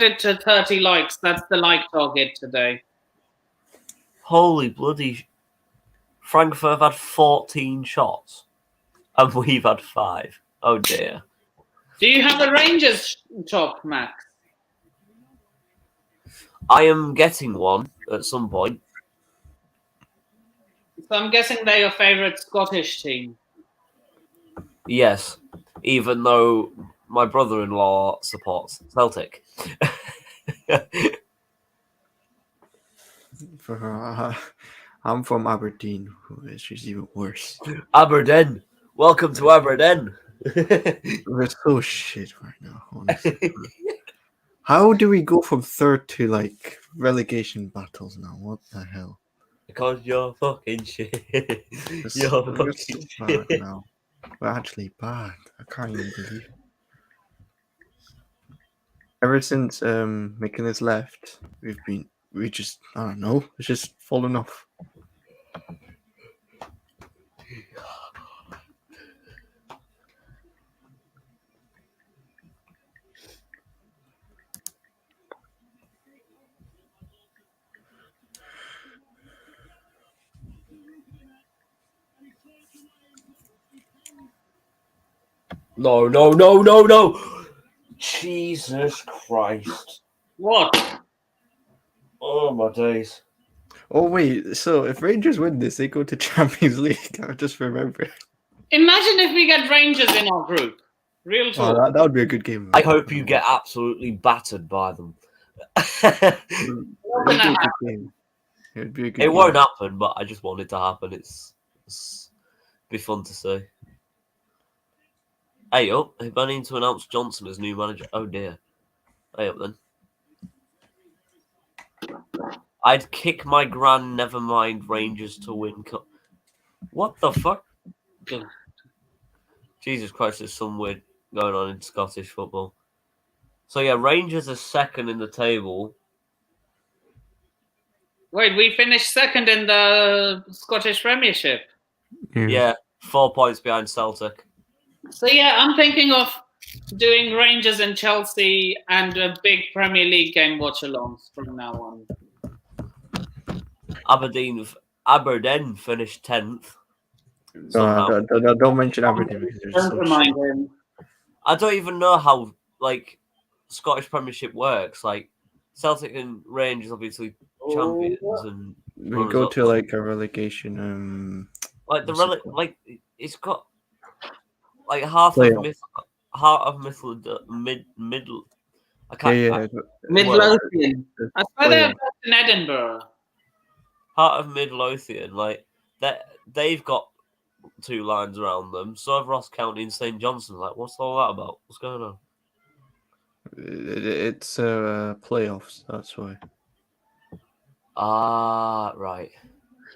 it to 30 likes. That's the like target today. Holy bloody. Frankfurt have had 14 shots. And we've had 5. Oh dear. Do you have a Rangers top, Max? I am getting one at some point. So I'm guessing they're your favourite Scottish team. Yes. Even though my brother-in-law supports Celtic. I'm from Aberdeen, which is even worse. Aberdeen. Welcome to Aberdeen. We're so shit right now, honestly. How do we go from third to like relegation battles now? What the hell? Because you're fucking shit. We're You're so fucking bad shit. now. We're actually bad. I can't even believe it. Ever since Mikin has left, we just I don't know, it's just fallen off. No. Jesus Christ. What? Oh my days. Oh wait, so if Rangers win this, they go to Champions League. I just remember. Imagine if we get Rangers in our group. Real Oh, talk. that would be a good game. I hope you get absolutely battered by them. It'd be a good game. It'd be a good It game. won't happen, but I just want it to happen. It's be fun to see. Hey up, I need to announce Johnson as new manager. Oh dear. Hey up then. I'd kick my gran, never mind Rangers to win cup. What the fuck? Jesus Christ, there's some weird going on in Scottish football. So yeah, Rangers are second in the table. Wait, we finished second in the Scottish Premiership. Yeah, 4 points behind Celtic. So yeah, I'm thinking of doing Rangers and Chelsea and a big Premier League game watch-alongs from now on. Aberdeen finished 10th. Don't mention Aberdeen because they're Don't so remind shit. him. I don't even know how like Scottish Premiership works. Like Celtic and Rangers, obviously champions, and We go to like a relegation. like the what's it called? like it's got like heart of middle. I can't. Yeah. Midlothian. I swear they're based in Edinburgh. Heart of Midlothian, like that they've got 2 lines around them. So have Ross County and St Johnstone. Like, what's all that about? What's going on? It's playoffs. That's why. Ah, right.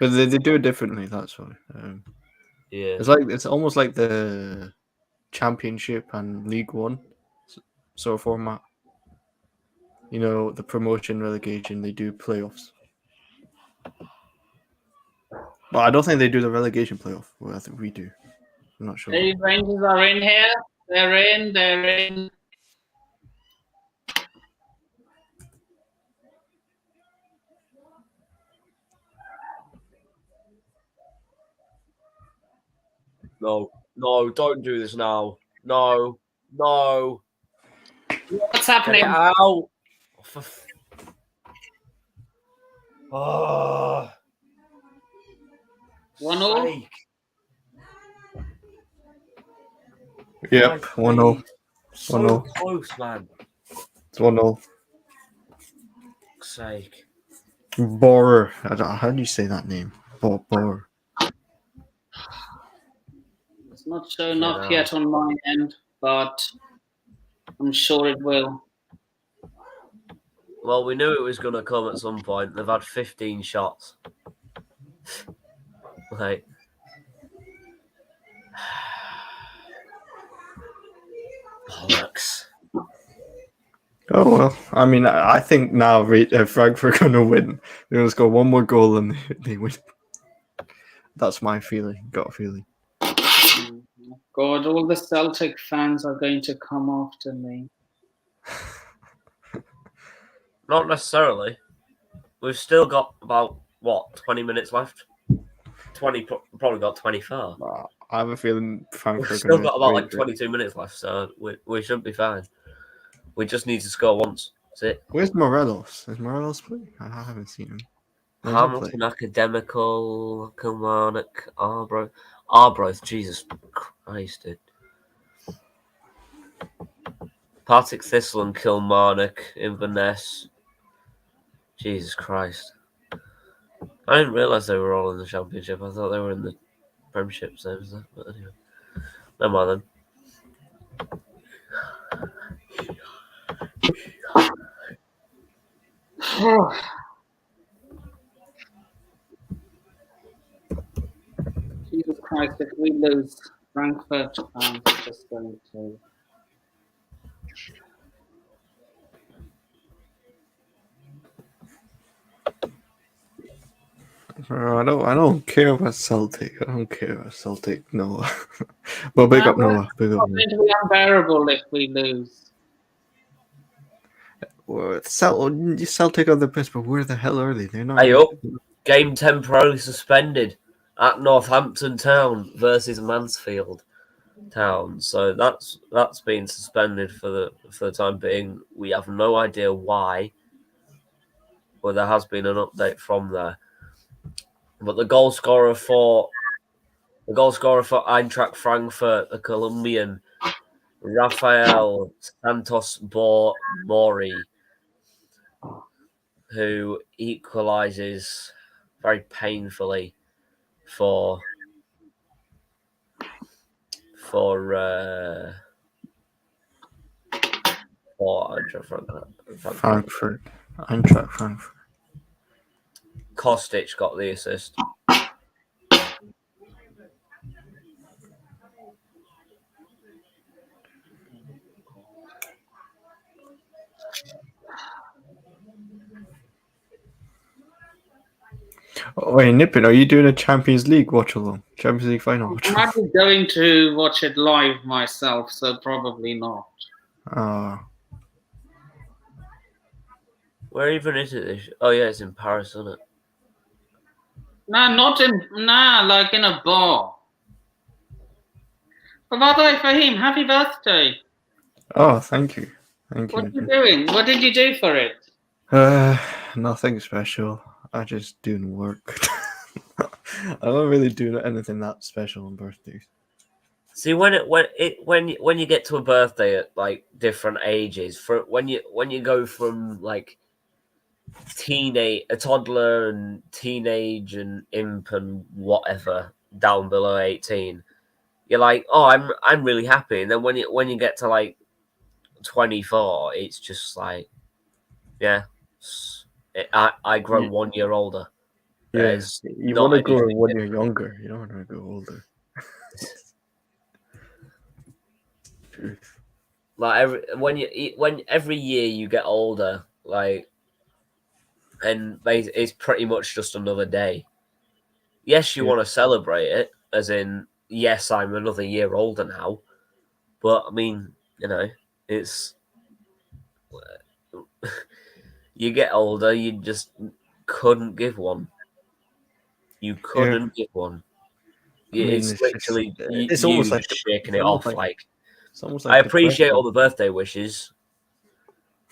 But they do it differently. That's why. Yeah. It's almost like the Championship and League One sort of format. You know, the promotion, relegation. They do playoffs. Well, I don't think they do the relegation playoff. Well, I think we do. I'm not sure. The Rangers are in here. They're in. No, don't do this now. No. What's Get happening? it out. Oh, 1-1. sake. Yep, 1-0. So 1-0. close, man. It's 1-0. Sake. Borer. How do you say that name? Borer. It's not shown Get up out. yet on my end, but I'm sure it will. Well, we knew it was going to come at some point. They've had 15 shots. Like, bollocks. Oh well. I mean, I think now Frankfurt are gonna win. They're gonna score one more goal and they win. That's my feeling. Got a feeling. God, all the Celtic fans are going to come after me. Not necessarily. We've still got about, 20 minutes left? 20, probably got 24. I have a feeling Frankfurt. We've still got about 22 minutes left, so we should be fine. We just need to score once. That's it. Where's Morelos? Is Morelos playing? I haven't seen him. Hamilton, Academical, Kilmarnock, Arbroath, Jesus Christ, dude. Partick Thistle and Kilmarnock, Inverness. Jesus Christ. I didn't realise they were all in the Championship. I thought they were in the Premiership, same as that. But anyway. Never mind then. Jesus Christ, if we lose Frankfurt, I'm just going to... I don't care about Celtic. I don't care about Celtic. Noah. But big up Noah. Big up. It's going to be unbearable if we lose. Well, Celtic are the best, but where the hell are they? They're not. Hey up. Game temporarily suspended at Northampton Town versus Mansfield Town. So that's been suspended for the time being. We have no idea why, but there has been an update from there. But the goal scorer for Eintracht Frankfurt, the Colombian Rafael Santos Mori, who equalises very painfully for Frankfurt. Eintracht Frankfurt. Kostic got the assist. Oh, wait, Nippin, are you doing a Champions League watch along? Champions League final watch I'm along? actually going to watch it live myself, so probably not. Where even is it? Oh yeah, it's in Paris, isn't it? Like in a bar. But by the way, Fahim, happy birthday. Oh, thank you. Thank you. What are you doing? What did you do for it? Nothing special. I just doing work. I don't really do anything that special on birthdays. See, when you get to a birthday at like different ages, when you go from like a toddler and teenage and imp and whatever down below 18, you're like, oh, I'm really happy. And then when you get to like 24, it's just like, yeah, I grow 1 year older. Yes, you want to grow when you're younger. You don't want to go older. Truth. Like every year you get older, like, and it's pretty much just another day. Yes, you want to celebrate it, as in, yes, I'm another year older now. But I mean, it's you get older, you just couldn't give one. You couldn't give one. It's literally it's almost like shaking it off. Like it's almost like I appreciate all the birthday wishes,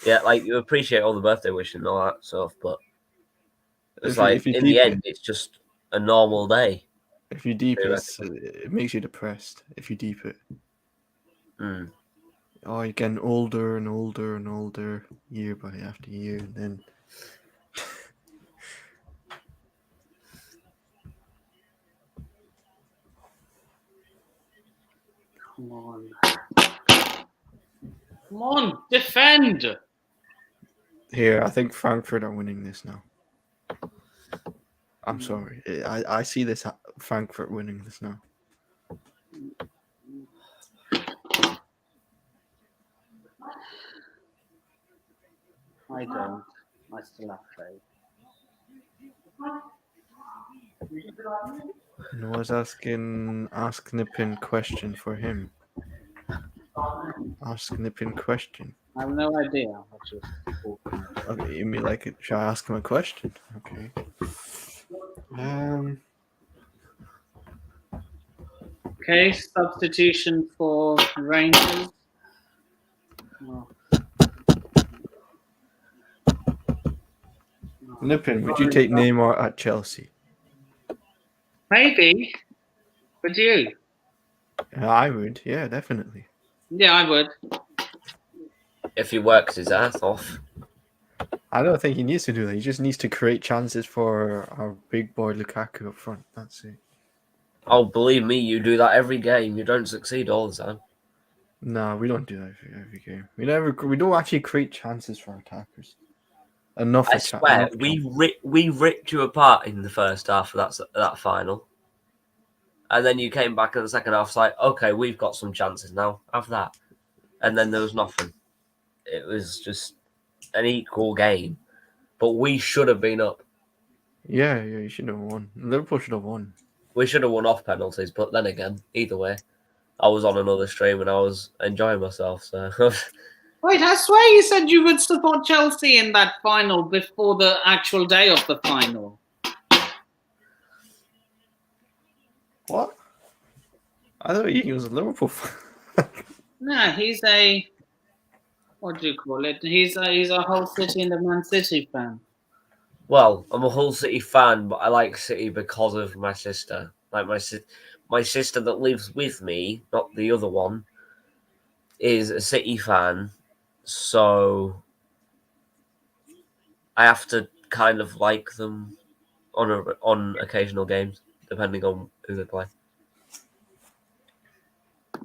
Yeah, like you appreciate all the birthday wishes and all that stuff, but it's If you in the deep end, it's just a normal day. If you deep it, Theoretically. it makes you depressed. If you deep it, Mm. oh, you're getting older and older and older, year by after year, and then Come on. Come on, defend. here, I think Frankfurt are winning this now. I'm sorry, I see this Frankfurt winning this now. I don't. I still have faith. Noah's asking Ask Nippin question for him. Ask Nippin question. I have no idea what you're talking about. Okay, you mean like should I ask him a question? Okay. Okay, substitution for Rangers. Oh. Nippin, would you take Neymar at Chelsea? Maybe. Would you? I would, yeah, definitely. Yeah, I would. If he works his ass off. I don't think he needs to do that. He just needs to create chances for our big boy Lukaku up front. That's it. Oh, believe me, you do that every game. You don't succeed all the time. No, we don't do that every game. We don't actually create chances for our attackers. Enough. I swear, we ripped you apart in the first half of that final. And then you came back in the second half, it's like, okay, we've got some chances now. Have that. And then there was nothing. It was just an equal game. But we should have been up. Yeah, you should have won. Liverpool should have won. We should have won off penalties, but then again, either way, I was on another stream and I was enjoying myself. So Wait, I swear you said you would support Chelsea in that final before the actual day of the final. What? I thought he was a Liverpool fan. No, he's a, what do you call it? He's a Hull City and a Man City fan. well, I'm a Hull City fan, but I like City because of my sister. Like my sister that lives with me, not the other one, is a City fan. So I have to kind of like them on occasional games, depending on who they play.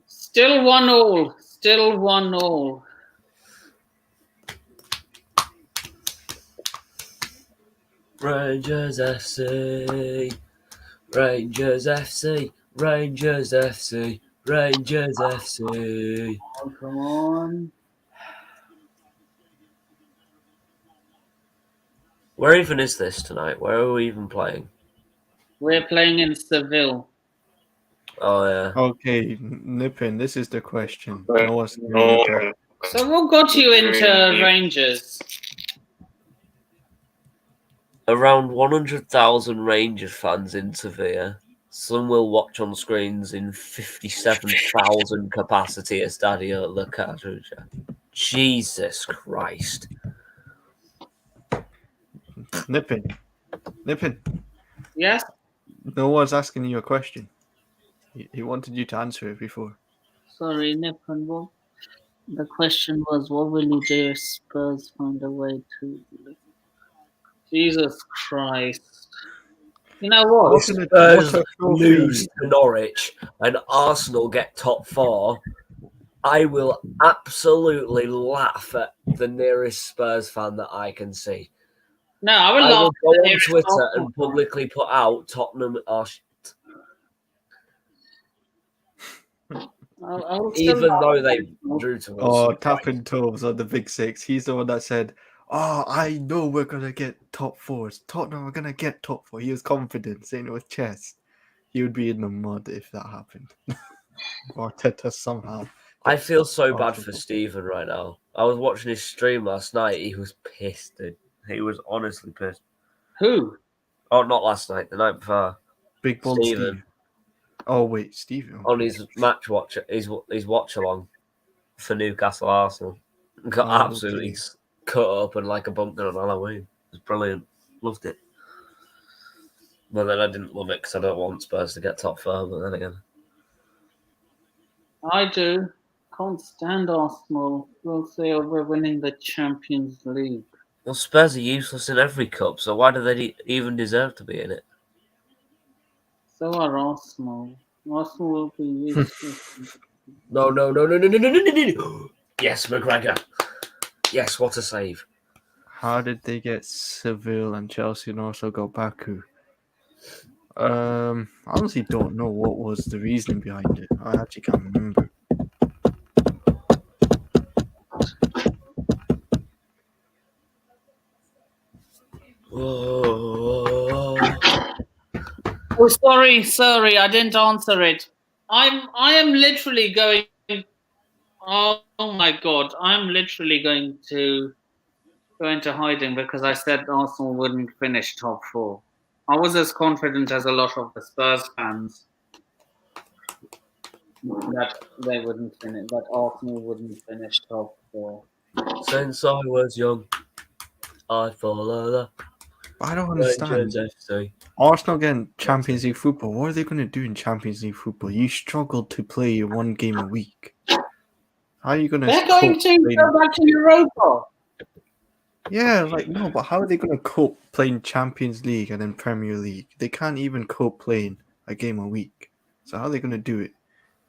Still 1-1. Still 1-1. Rangers FC, Rangers FC, Rangers FC, Rangers FC. Oh, come on. Where even is this tonight? Where are we even playing? We're playing in Seville. Oh, yeah. Okay, Nippin, this is the question. So what got you into Rangers? Around 100,000 Rangers fans in Sevilla. Some will watch on screens in 57,000 capacity at Stadio La Cartuja. Jesus Christ. Nippin. Yes? No one's asking you a question. He wanted you to answer it before. Sorry, Nippon. What? The question was, what will you do if Spurs find a way to... Jesus Christ. You know what? Spurs lose to Norwich and Arsenal get top 4. I will absolutely laugh at the nearest Spurs fan that I can see. No, I will I laugh. will go on Twitter and publicly put out Tottenham are shit. Even though they drew to us. Oh, tapping toes on the Big Six. He's the one that said, "Oh, I know we're gonna get top 4s. Tottenham are gonna get top 4." He was confident, saying it with chest. He would be in the mud if that happened. Arteta somehow. I feel so bad for Stephen right now. I was watching his stream last night. He was pissed, dude. He was honestly pissed. Who? Oh, not last night. The night before. Big Bold Steve. Oh wait, Stephen. On his match watch, his watch along for Newcastle Arsenal. Got absolutely cut up and like a pumpkin on Halloween. It was brilliant. Loved it. But then I didn't love it because I don't want Spurs to get top four. But then again, I do. Can't stand Arsenal. We'll see if we're winning the Champions League. well, Spurs are useless in every cup, so why do they even deserve to be in it? So are Arsenal. Arsenal will be useless. No. Yes, McGregor. Yes, what a save. How did they get Seville and Chelsea and also go Baku? I honestly don't know what was the reasoning behind it. I actually can't remember. Oh, sorry, I didn't answer it. I am literally going. Oh my God, I'm literally going to go into hiding because I said Arsenal wouldn't finish top four. I was as confident as a lot of the Spurs fans that they wouldn't finish, that Arsenal wouldn't finish top four. Since I was young, I follow the I don't Rangers understand. FC. Arsenal getting Champions League football. What are they going to do in Champions League football? You struggle to play one game a week. How are you going to? They're going to go back to Europa. Yeah, like no, but how are they going to cope playing Champions League and then Premier League? They can't even cope playing a game a week. So how are they going to do it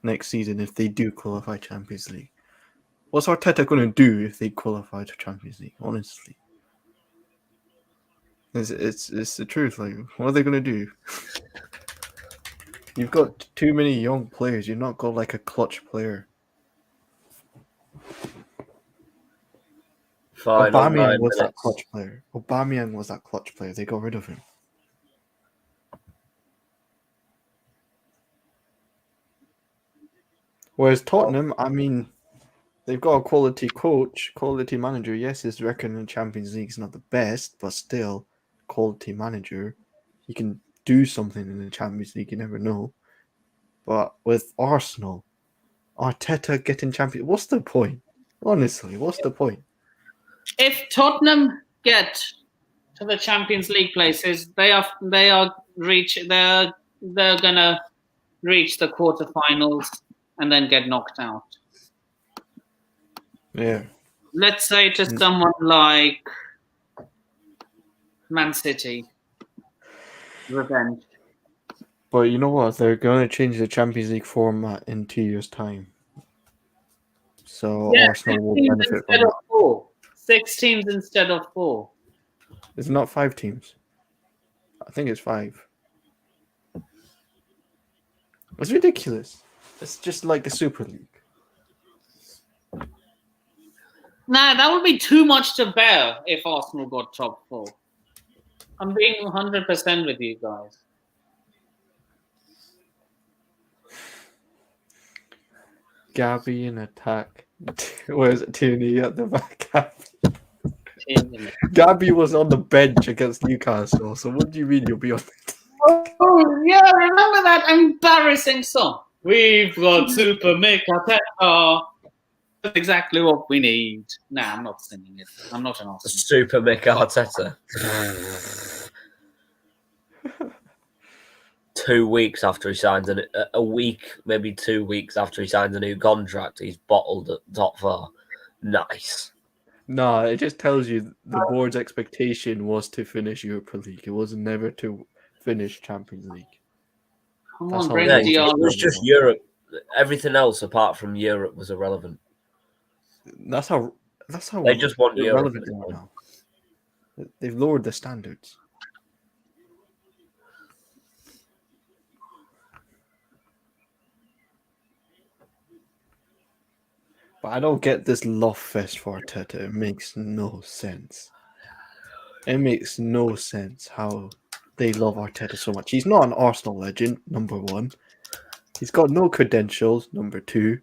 next season if they do qualify Champions League? What's Arteta going to do if they qualify to Champions League? Honestly, it's the truth. Like, what are they going to do? You've got too many young players. You've not got like a clutch player. Aubameyang was that clutch player. Aubameyang was that clutch player. They got rid of him. Whereas Tottenham, I mean, they've got a quality coach, quality manager. Yes, his record in the Champions League is not the best, but still, quality manager. He can do something in the Champions League. You never know. But with Arsenal, Arteta getting champion, what's the point? Honestly, what's the point? If Tottenham get to the Champions League places, they're gonna reach the quarterfinals and then get knocked out. Yeah. Let's say to someone like Man City. Revenge. But you know what? They're going to change the Champions League format in 2 years' time. So Arsenal will benefit from it. 6 teams instead of 4. It's not 5 teams. I think it's 5. It's ridiculous. It's just like the Super League. Nah, that would be too much to bear if Arsenal got top 4. I'm being 100% with you guys. Gabby in attack. Where's Tierney at the back? Gabby was on the bench against Newcastle. So what do you mean you'll be on? Oh yeah, remember that embarrassing song? We've got Super Mick Arteta. That's exactly what we need. Nah, I'm not singing it. I'm not an Arsenal. Super Mick Arteta. 2 weeks after he signs a week, maybe 2 weeks after he signs a new contract, he's bottled at top 4. Nice. No, it just tells you the board's expectation was to finish Europa League. It was never to finish Champions League. Come on, it was just Europe. Everything else apart from Europe was irrelevant. That's how they just want Europe now. They've lowered the standards. But I don't get this love fest for Arteta. It makes no sense. It makes no sense how they love Arteta so much. He's not an Arsenal legend, number 1. He's got no credentials, number 2.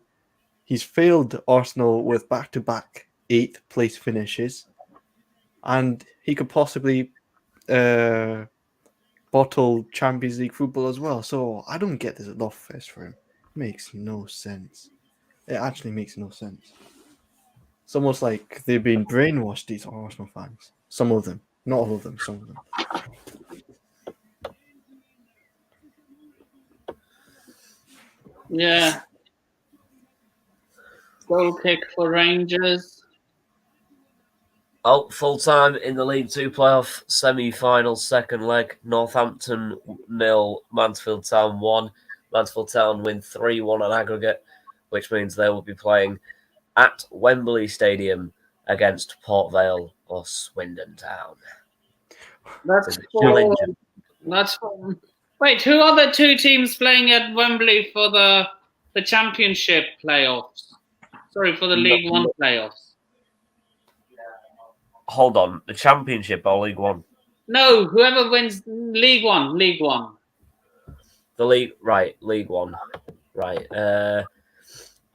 He's failed Arsenal with back-to-back 8th place finishes. And he could possibly bottle Champions League football as well. So I don't get this love fest for him. It makes no sense. It actually makes no sense. It's almost like they've been brainwashed, these Arsenal fans. Some of them. Not all of them, some of them. Yeah. Goal kick for Rangers. Oh, full time in the League Two playoff semi-final second leg. Northampton 0, Mansfield Town 1. Mansfield Town win 3-1 on aggregate, which means they will be playing at Wembley Stadium against Port Vale or Swindon Town. That's for. That's for. Wait, who are the two teams playing at Wembley for the Championship playoffs? Sorry, for the League One playoffs. Hold on, the Championship or League One? No, whoever wins League One. League One. The League, right? League One, right?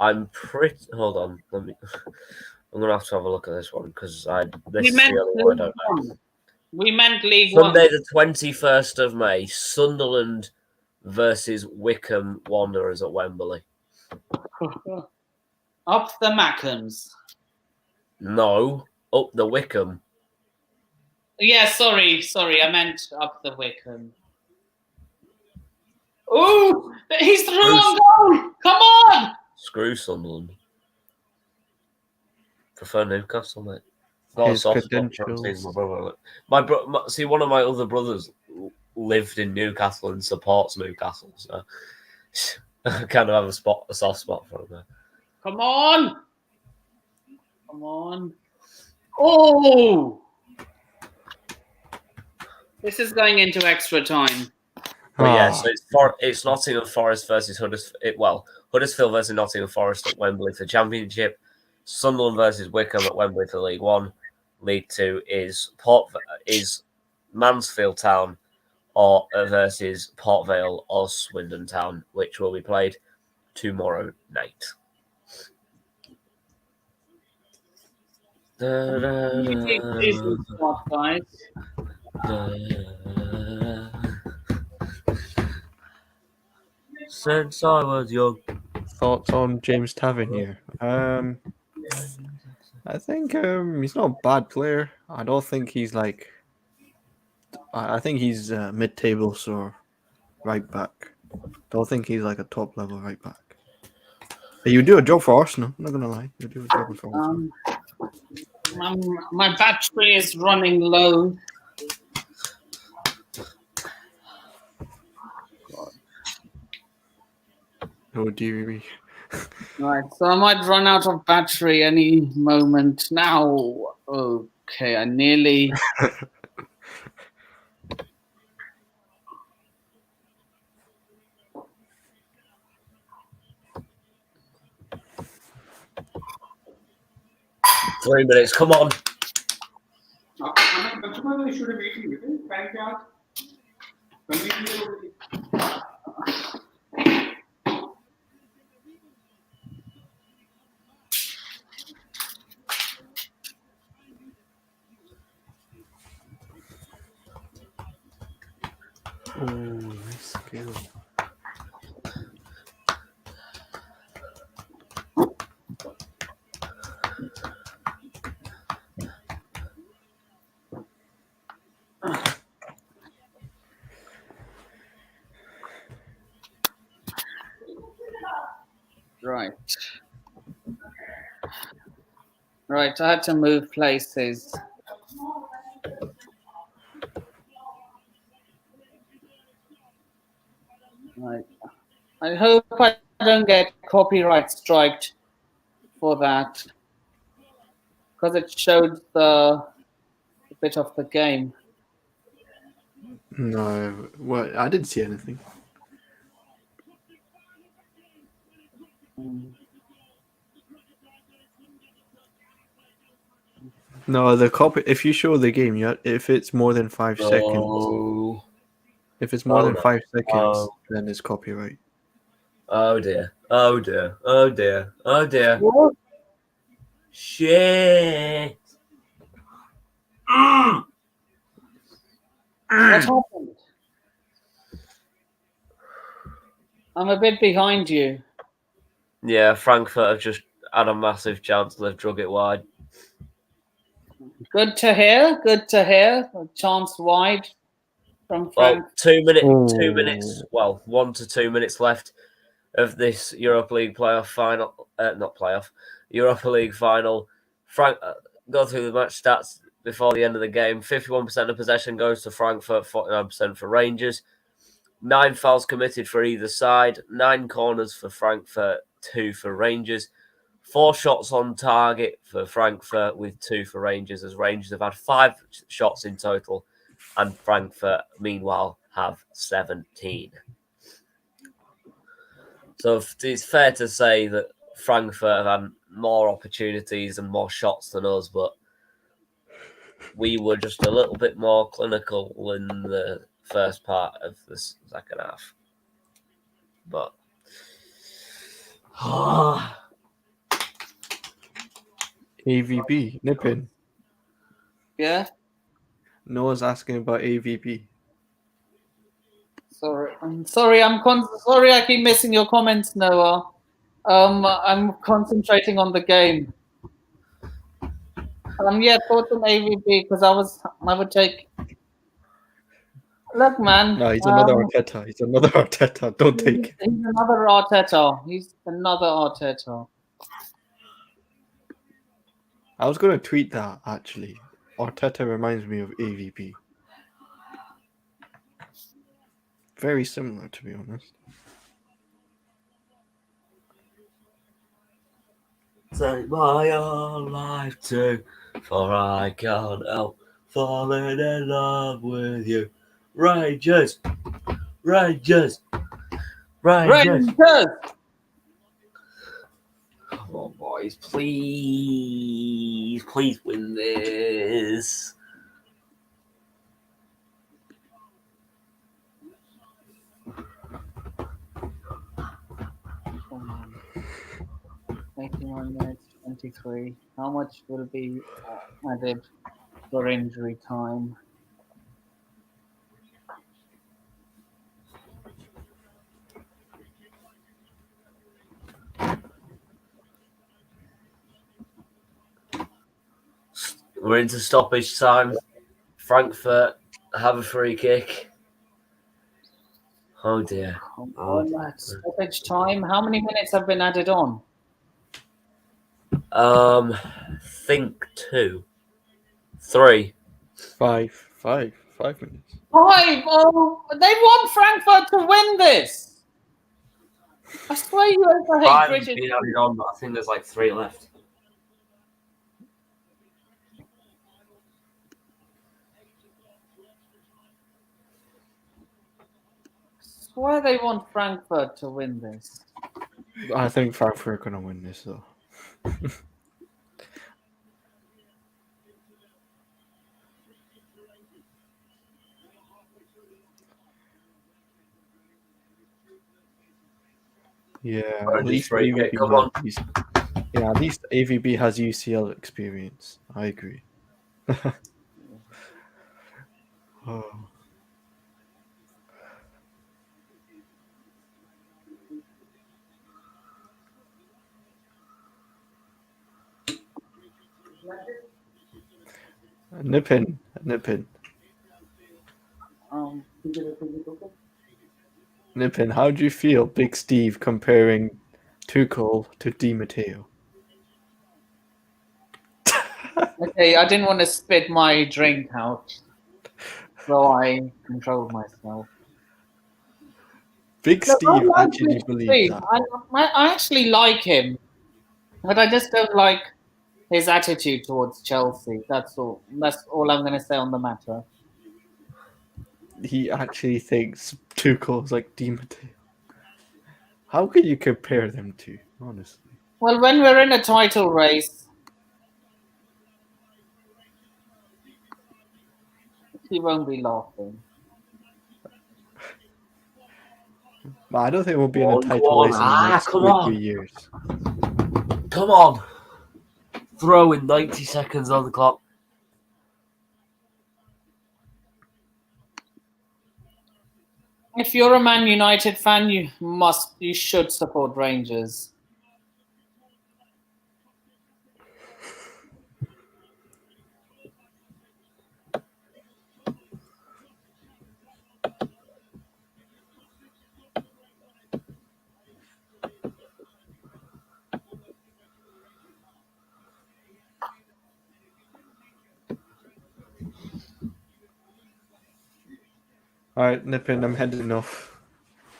I'm pretty. Hold on, let me. I'm gonna have to have a look at this one because this is the only one I don't know. We meant League Sunday, One. the 21st of May, Sunderland versus Wickham Wanderers at Wembley. Up the Mackhams. No, up the Wickham. Yeah, sorry. I meant up the Wickham. Oh, he's through on goal. Come on. Screw Sunderland. Prefer Newcastle, mate. His credentials. See, one of my other brothers lived in Newcastle and supports Newcastle, so I kind of have a soft spot for him there. Come on. Oh, this is going into extra time. But yeah, so it's Nottingham Forest versus Huddersfield. Huddersfield versus Nottingham Forest at Wembley for Championship. Sunderland versus Wickham at Wembley for League One. League Two is Mansfield Town versus Port Vale or Swindon Town, which will be played tomorrow night. Since I was young. Thoughts on James Tavernier? I think he's not a bad player. I don't think he's like. I think he's mid-table, so right back. Don't think he's like a top level right back. But you do a job for Arsenal. I'm not gonna lie, you do a job for Arsenal. My battery is running low. Oh dearie. Right, so I might run out of battery any moment now. Okay, I nearly. Three minutes, come on. Oh, nice skill. Right, I had to move places. Right. I hope I don't get copyright striked for that, because it showed a bit of the game. No, well, I didn't see anything. No, the copy. If you show the game, if it's more than 5 seconds, if it's more than 5 seconds, then it's copyright. Oh dear! Oh dear! Oh dear! Oh dear! What? Shit! What happened? I'm a bit behind you. Yeah, Frankfurt have just had a massive chance and they've drug it wide. Good to hear. Good to hear. A chance wide from Frank. Well, 2 minutes. Oh. 2 minutes. Well, 1 to 2 minutes left of this Europa League playoff final. Not playoff. Europa League final. Frank, go through the match stats before the end of the game. 51% of possession goes to Frankfurt, 49% for Rangers. 9 fouls committed for either side. 9 corners for Frankfurt, 2 for Rangers. 4 shots on target for Frankfurt with 2 for Rangers, as Rangers have had 5 shots in total, and Frankfurt, meanwhile, have 17. So it's fair to say that Frankfurt have had more opportunities and more shots than us, but we were just a little bit more clinical in the first part of the second half. But AVB, Nippin. Yeah. Noah's asking about AVB. Sorry. I'm sorry. Sorry. I keep missing your comments, Noah. I'm concentrating on the game. Yeah, thoughts on AVB because I would take. Look, man. No, he's another Arteta. He's another Arteta. Don't take it. He's another Arteta. He's another Arteta. I was going to tweet that, actually. Arteta reminds me of AVB. Very similar, to be honest. Take my own life too, for I can't help falling in love with you. Rangers! Rangers! Rangers! Rangers! Come on, boys, please. Please win this. Come on. 81 minutes, 23. How much will be added for injury time? We're into stoppage time. Frankfurt have a free kick. Oh dear. Come on, that's stoppage time. How many minutes have been added on? Think 2. 3. 5 minutes. 5! Oh, they want Frankfurt to win this. I swear you ever hate 5 British. has been added on, but I think there's like 3 left. I swear they want Frankfurt to win this. I think Frankfurt are going to win this, though. Yeah, at least AVB Come on. at least AVB has UCL experience. I agree. Oh. Nippin. Nippin, how do you feel, Big Steve, comparing Tuchel to Di Matteo? Okay, I didn't want to spit my drink out, so I controlled myself. Big Look, I Steve like actually Big believes Steve. that. I actually like him, but I just don't like his attitude towards Chelsea. That's all. That's all I'm going to say on the matter. He actually thinks Tuchel's like Di Matteo. How could you compare them two, honestly? Well, when we're in a title race, he won't be laughing. But I don't think we'll be in a Go title on. race in the next Come 2 or on. 3 years. Come on. Throw in 90 seconds on the clock. If you're a Man United fan, you should support Rangers. All right, Nippin, I'm heading off.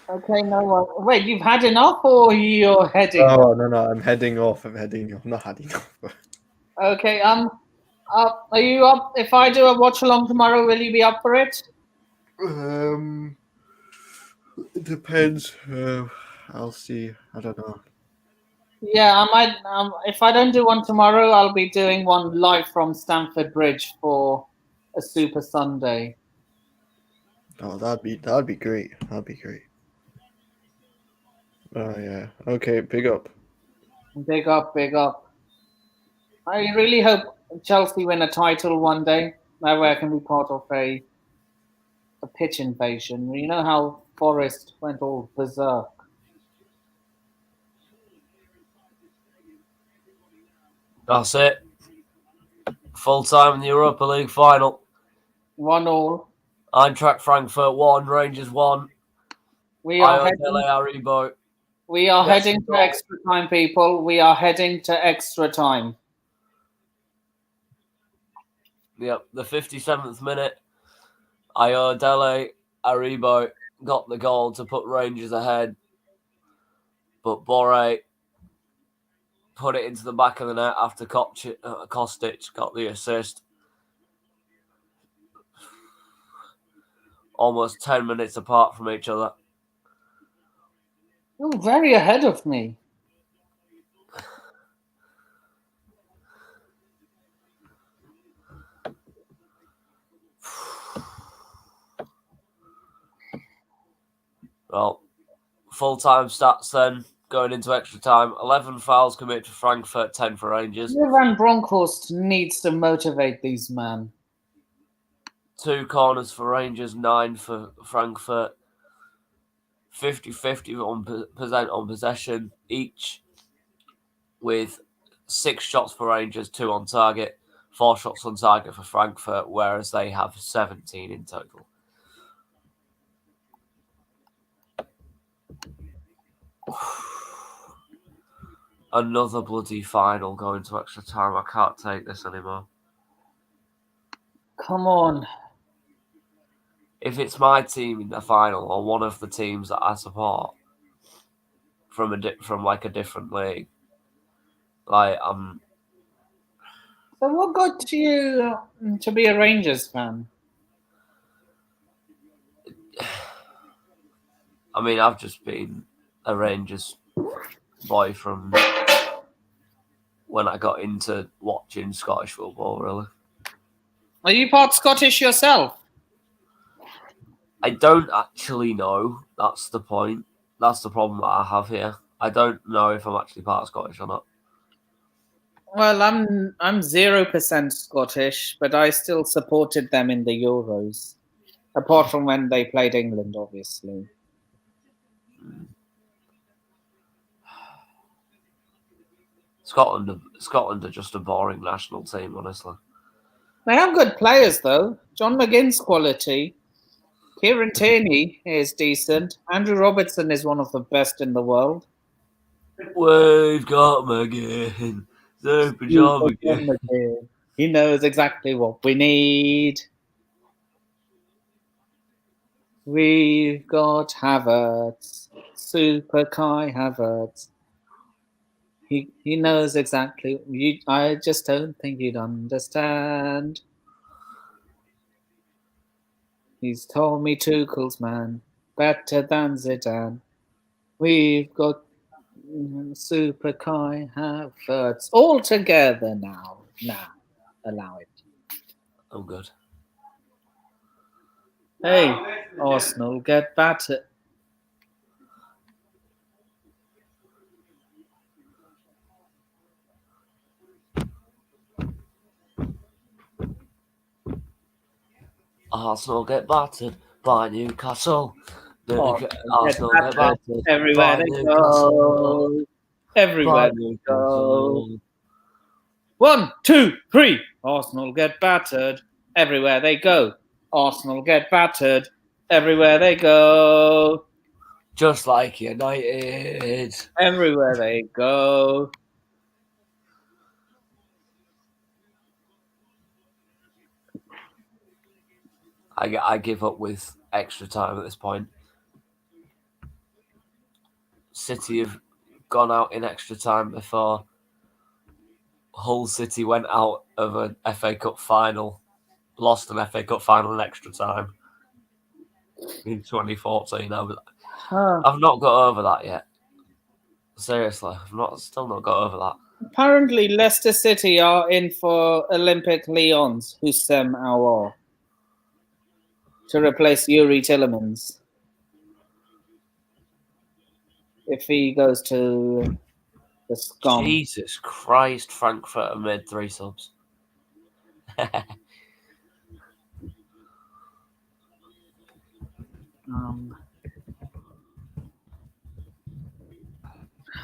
Okay, no one. Wait, you've had enough, or you're heading? No, I'm heading off. I'm not heading off. Okay. Are you up? If I do a watch along tomorrow, will you be up for it? It depends. I'll see. I don't know. Yeah, I might. If I don't do one tomorrow, I'll be doing one live from Stamford Bridge for a Super Sunday. Oh, that'd be great. That'd be great. Oh yeah. Okay. Big up. Big up, big up. I really hope Chelsea win a title one day. That way I can be part of a pitch invasion. You know how Forest went all berserk. That's it. Full time in the Europa League final. 1-1. Eintracht Frankfurt 1, Rangers 1. We are Dele Aribo. We are That's heading to goal. extra time, people. We are heading to extra time. Yep, the 57th minute. Dele Aribo got the goal to put Rangers ahead, but Boré put it into the back of the net after Kostic got the assist. Almost 10 minutes apart from each other. You're very ahead of me. Well, full-time stats then, going into extra time. 11 fouls committed for Frankfurt, 10 for Rangers. Van Bronckhorst needs to motivate these men. 2 corners for Rangers, 9 for Frankfurt. 50-50% on possession each, with 6 shots for Rangers, 2 on target, 4 shots on target for Frankfurt, whereas they have 17 in total. Another bloody final going to extra time. I can't take this anymore. Come on. If it's my team in the final or one of the teams that I support from a different league, So what got you to be a Rangers fan? I mean, I've just been a Rangers boy from when I got into watching Scottish football, really. Are you part Scottish yourself? I don't actually know. That's the point. That's the problem that I have here. I don't know if I'm actually part Scottish or not. Well, I'm 0% Scottish, but I still supported them in the Euros. Apart from when they played England, obviously. Scotland are just a boring national team, honestly. They have good players, though. John McGinn's quality. Kieran Tierney is decent. Andrew Robertson is one of the best in the world. We've got McGinn. Super John McGinn. He knows exactly what we need. We've got Havertz. Super Kai Havertz. He knows exactly. I just don't think you'd understand. He's told me Tuchel's man better than Zidane. We've got Super Kai Havertz all together now. Nah, allow it. I'm good. Hey, Arsenal get battered. Arsenal get battered by Newcastle. Arsenal get battered everywhere they go. Everywhere they go. 1, 2, 3. Arsenal get battered everywhere they go. Arsenal get battered everywhere they go. Just like United. Everywhere they go. I give up with extra time at this point. City have gone out in extra time before. Hull City went out of an FA Cup final, lost an FA Cup final in extra time in 2014. I've not got over that yet. Seriously, still not got over that. Apparently, Leicester City are in for Olympic Lyons, Houssem Aouar, to replace Yuri Tillemans if he goes to the scum. Jesus Christ, Frankfurt have made 3 subs.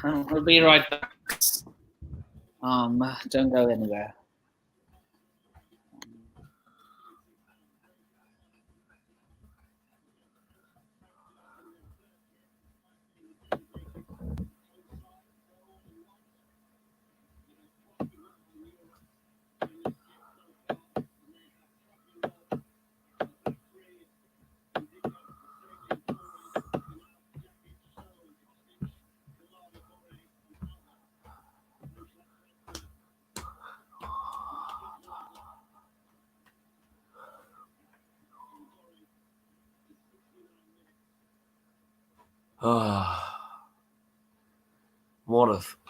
I'll be right back. Don't go anywhere.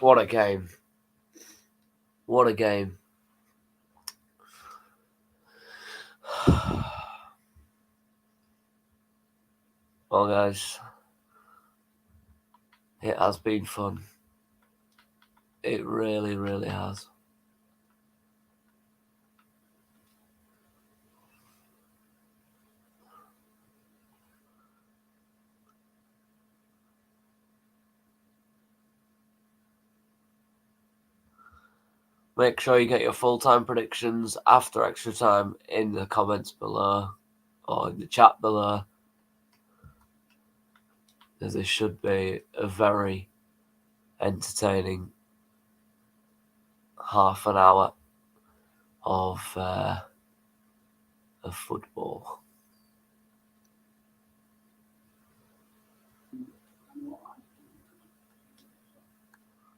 What a game. What a game. Well, guys, it has been fun. It really, really has. Make sure you get your full-time predictions after extra time in the comments below or in the chat below, as this should be a very entertaining half an hour of football.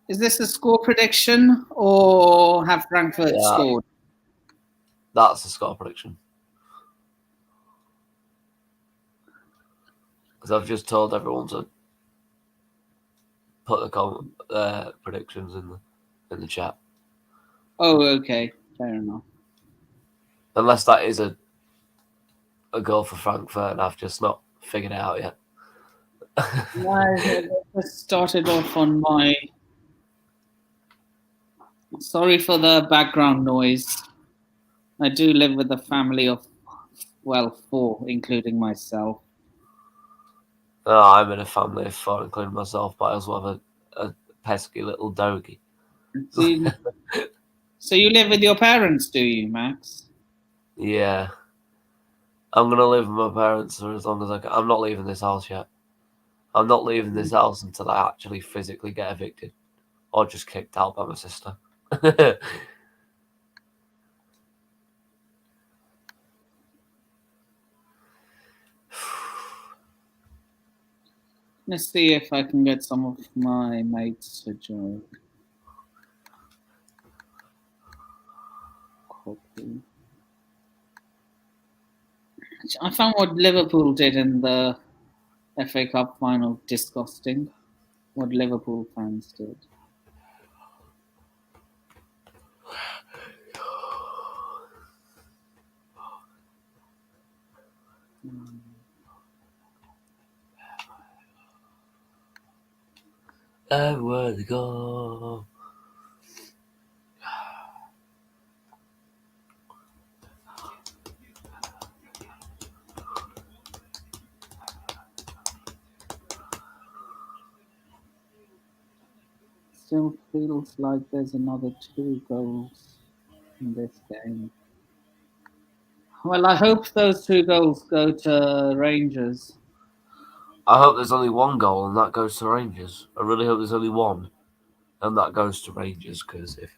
Is this a score prediction or have Frankfurt scored? That's the score prediction. Because I've just told everyone to put the predictions in the chat. Oh, okay. Fair enough. Unless that is a goal for Frankfurt and I've just not figured it out yet. I just started off on my... Sorry for the background noise. I do live with a family of, 4, including myself. Oh, I'm in a family of 4, including myself, but I also have a pesky little doggy. So you live with your parents, do you, Max? Yeah. I'm going to live with my parents for as long as I can. I'm not leaving this house yet. I'm not leaving this house until I actually physically get evicted or just kicked out by my sister. Let's see if I can get some of my mates to join. Copy. I found what Liverpool did in the FA Cup final disgusting. What Liverpool fans did. Everywhere they go. Still feels like there's another 2 goals in this game. Well, I hope those 2 goals go to Rangers. I hope there's only 1 goal and that goes to Rangers. I really hope there's only 1 and that goes to Rangers, because if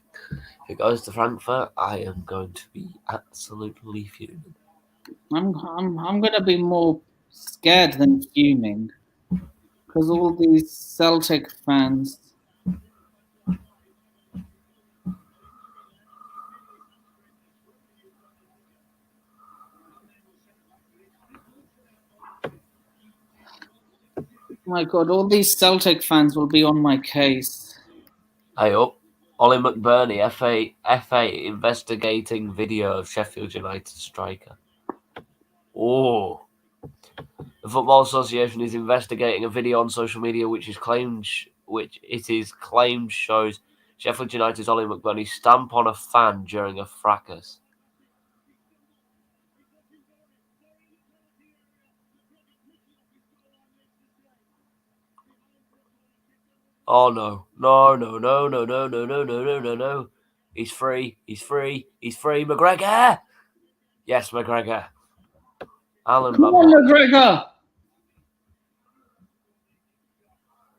it goes to Frankfurt, I am going to be absolutely fuming. I'm going to be more scared than fuming because all these Celtic fans. My God, all these Celtic fans will be on my case. Hey up. Ollie McBurney, FA investigating video of Sheffield United striker. Oh. The Football Association is investigating a video on social media which is claimed shows Sheffield United's Ollie McBurney stamp on a fan during a fracas. Oh no. No. He's free. McGregor! Yes, McGregor. Alan Come on, Babcock. McGregor!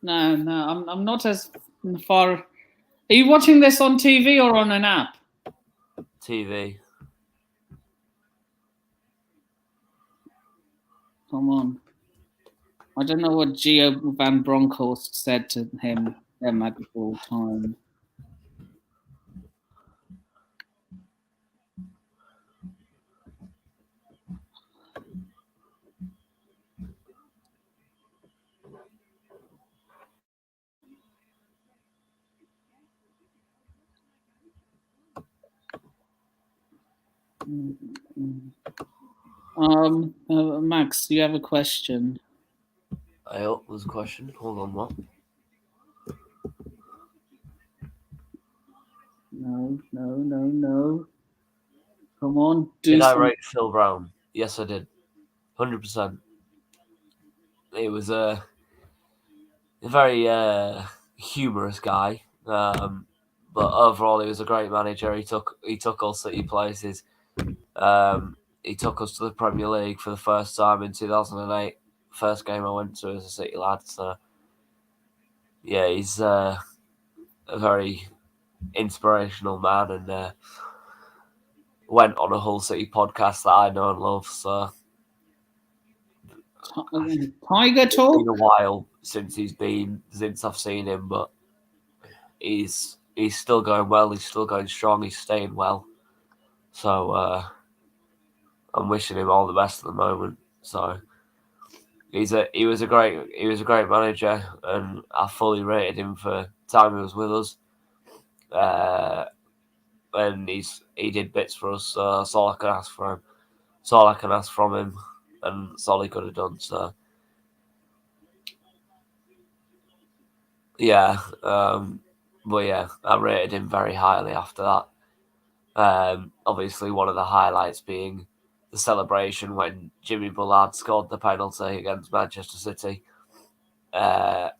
No, I'm not as far. Are you watching this on TV or on an app? TV. Come on. I don't know what Gio Van Bronckhorst said to him at full time. Max, do you have a question? I hope there's a question. Hold on, what? No. Come on, Did something. I rate Phil Brown? Yes, I did. 100%. He was a very humorous guy, but overall he was a great manager. He took all City places. He took us to the Premier League for the first time in 2008. First game I went to as a City lad. So yeah, he's a very inspirational man, and went on a Hull City podcast that I know and love. So Tiger talk. it's been a while since I've seen him, but he's still going well. He's still going strong. He's staying well. So I'm wishing him all the best at the moment. So he was a great manager, and I fully rated him for time he was with us. And he did bits for us. So that's all I can ask for him. That's all I can ask from him, and that's all he could have done. So yeah, but yeah, I rated him very highly after that. Obviously, one of the highlights being the celebration when Jimmy Bullard scored the penalty against Manchester City, where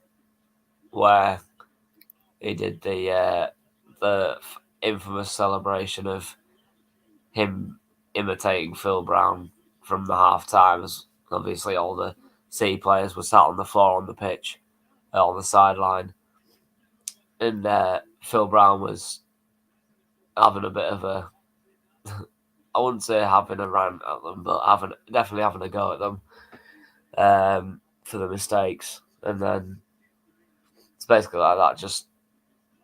he did the infamous celebration of him imitating Phil Brown from the half times. Obviously, all the City players were sat on the floor on the pitch, on the sideline, and Phil Brown was having a bit of a, I wouldn't say having a rant at them, but definitely having a go at them for the mistakes. And then it's basically like that. Just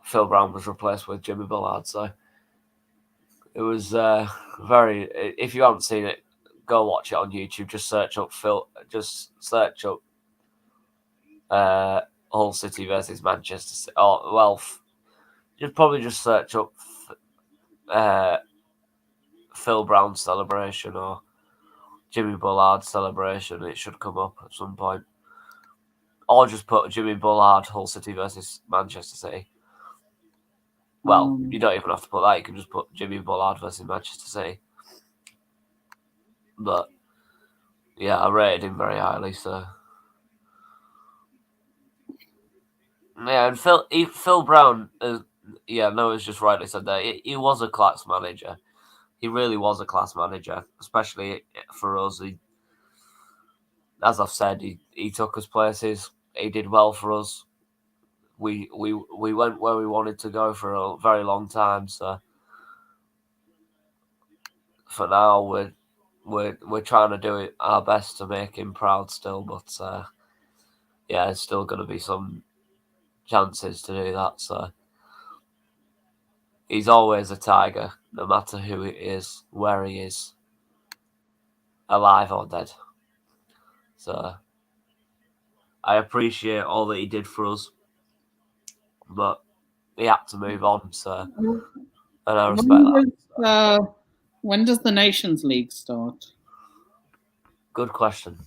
Phil Brown was replaced with Jimmy Bullard. So it was very. If you haven't seen it, go watch it on YouTube. Just search up Hull City versus Manchester City. Oh well, you'd probably just search up Phil Brown celebration or Jimmy Bullard celebration. It should come up at some point. Or just put Jimmy Bullard Hull City versus Manchester City. Well, you don't even have to put that. You can just put Jimmy Bullard versus Manchester City. But yeah, I rated him very highly. So yeah, and Phil Brown, Noah's just rightly said that he was a class manager. He really was a class manager, especially for us. As I've said, he took us places. He did well for us. We went where we wanted to go for a very long time. So for now, we're trying to do our best to make him proud still, but yeah, there's still going to be some chances to do that. So he's always a Tiger, no matter who it is, where he is, alive or dead. So I appreciate all that he did for us, but he had to move on. So and I respect that. When does the Nations League start? Good question.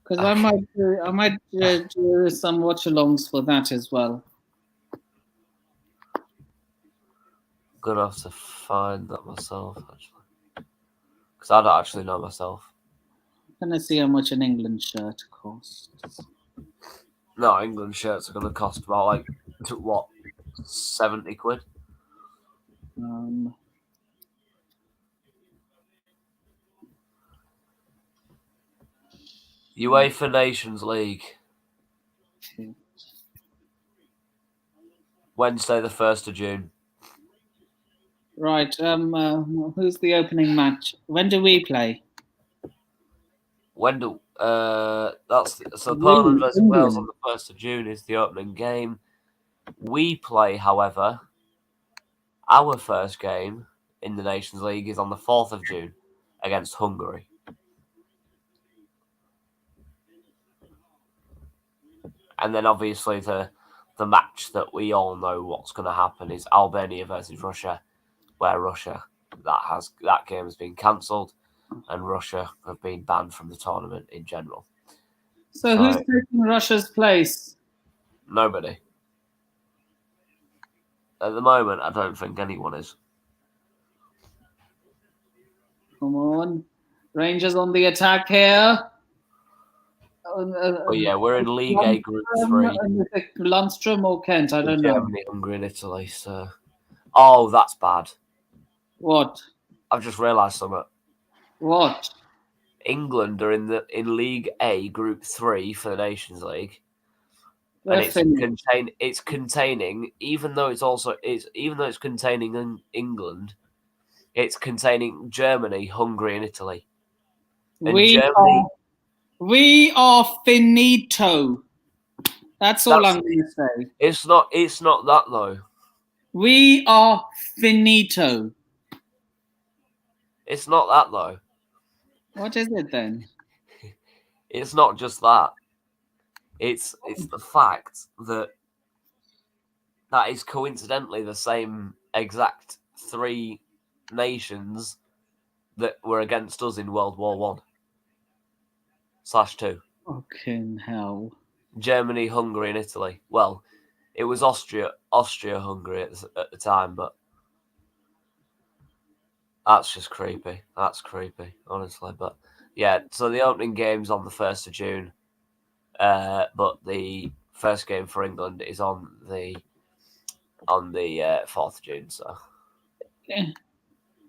Because I might do some watch-alongs for that as well. Gonna have to find that myself, actually, because I don't actually know myself. I'm gonna see how much an England shirt costs. No, England shirts are gonna cost about like what, 70 quid. UEFA Nations League. Wednesday, the 1st of June. Right. Who's the opening match? When do we play? Poland versus Wales on the 1st of June is the opening game. We play, however, our first game in the Nations League is on the 4th of June against Hungary. And then obviously the match that we all know what's going to happen is Albania versus Russia, where that game has been cancelled and Russia have been banned from the tournament in general. So who's taking Russia's place? Nobody. At the moment, I don't think anyone is. Come on. Rangers on the attack here. But yeah, we're in League A Group 3. Lundstrom or Kent, I don't know. Germany, Hungary and Italy. So, oh, that's bad. What? I've just realised something. What? England are in League A Group 3 for the Nations League. They're And it's containing, even though it's containing England, it's containing Germany, Hungary, and Italy. And We are finito. That's all I'm going to say. It's not that though. We are finito. It's not that though. What is it then? It's not just that. It's the fact that is coincidentally the same exact 3 nations that were against us in World War I/II. Fucking hell. Germany, Hungary, and Italy. Well, it was Austria-Hungary at the time, but that's just creepy. That's creepy, honestly. But yeah, so the opening game's on the 1st of June, but the first game for England is on the 4th of June. So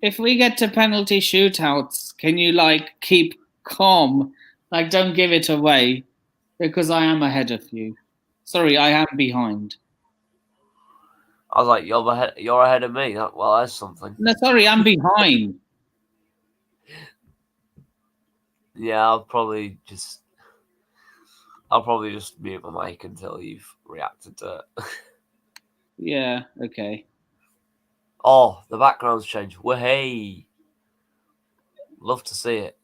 if we get to penalty shootouts, can you keep calm? Don't give it away, because I am ahead of you. Sorry, I am behind. I was like, you're ahead of me. Well, that's something. No, sorry, I'm behind. Yeah, I'll probably just mute my mic until you've reacted to it. Yeah, okay. Oh, the background's changed. Hey, love to see it.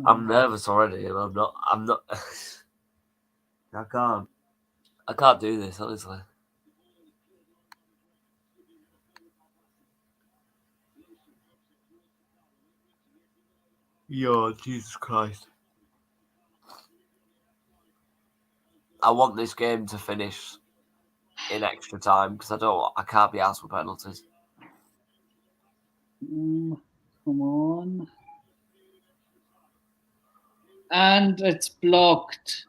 I'm nervous already, and I'm not. I can't do this, honestly. Yo, Jesus Christ. I want this game to finish in extra time because I can't be asked for penalties. Come on. And it's blocked.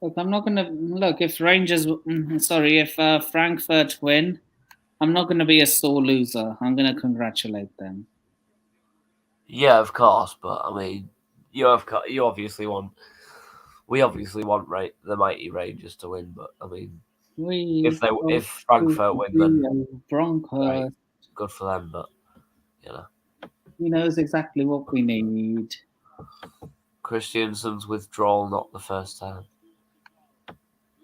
Look, I'm not going to look if Frankfurt win, I'm not going to be a sore loser. I'm going to congratulate them. Yeah, of course, but I mean, you obviously want We obviously want the mighty Rangers to win, but I mean, We've if Frankfurt win, then Broncos. right, good for them. But you know, he knows exactly what we need. Christiansen's withdrawal not the first time.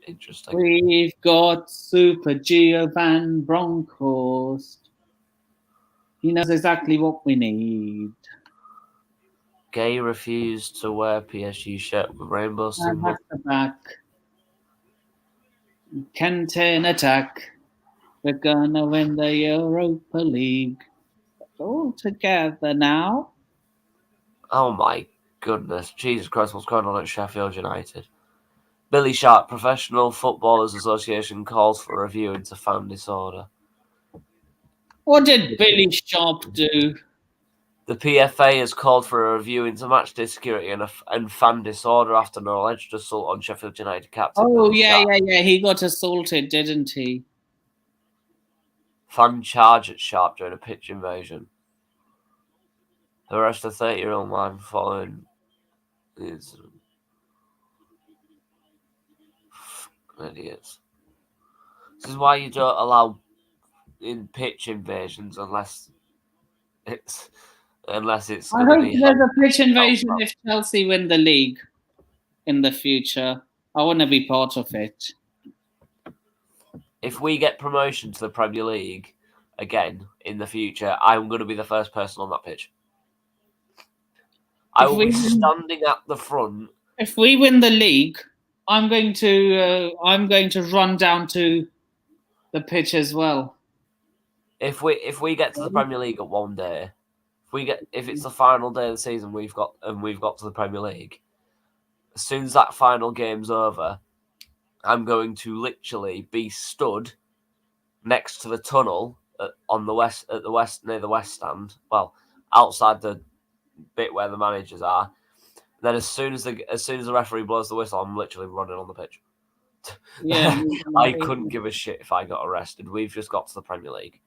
Interesting. We've got Super Giovan Broncos. He knows exactly what we need. Gay refused to wear PSG shirt with rainbow symbol. Back. Kent in attack. We're gonna win the Europa League. All together now. Oh my goodness. Jesus Christ, what's going on at Sheffield United? Billy Sharp, Professional Footballers Association calls for review into fan disorder. What did Billy Sharp do? The PFA has called for a review into match day security and fan disorder after an alleged assault on Sheffield United captain. Oh, Billy yeah. Sharp. He got assaulted, didn't he? Fan charge at Sharp during a pitch invasion. The arrest of 30-year-old man following the incident. Idiots. This is why you don't allow in pitch invasions unless it's I going hope to be. there's a pitch invasion if Chelsea win the league in the future. I want to be part of it. If we get promotion to the Premier League again in the future, I'm going to be the first person on that pitch. I will be standing at the front. If we win the league, I'm going to run down to the pitch as well. If we get to the Premier League at one day, if it's the final day of the season we've got to the Premier League, as soon as that final game's over, I'm going to literally be stood next to the tunnel near the west stand. Well, outside the bit where the managers are. Then as soon as the referee blows the whistle, I'm literally running on the pitch. Yeah, I couldn't give a shit if I got arrested. We've just got to the Premier League.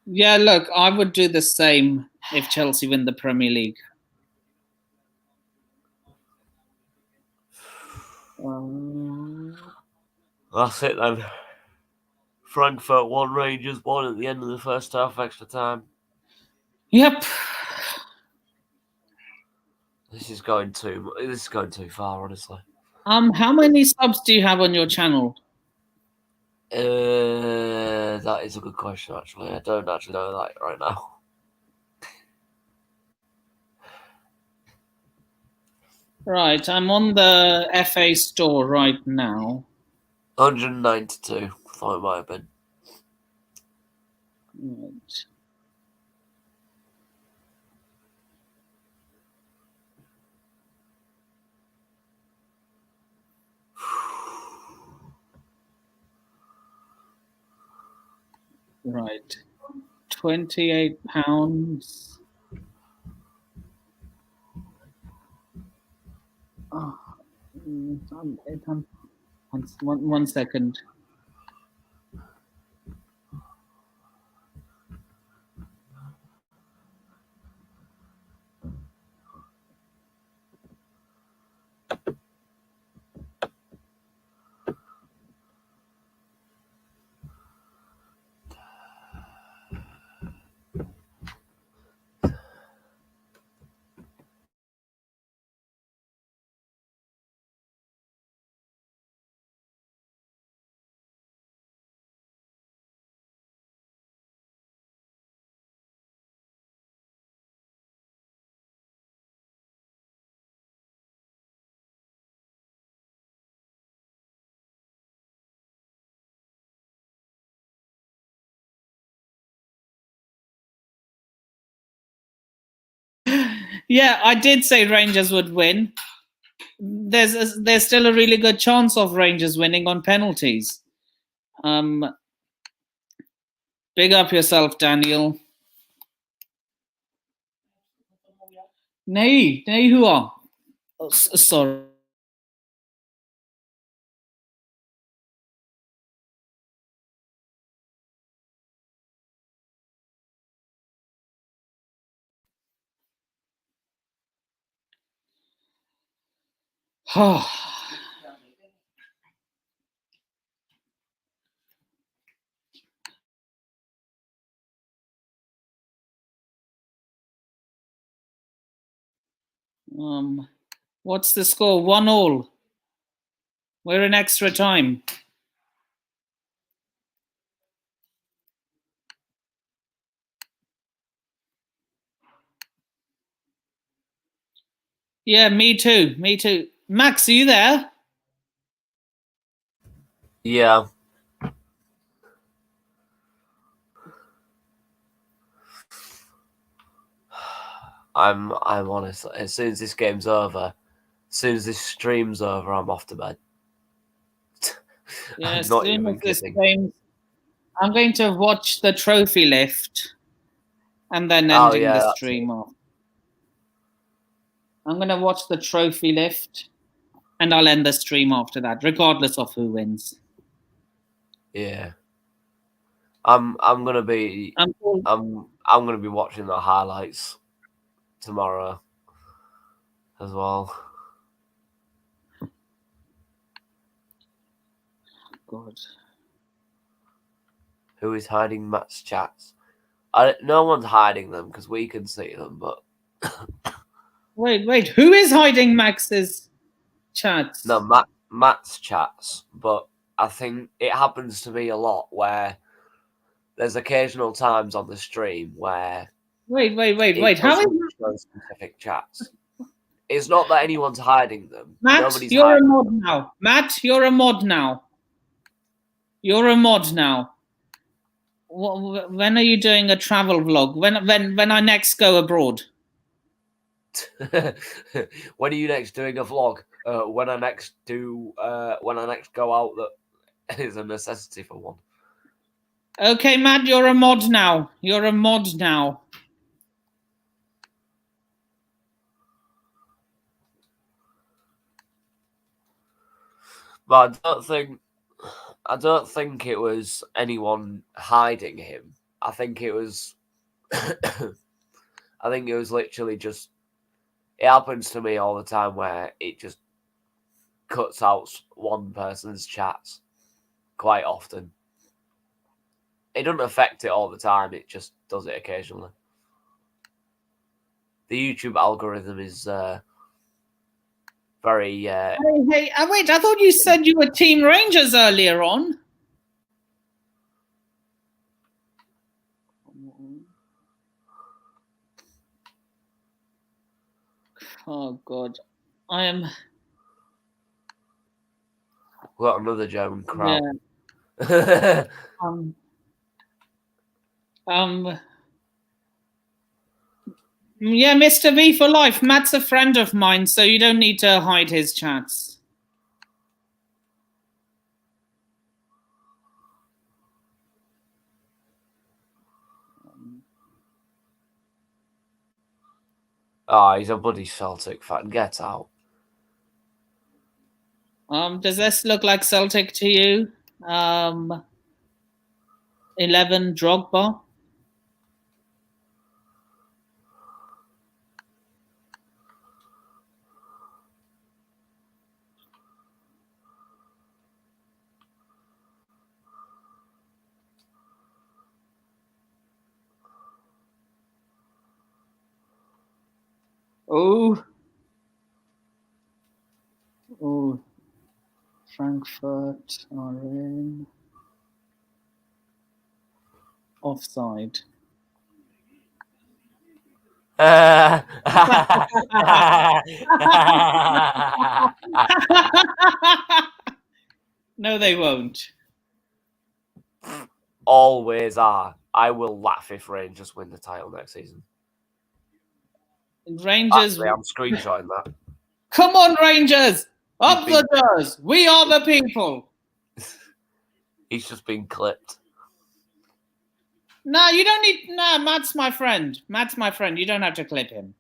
Yeah, look, I would do the same if Chelsea win the Premier League. That's it then. Frankfurt 1, Rangers 1 at the end of the first half, extra time. Yep. This is going too far, honestly. How many subs do you have on your channel? That is a good question, actually. I don't actually know that right now. Right, I'm on the FA store right now. 192, thought it might have been. Right. Right. £28. Oh, one second. Yeah, I did say Rangers would win. There's still a really good chance of Rangers winning on penalties. Big up yourself, Daniel. Nee, who are? Oh, sorry. What's the score? 1-1. We're in extra time. Yeah, me too. Me too. Max, are you there? Yeah. I'm honest. As soon as this game's over, as soon as this stream's over, I'm off to bed. Yeah, I'm not soon even as this kidding. game, I'm going to watch the trophy lift and then Oh, ending yeah, the that's stream off. I'm going to watch the trophy lift and I'll end the stream after that, regardless of who wins. Yeah. I'm gonna be I'm gonna be watching the highlights tomorrow as well. God. Who is hiding Matt's chats? No one's hiding them because we can see them, but Wait. Who is hiding Max's chats? no, Matt's chats. But I think it happens to me a lot where there's occasional times on the stream where Wait. it How is doesn't show specific chats. It's not that anyone's hiding them. Matt? Nobody's You're a hiding mod them. now. Matt, you're a mod now. You're a mod now. When are you doing a travel vlog? When I next go abroad? When are you next doing a vlog? When I next go out, that is a necessity for one. Okay, Matt, you're a mod now. You're a mod now. But I don't think it was anyone hiding him. I think it was literally just, it happens to me all the time where it just cuts out one person's chats quite often. It doesn't affect it all the time, it just does it occasionally. The YouTube algorithm is very... Hey, wait, I thought you said you were Team Rangers earlier on. Oh, God. I am... We've got another German crowd. Yeah. Yeah, Mr. V for life. Matt's a friend of mine, so you don't need to hide his chats. Oh, he's a bloody Celtic fan. Get out. Does this look like Celtic to you? 11 Drogba. Oh, Frankfurt are in offside. No, they won't. Always are. I will laugh if Rangers win the title next season. Rangers. Actually, I'm screenshotting that. Come on, Rangers! Up the doors! We are the people! He's just been clipped. No, you don't need... No, Matt's my friend. Matt's my friend. You don't have to clip him.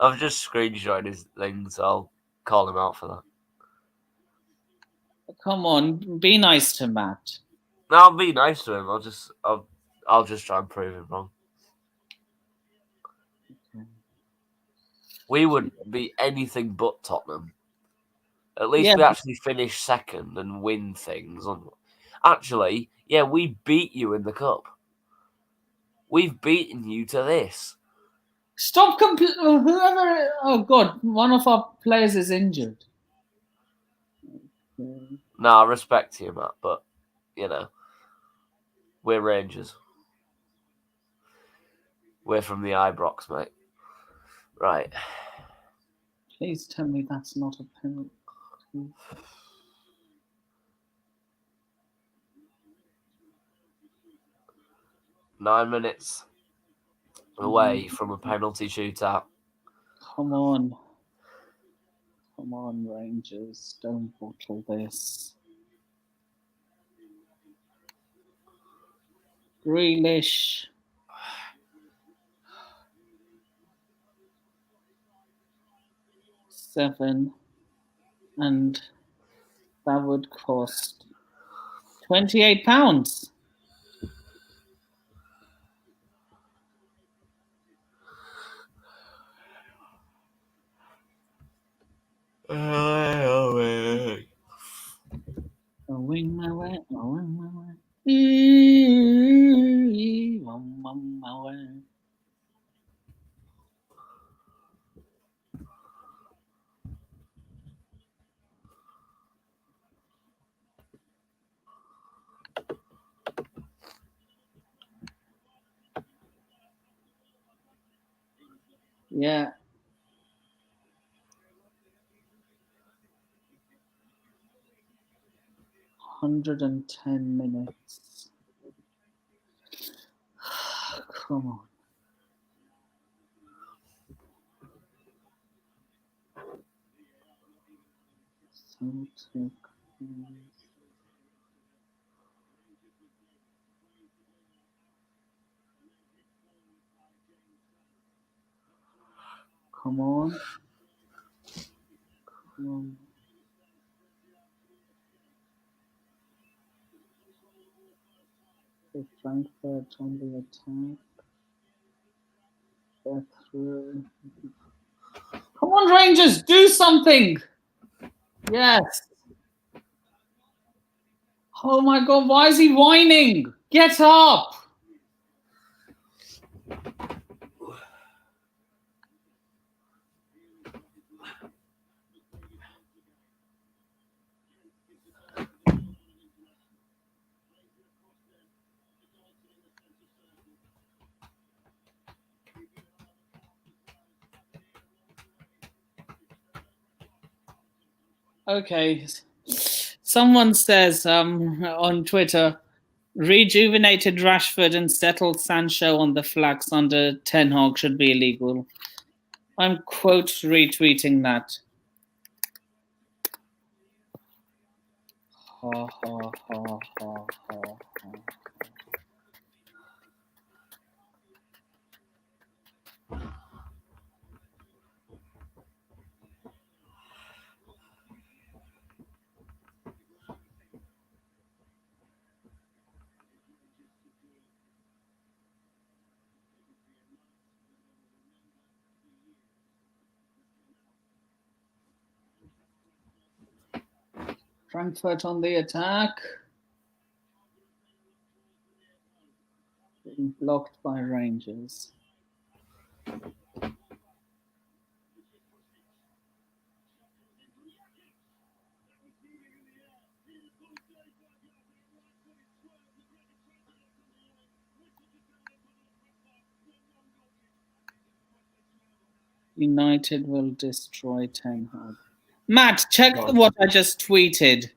I've just screenshotted his thing, so I'll call him out for that. Come on, be nice to Matt. No, I'll be nice to him. I'll just try and prove him wrong. We would be anything but Tottenham. At least we actually finish second and win things. Actually, yeah, we beat you in the cup. We've beaten you to this. Stop whoever. Oh God, one of our players is injured. No, I respect you, Matt, but you know, we're Rangers. We're from the Ibrox, mate. Right. Please tell me that's not a penalty. 9 minutes away from a penalty shootout. Come on. Come on, Rangers. Don't bottle this. Grealish. £7. And that would cost £28. Going my way, going my way. On my way. Yeah. £110. Come on. Celtic. Come on. Come on. The Frankfurt on the attack. They're through. Come on, Rangers, do something! Yes. Oh my God, why is he whining? Get up! Okay. Someone says on Twitter, rejuvenated Rashford and settled Sancho on the flax under Ten Hag should be illegal. I'm quote retweeting that. Ha ha ha ha ha ha. Frankfurt on the attack. Being blocked by Rangers. United will destroy Ten Hag. Matt, check what I just tweeted.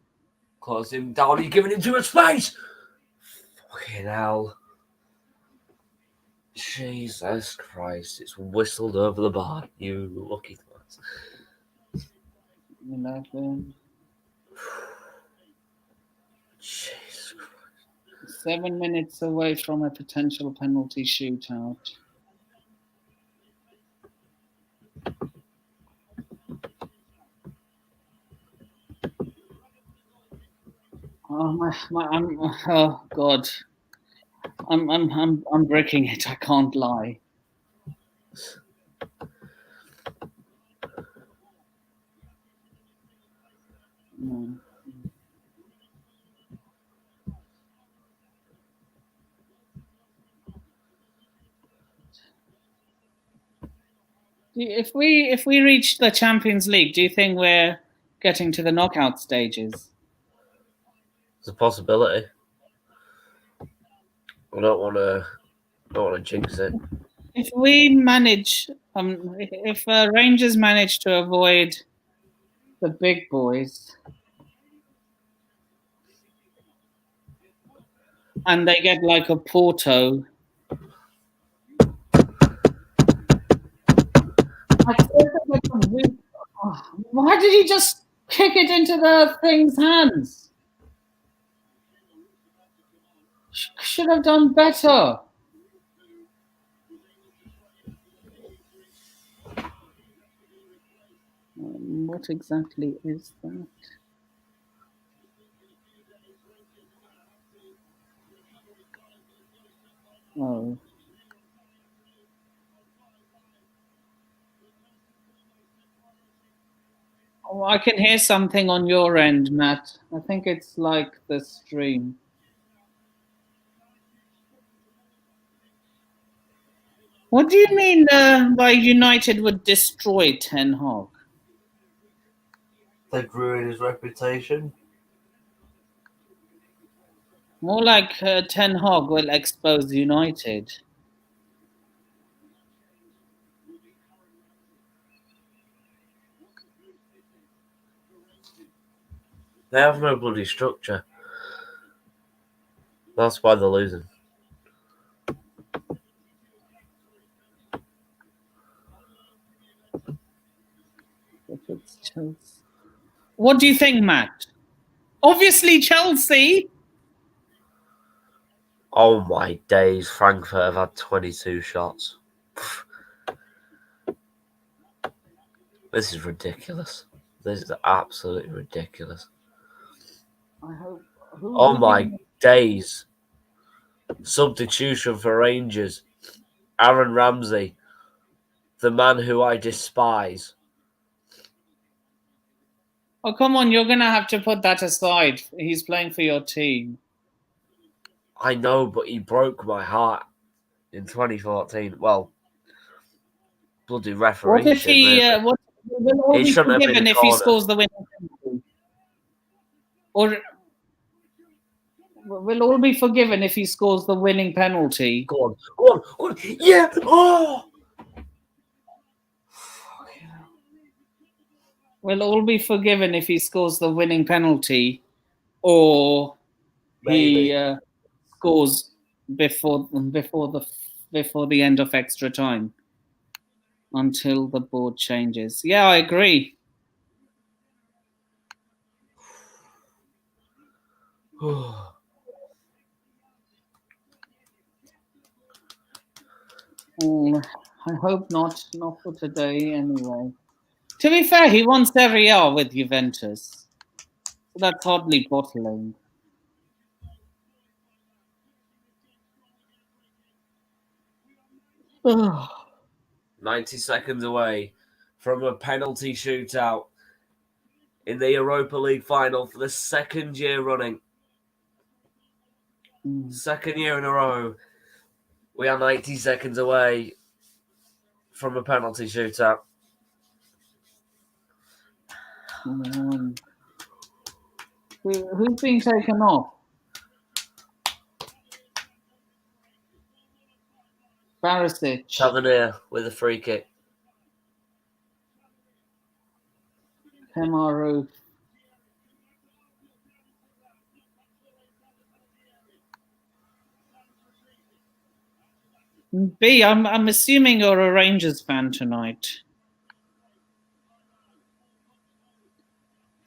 Close him down. You're giving him too much space. Fucking hell. Jesus Christ. It's whistled over the bar. You lucky twats. 11. Jesus Christ. 7 minutes away from a potential penalty shootout. Oh God, I'm breaking it. I can't lie. No. If we reach the Champions League, do you think we're getting to the knockout stages? It's a possibility. I don't want to jinx it. If we manage, if Rangers manage to avoid the big boys, and they get like a Porto, why did he just kick it into the thing's hands? Should have done better. What exactly is that? Oh. Oh, I can hear something on your end, Matt. I think it's like the stream. What do you mean by United would destroy Ten Hag? They'd ruin his reputation. More like Ten Hag will expose United. They have no bloody structure. That's why they're losing. If it's Chelsea. What do you think, Matt? Obviously Chelsea. Oh my days, Frankfurt have had 22 shots. This is ridiculous. This is absolutely ridiculous. I hope. Oh my days. Substitution for Rangers. Aaron Ramsey, the man who I despise. Oh, come on, you're going to have to put that aside. He's playing for your team. I know, but he broke my heart in 2014. Well, bloody referee. What if he... what will all be forgiven if he scores the winning penalty? Or will all be forgiven if he scores the winning penalty? Go on, go on, go on. Yeah! Oh! Will all be forgiven if he scores the winning penalty, or Maybe. he scores before the end of extra time until the board changes? Yeah, I agree. I hope not for today anyway. To be fair, he won Serie A with Juventus, so that's hardly bottling. Ugh. 90 seconds away from a penalty shootout in the Europa League final for the second year running. Second year in a row. We are 90 seconds away from a penalty shootout. Who's being taken off? Barisic. Tavernier with a free kick. Kemaru. B, I'm assuming you're a Rangers fan tonight.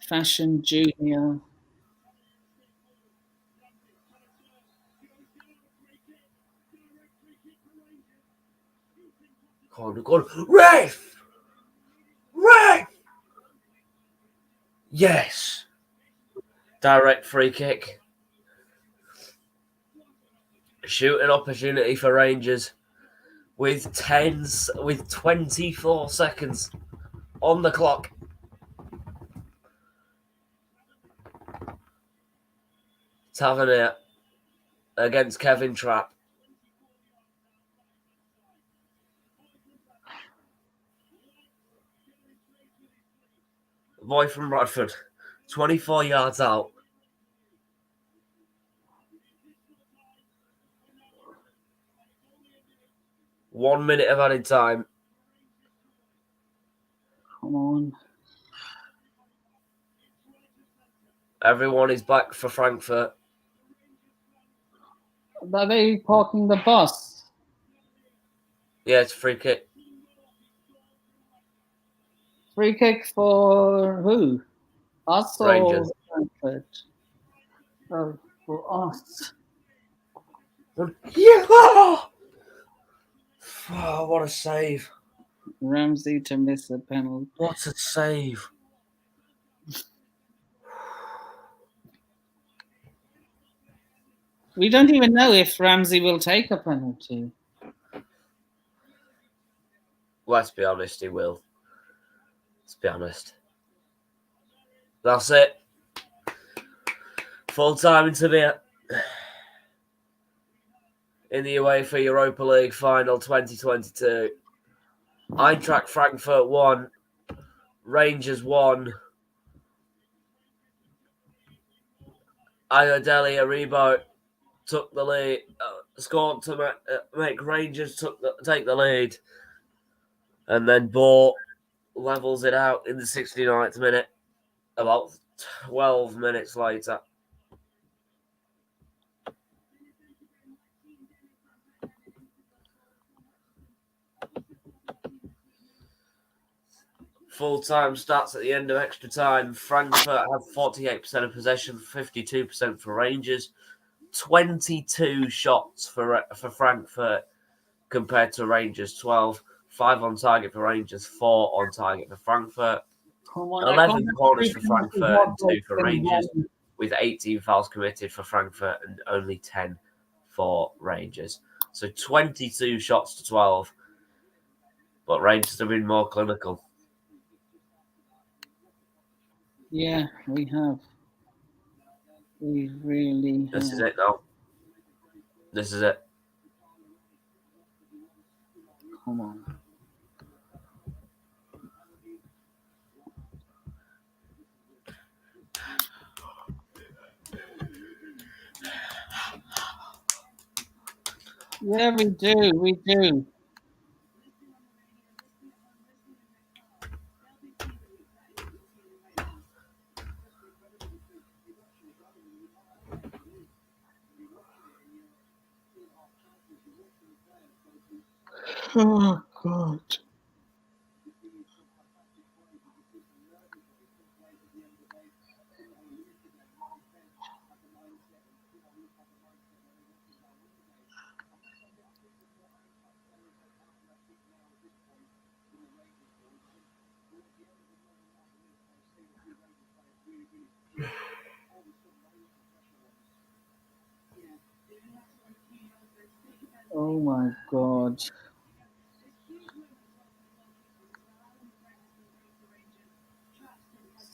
Fashion Junior. Go on. Ref! Ref! Yes. Direct free kick. Shooting opportunity for Rangers with 24 seconds on the clock. Tavernier against Kevin Trapp. boy from Bradford. 24 yards out. One minute of added time. Come on. Everyone is back for Frankfurt. Are they parking the bus? Yeah, it's a free kick. Free kick for who? Us Rangers. or Frankfurt? Oh, for us. Yeah! Oh, what a save. Ramsey to miss a penalty. What a save. We don't even know if Ramsey will take a penalty. Let's be honest, he will. Let's be honest. That's it. Full time into the in the UEFA Europa League final 2022. Eintracht Frankfurt 1, Rangers 1. Ayodele Aribo took the lead, scored to make Rangers take the lead, and then Bort levels it out in the 69th minute. About 12 minutes later. Full time stats at the end of extra time. Frankfurt have 48% of possession, 52% for Rangers. 22 shots for Frankfurt compared to Rangers 12. 5 on target for Rangers, 4 on target for Frankfurt. 11 corners for Frankfurt and 2 for Rangers, with 18 fouls committed for Frankfurt and only 10 for Rangers. So 22 shots to 12. But Rangers have been more clinical. Yeah, we have. We really have. This is it now. This is it. Come on. Yeah, we do. We do. Oh, God. Oh, my God.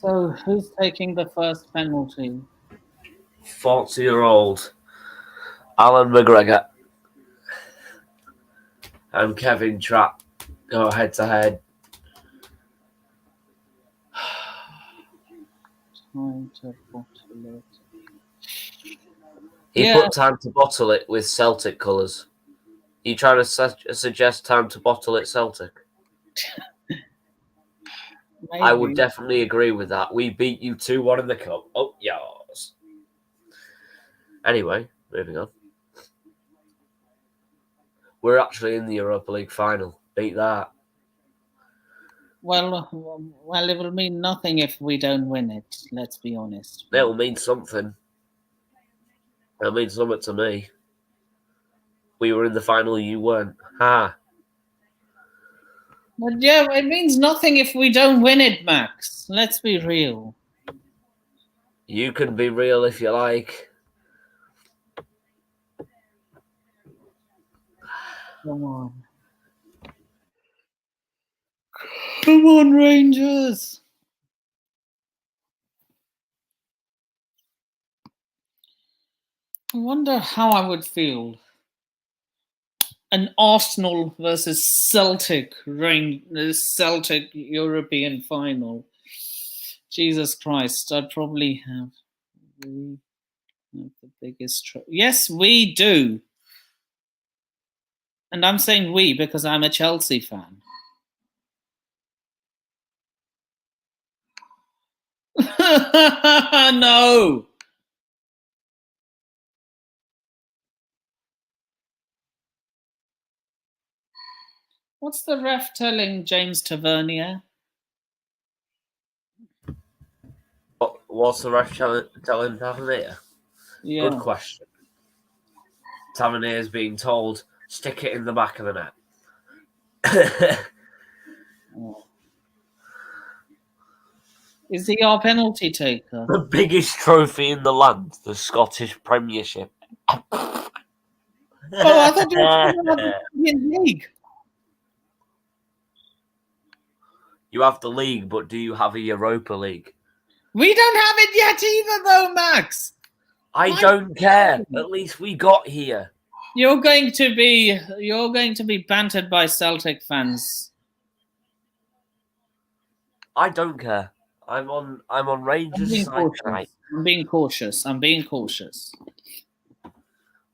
So, who's taking the first penalty? 40-year-old Alan McGregor and Kevin Trapp go head to head. Time to bottle it. He put time to bottle it with Celtic colours. You trying to suggest time to bottle it Celtic? Maybe. I would definitely agree with that. We beat you 2-1 in the cup. Oh, yes. Anyway, moving on. We're actually in the Europa League final. Beat that. Well, it will mean nothing if we don't win it. Let's be honest. It'll mean something. It'll mean something to me. We were in the final, you weren't. Ha. But yeah, it means nothing if we don't win it, Max. Let's be real. You can be real if you like. Come on. Come on, Rangers. I wonder how I would feel. An Arsenal versus Celtic Celtic European final. Jesus Christ, I'd probably have. We have the biggest. Yes, we do. And I'm saying we because I'm a Chelsea fan. No. What's the ref telling James Tavernier? What's the ref telling Tavernier? Yeah. Good question. Tavernier is being told, stick it in the back of the net. Is he our penalty taker? The biggest trophy in the land, the Scottish Premiership. Oh, I thought you were talking about the Champions League. You have the league, but do you have a Europa League? We don't have it yet either, though, Max. I don't care. At least we got here. You're going to be bantered by Celtic fans. I don't care. I'm on Rangers' side tonight. I'm being cautious.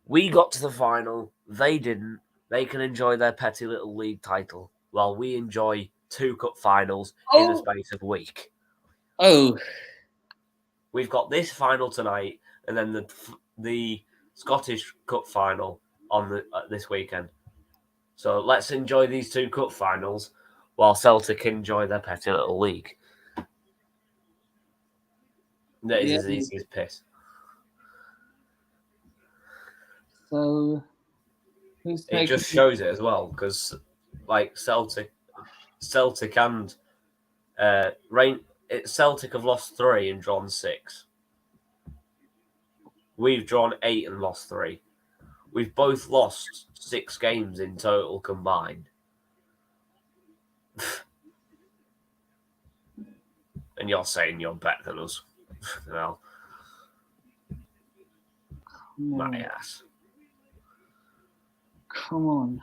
We got to the final. They didn't. They can enjoy their petty little league title while we enjoy 2 cup finals in the space of a week. Oh. We've got this final tonight, and then the Scottish Cup final on this weekend. So let's enjoy these 2 cup finals while Celtic enjoy their petty little league. That is as easy as piss. So who's it just shows it as well, because like Celtic and Celtic have lost 3 and drawn 6. We've drawn 8 and lost 3. We've both lost 6 games in total combined. And you're saying you're better than us. Well, my ass. Come on.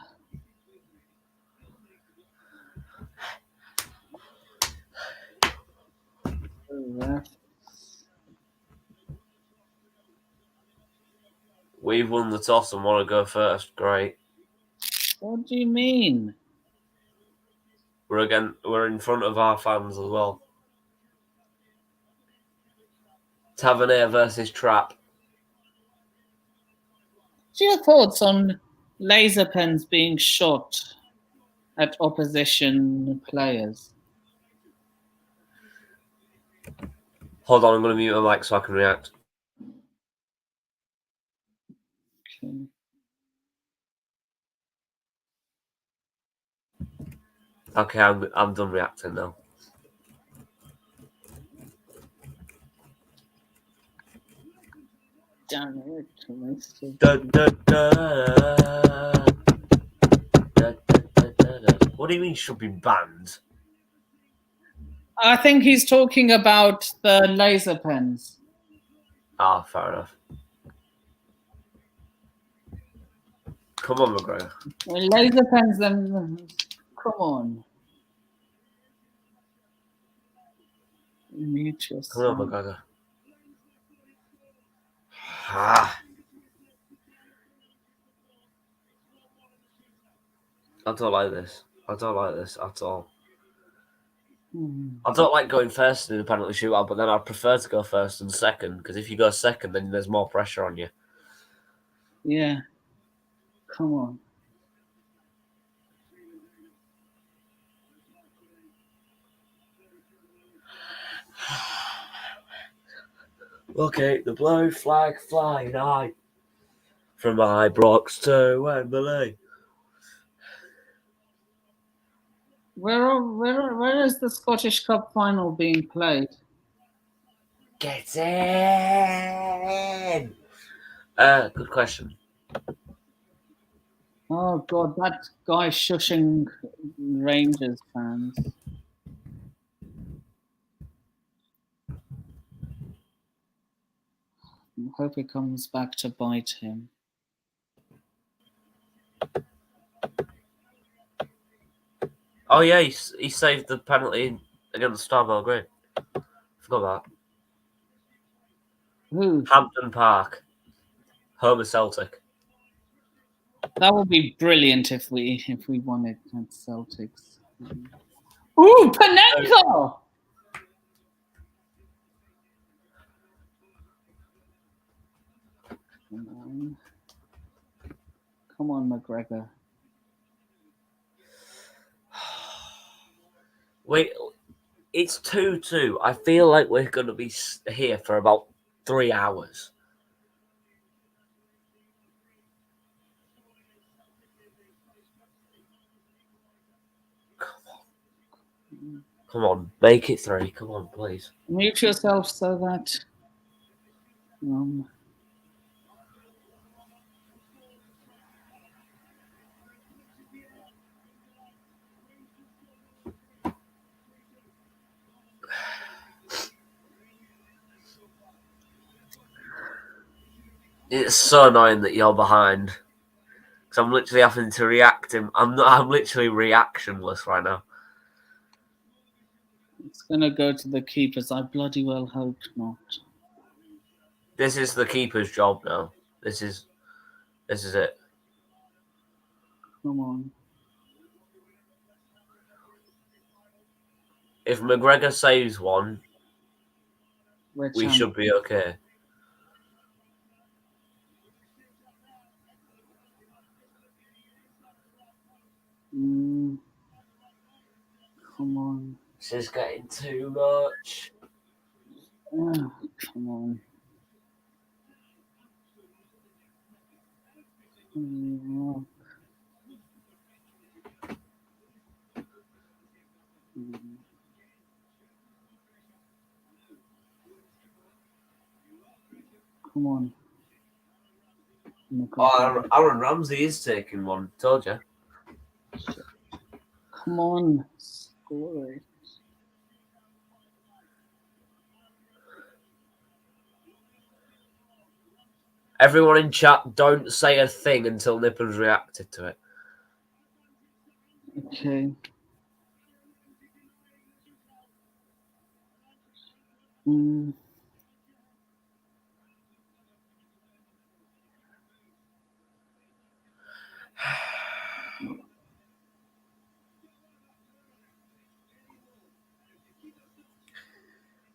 We've won the toss and want to go first. Great. What do you mean? We're in front of our fans as well. Tavernier versus Trap. What's your thoughts on laser pens being shot at opposition players? Hold on, I'm going to mute my mic so I can react. Okay, I'm done reacting now. Damn it. What do you mean should be banned? I think he's talking about the laser pens. Ah, fair enough. Come on, McGregor. Laser pens, then. Come on. Mute yourself. Come on, McGregor. Ah. I don't like this. I don't like this at all. I don't like going first in a penalty shootout, but then I'd prefer to go first and second, because if you go second, then there's more pressure on you. Yeah. Come on. Okay, the blue flag flying high from Ibrox to Wembley. Where is the Scottish Cup final being played? Get in! Good question. Oh God, that guy shushing Rangers fans. I hope it comes back to bite him. Oh yeah, he saved the penalty against Star Belgrade. Forgot Who? that. Hampton Park. Home of Celtic. That would be brilliant if we won it at Celtics. Ooh, Panenka! Come on, McGregor. Wait, it's 2-2. I feel like we're going to be here for about 3 hours. Come on, make it 3. Come on, please. Mute yourself so that. It's so annoying that you're behind. Because I'm literally having to react. I'm literally reactionless right now. It's gonna go to the keepers. I bloody well hope not. This is the keeper's job now. This is it. Come on. If McGregor saves one, We're we champions. should be okay. Come on. This is getting too much. Oh, come on. Come on. Oh, Aaron Ramsey is taking one. Told you. Come on. Score it. Everyone in chat, don't say a thing until Nippon's reacted to it. Okay.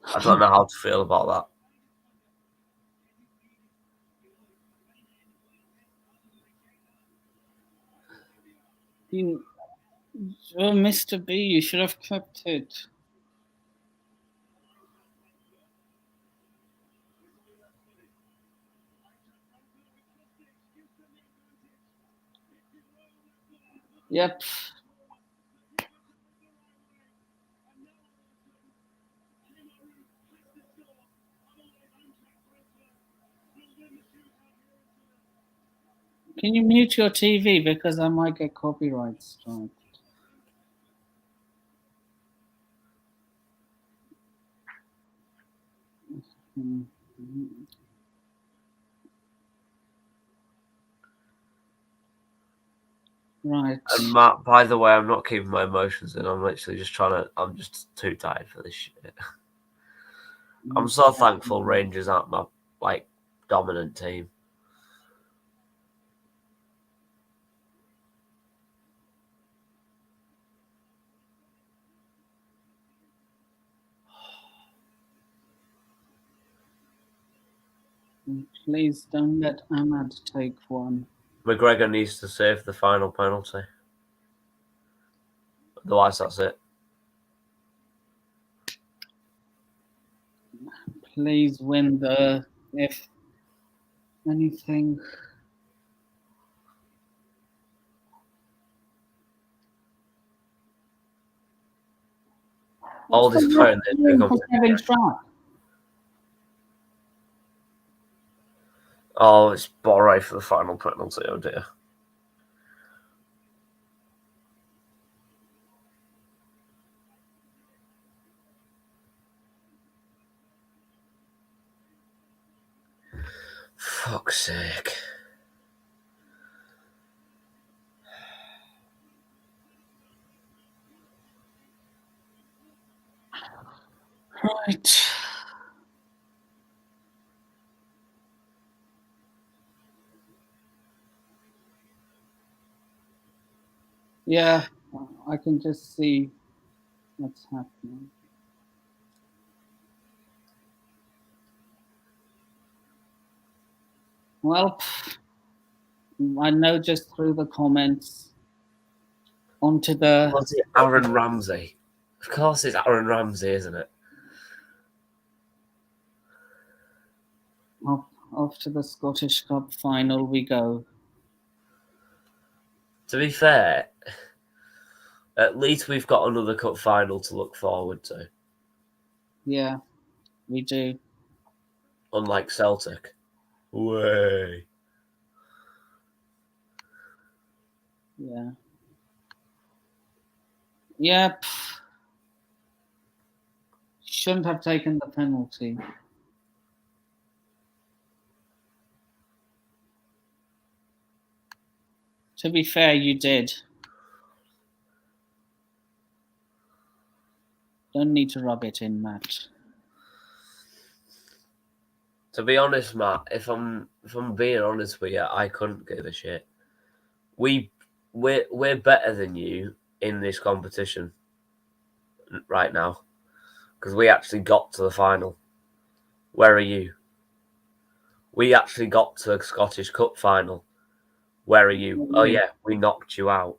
I don't know how to feel about that. Mr. B, you should have kept it. Yep. Can you mute your TV because I might get copyright strike? Right. And Matt, by the way, I'm not keeping my emotions in. I'm literally just I'm just too tired for this shit. I'm so thankful Rangers aren't my dominant team. Please don't let Ahmad take one. McGregor needs to save the final penalty. Otherwise, that's it. Please win if anything. All this time they become. Oh, it's Borre for the final penalty. Oh dear. Fuck's sake. Right. Yeah, I can just see what's happening. Well, I know just through the comments onto the. Was it Aaron Ramsey? Of course, it's Aaron Ramsey, isn't it? Off to the Scottish Cup final we go. To be fair, at least we've got another cup final to look forward to. Yeah, we do. Unlike Celtic. Way. Yeah. Yeah. Shouldn't have taken the penalty. To be fair, you did. Don't need to rub it in, Matt. To be honest, Matt, if I'm being honest with you, I couldn't give a shit. We're better than you in this competition right now because we actually got to the final. Where are you? We actually got to a Scottish Cup final. Where are you? Oh yeah, we knocked you out.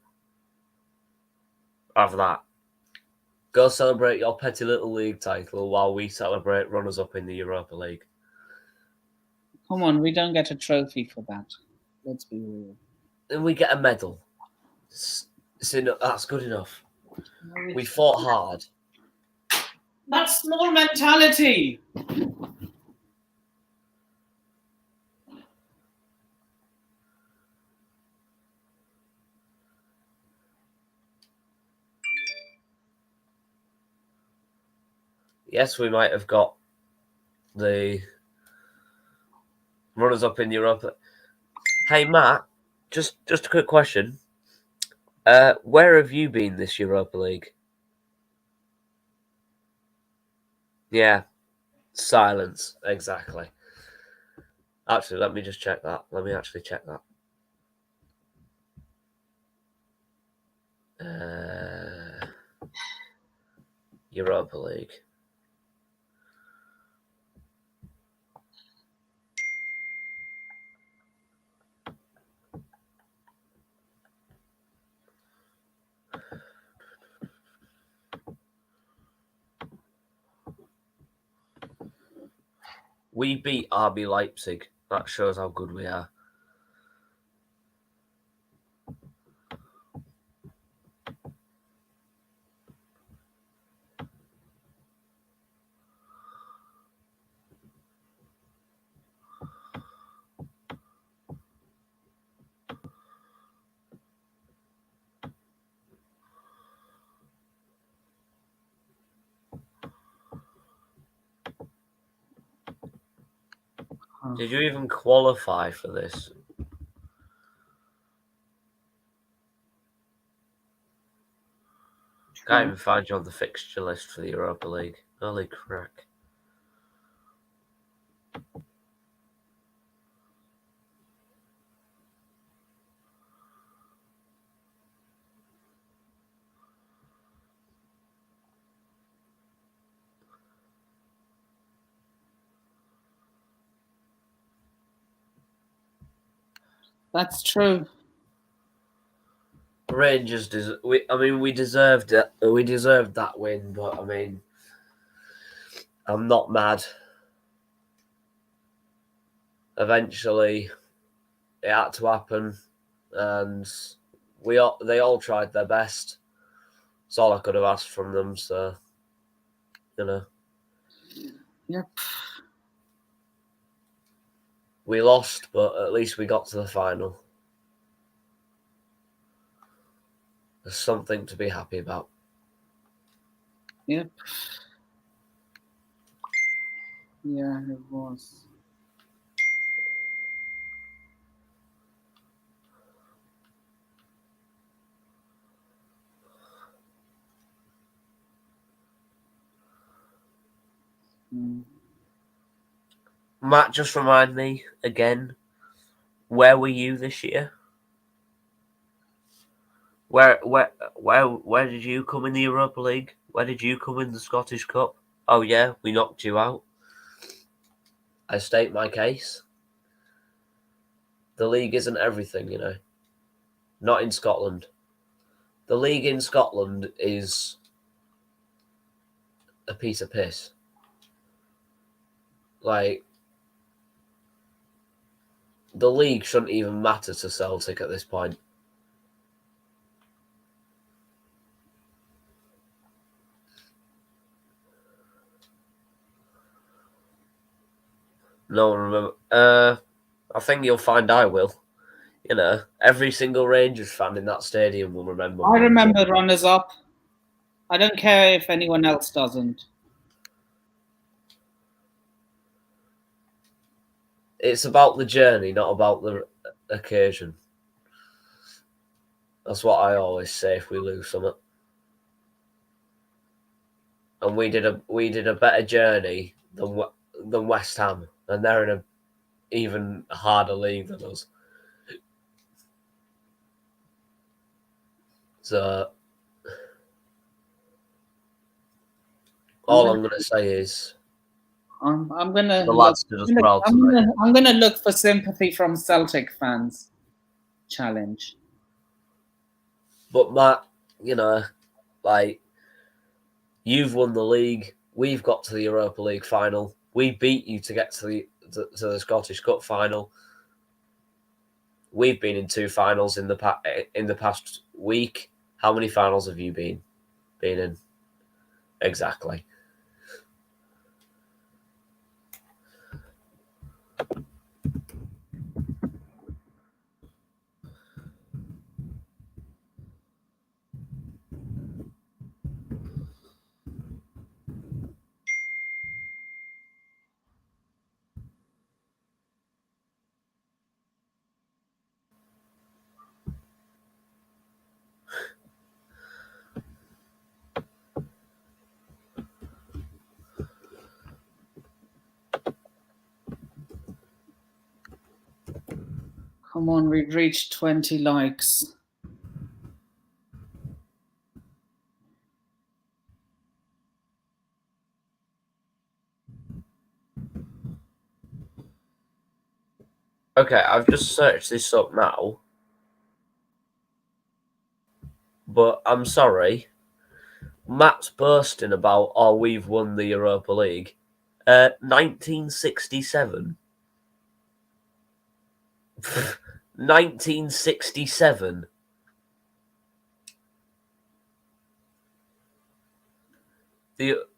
Have that. Go celebrate your petty little league title while we celebrate runners-up in the Europa League. Come on, we don't get a trophy for that. Let's be real. And we get a medal. That's good enough. We fought hard. That's small mentality. Yes, we might have got the runners-up in Europa. Hey, Matt, just a quick question. Where have you been this Europa League? Yeah, silence, exactly. Actually, let me just check that. Let me actually check that. Europa League. We beat RB Leipzig. That shows how good we are. Did you even qualify for this? Can't even find you on the fixture list for the Europa League. Holy crack. That's true. Rangers, we deserved it. We deserved that win, but I mean, I'm not mad. Eventually, it had to happen, and they all tried their best. That's all I could have asked from them. So, you know, Yep. we lost, but at least we got to the final. There's something to be happy about. Yep. Yeah, it was. Matt, just remind me again, where were you this year? Where did you come in the Europa League? Where did you come in the Scottish Cup? Oh yeah, we knocked you out. I state my case. The league isn't everything, you know. Not in Scotland. The league in Scotland is a piece of piss. Like, the league shouldn't even matter to Celtic at this point. No one remember. I think you'll find I will. You know, every single Rangers fan in that stadium will remember. I remember runners up. I don't care if anyone else doesn't. It's about the journey, not about the occasion. That's what I always say if we lose something. And we did a better journey than West Ham, and they're in a even harder league than us. So all I'm gonna say is I'm gonna the lads did us proud today. I'm gonna look for sympathy from Celtic fans. Challenge. But Matt, you know, like, you've won the league. We've got to the Europa League final. We beat you to get to the Scottish Cup final. We've been in 2 finals in the past week. How many finals have you been in? Exactly. Come on, we've reached 20 likes. Okay, I've just searched this up now. But I'm sorry. Matt's boasting about, oh, we've won the Europa League. 1967. 1967.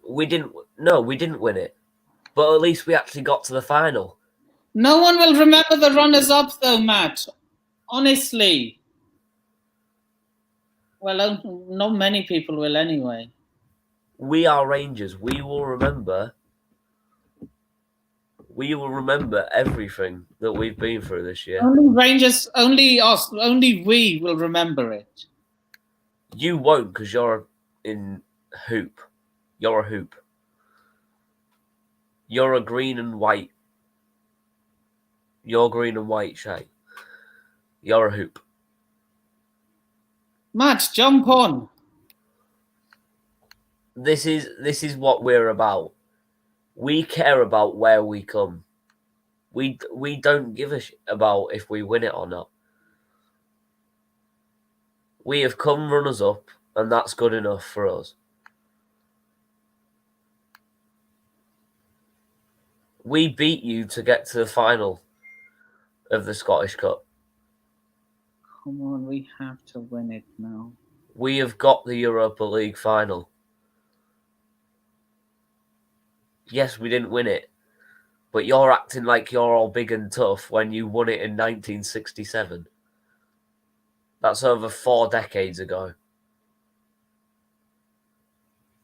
We didn't win it. But at least we actually got to the final. No one will remember the runners-up, though, Matt. Honestly. Well, not many people will anyway. We are Rangers. We will remember everything that we've been through this year. Only Rangers, only us, only we will remember it. You won't, because you're in hoop. You're a hoop. You're a green and white. You're green and white, Shay. You're a hoop. Matt, jump on. This is what we're about. We care about where we come. We don't give a shit about if we win it or not. We have come runners up, and that's good enough for us. We beat you to get to the final of the Scottish Cup. Come on, we have to win it now. We have got the Europa League final. Yes, we didn't win it, but you're acting like you're all big and tough when you won it in 1967. That's over 4 decades ago.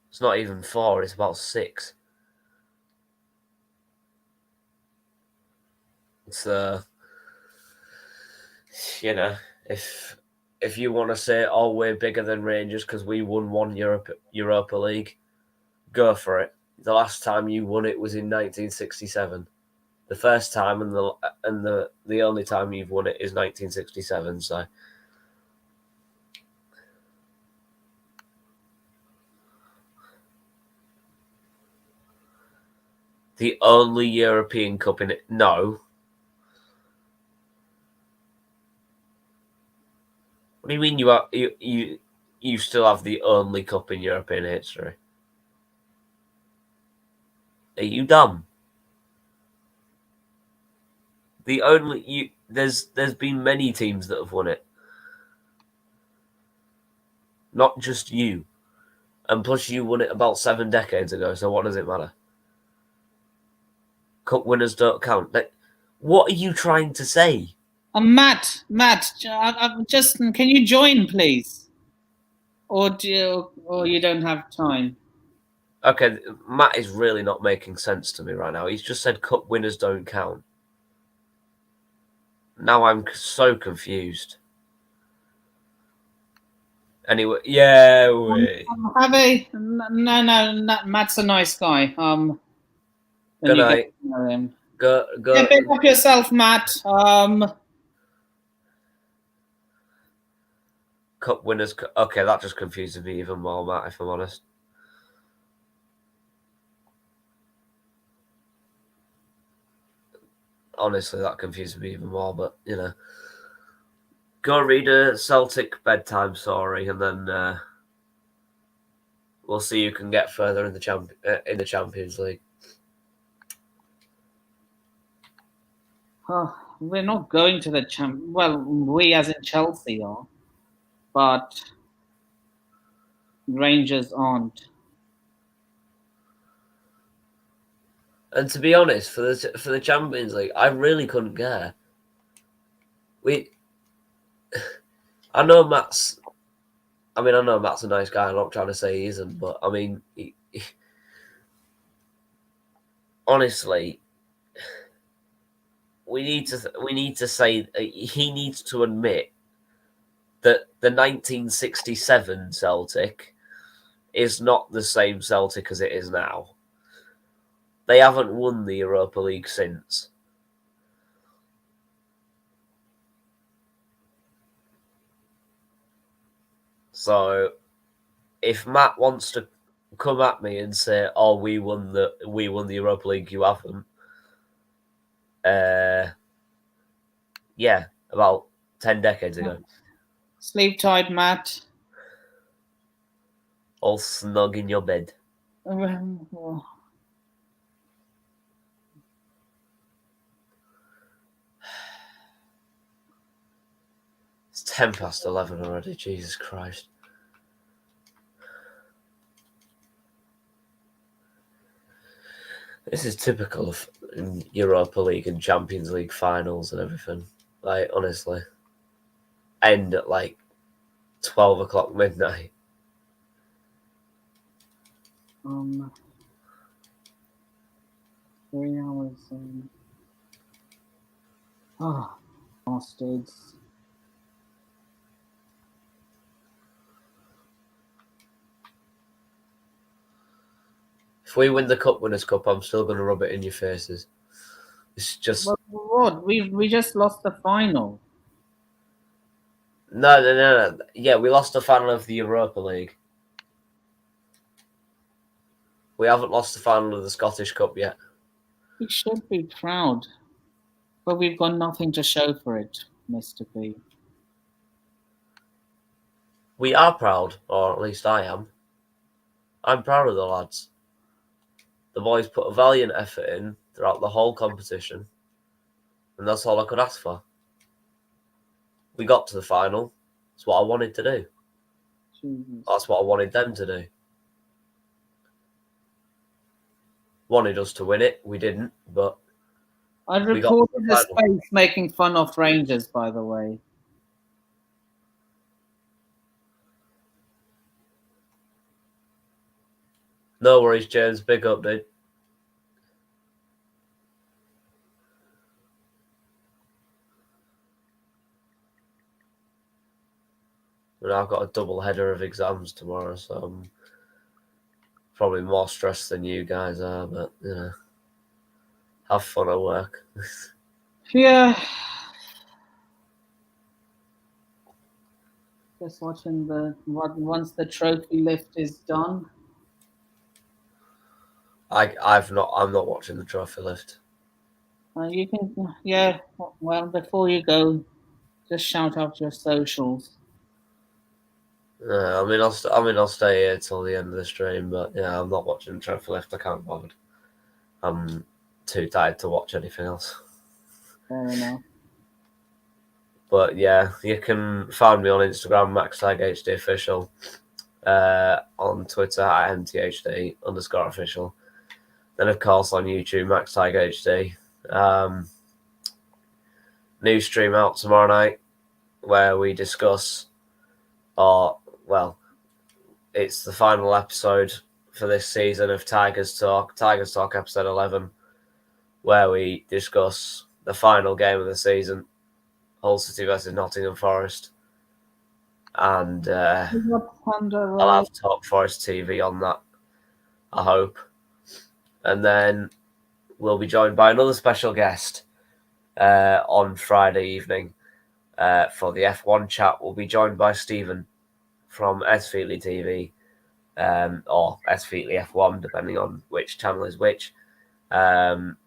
It's not even 4, it's about 6. It's you know, if you want to say, oh, we're bigger than Rangers because we won 1 Europa League, go for it. The last time you won it was in 1967. The first time and the only time you've won it is 1967. So The only European Cup in it? No. What do you mean you still have the only cup in European history? Are you dumb? The only there's been many teams that have won it. Not just you. And plus you won it about 7 decades ago, so what does it matter? Cup winners don't count. What are you trying to say? Matt, Justin, can you join, please? Or you don't have time? Okay, Matt is really not making sense to me right now. He's just said cup winners don't count. Now I'm so confused. Anyway, yeah. Have a no. Matt's a nice guy. When Good you night. get to know him. Go. Yeah, pick up yourself, Matt. Cup winners. Okay, that just confuses me even more, Matt, if I'm honest. Honestly, that confuses me even more, but, you know. Go read a Celtic bedtime story, and then we'll see who can get further in the Champions League. Oh, we're not going to the Well, we as in Chelsea are, but Rangers aren't. And to be honest, for the Champions League, I really couldn't care. I know Matt's a nice guy. I'm not trying to say he isn't, but I mean, honestly, we need to say he needs to admit that the 1967 Celtic is not the same Celtic as it is now. They haven't won the Europa League since. So, if Matt wants to come at me and say, "Oh, we won the Europa League," you haven't. Yeah, about 10 decades ago. Sleep tight, Matt. All snug in your bed. It's 11:10 already. Jesus Christ. This is typical of Europa League and Champions League finals and everything. Like, honestly. End at like 12 o'clock midnight. 3 hours. Bastards. If we win the Cup Winners' Cup, I'm still going to rub it in your faces. It's just... What? We just lost the final. No. Yeah, we lost the final of the Europa League. We haven't lost the final of the Scottish Cup yet. We should be proud. But we've got nothing to show for it, Mr. B. We are proud, or at least I am. I'm proud of the lads. The boys put a valiant effort in throughout the whole competition, and that's all I could ask for. We got to the final. That's what I wanted to do. Jesus. That's what I wanted them to do. Wanted us to win it. We didn't, but... I reported the space making fun of Rangers, by the way. No worries, James. Big up, dude. And I've got a double header of exams tomorrow, so I'm probably more stressed than you guys are, but, you know, have fun at work. Yeah. Just watching once the trophy lift is done. I'm not watching the trophy lift. You can, yeah. Well, before you go, just shout out your socials. I'll stay here till the end of the stream, but yeah, I'm not watching the trophy lift. I can't bother. I'm too tired to watch anything else. Fair enough. But yeah, you can find me on Instagram, MaxTagHDOfficial, on Twitter at MTHD_official. Then of course on YouTube, MaxTagHD. New stream out tomorrow night where we discuss it's the final episode for this season of Tigers Talk episode 11, where we discuss the final game of the season, Hull City versus Nottingham Forest. And I'll have Talk Forest TV on that, I hope. And then we'll be joined by another special guest on Friday evening for the F1 chat. We'll be joined by Stephen from S. Featley TV, or S. Featley F1, depending on which channel is which. But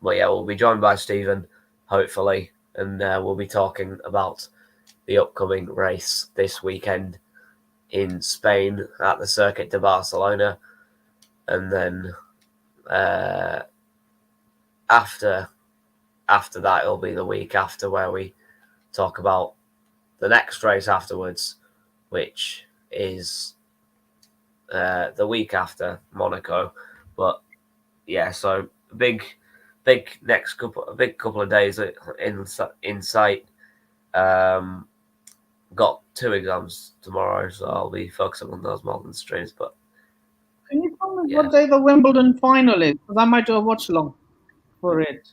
yeah, we'll be joined by Stephen, hopefully, and we'll be talking about the upcoming race this weekend in Spain at the Circuit de Barcelona. And then after that, it'll be the week after where we talk about the next race afterwards, which is the week after Monaco. But yeah, so big couple of days in sight. Got 2 exams tomorrow, so I'll be focusing on those more than streams. But can you tell me what day the Wimbledon final is? Because I might do a watch along for it.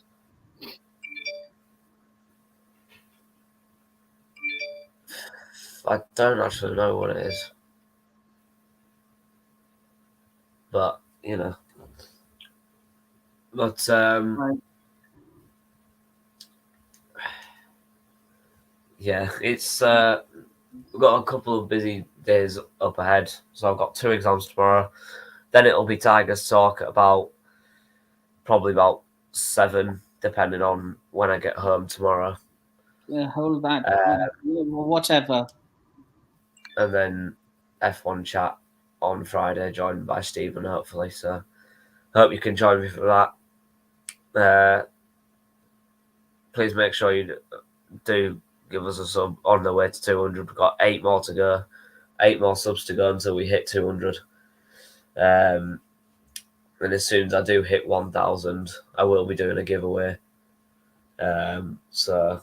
I don't actually know what it is. But, you know. But, Right. yeah, it's we've got a couple of busy days up ahead. So I've got 2 exams tomorrow. Then it'll be Tigers Talk probably about 7, depending on when I get home tomorrow. Yeah, hold that. Whatever. And then F1 chat on Friday, joined by Stephen, hopefully. So hope you can join me for that. Please make sure you do give us a sub on the way to 200. We've got 8 more to go, 8 more subs to go until we hit 200. And as soon as I do hit 1,000, I will be doing a giveaway. So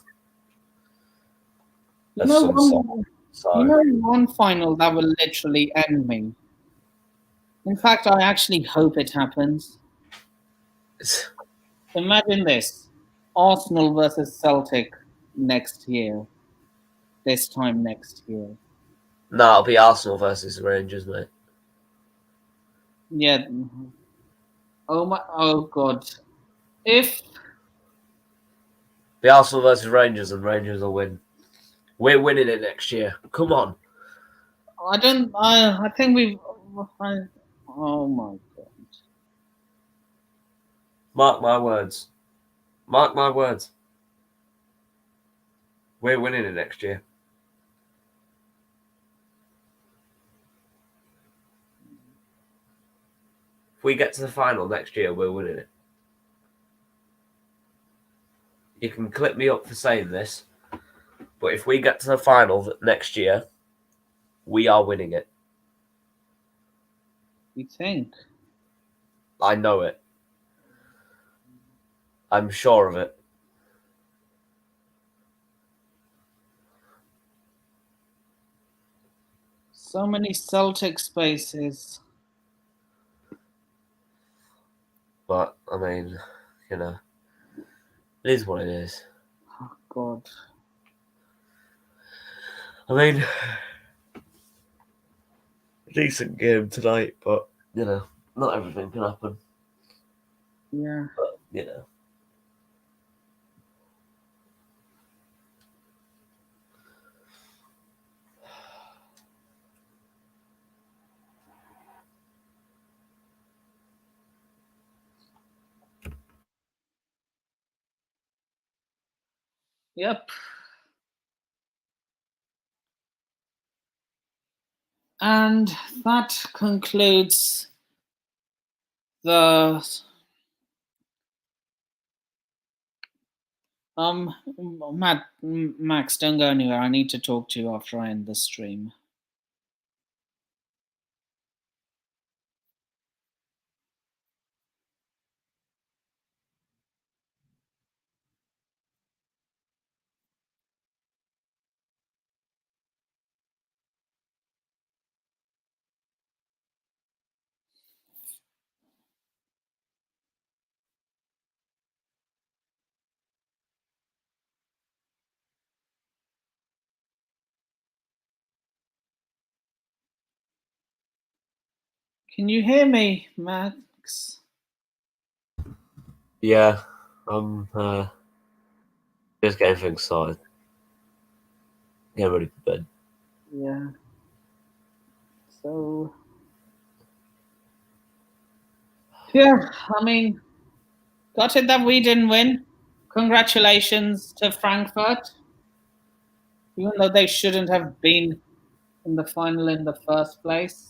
one final that will literally end me. In fact, I actually hope it happens. Imagine this: Arsenal versus Celtic next year. This time next year. No, it'll be Arsenal versus Rangers, mate. Yeah. Oh God. If the Arsenal versus Rangers, and Rangers will win. We're winning it next year. Come on. I think we've. Oh my God. Mark my words. Mark my words. We're winning it next year. If we get to the final next year, we're winning it. You can clip me up for saying this, but if we get to the final next year, we are winning it. You think? I know it. I'm sure of it. So many Celtic spaces. But, I mean, you know, it is what it is. Oh, God. I mean, decent game tonight, but, you know, not everything can happen. Yeah. But, you know. Yep. And that concludes the Max, don't go anywhere. I need to talk to you after I end the stream. Can you hear me, Max? Yeah, I'm just getting things started. Getting ready for bed. Yeah. So, yeah, I mean, got it that we didn't win. Congratulations to Frankfurt, even though they shouldn't have been in the final in the first place.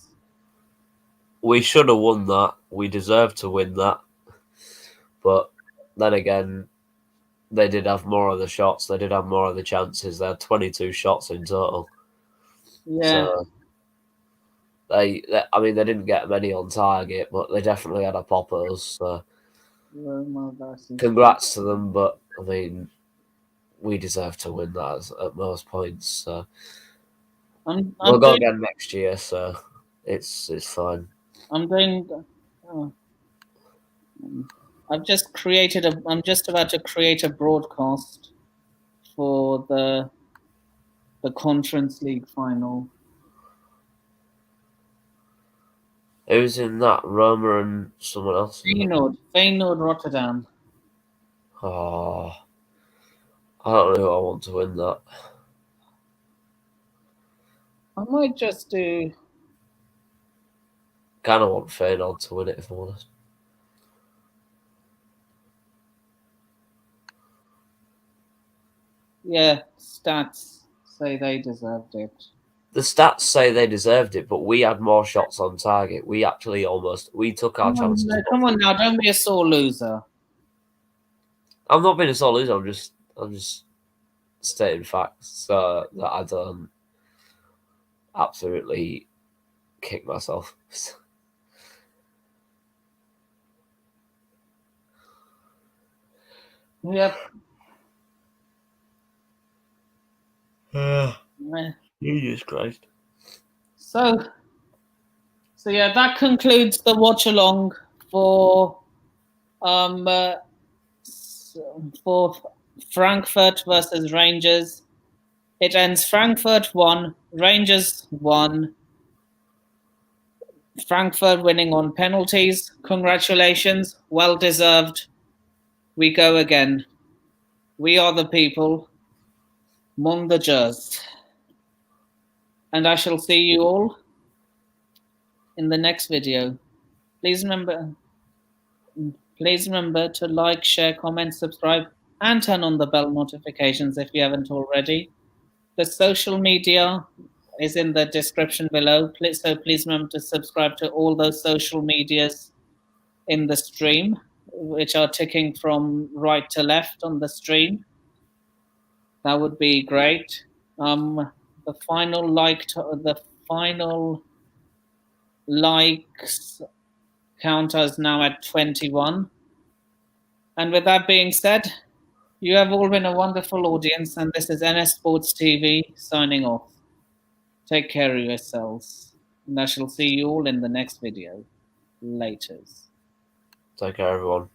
We should have won that. We deserved to win that. But then again, they did have more of the shots. They did have more of the chances. They had 22 shots in total. Yeah. So they didn't get many on target, but they definitely had a pop at us. So congrats to them. But I mean, we deserve to win that at most points. So we'll go again next year. So it's fine. I'm just about to create a broadcast for the Conference League final. Who's in that? Roma and someone else? Feyenoord Rotterdam. Oh, I don't know who I want to win that. I might just do. Kind of want Feyenoord to win it, if I'm honest. Yeah, stats say they deserved it. The stats say they deserved it, but we had more shots on target. We actually we took our chances. Come on now, don't be a sore loser. I'm not being a sore loser. I'm just stating facts that I don't absolutely kick myself. Yep. Jesus Christ. So yeah, that concludes the watch along for Frankfurt versus Rangers. It ends Frankfurt 1, Rangers 1. Frankfurt winning on penalties. Congratulations, well deserved. We go again. We are the people. Mon the Jers. And I shall see you all in the next video. Please remember to like, share, comment, subscribe, and turn on the bell notifications if you haven't already. The social media is in the description below. So please remember to subscribe to all those social medias in the stream, which are ticking from right to left on the stream. That would be great. The final likes counter is now at 21. And with that being said, you have all been a wonderful audience, and this is NS Sports TV signing off. Take care of yourselves, and I shall see you all in the next video. Laters. Take care, everyone.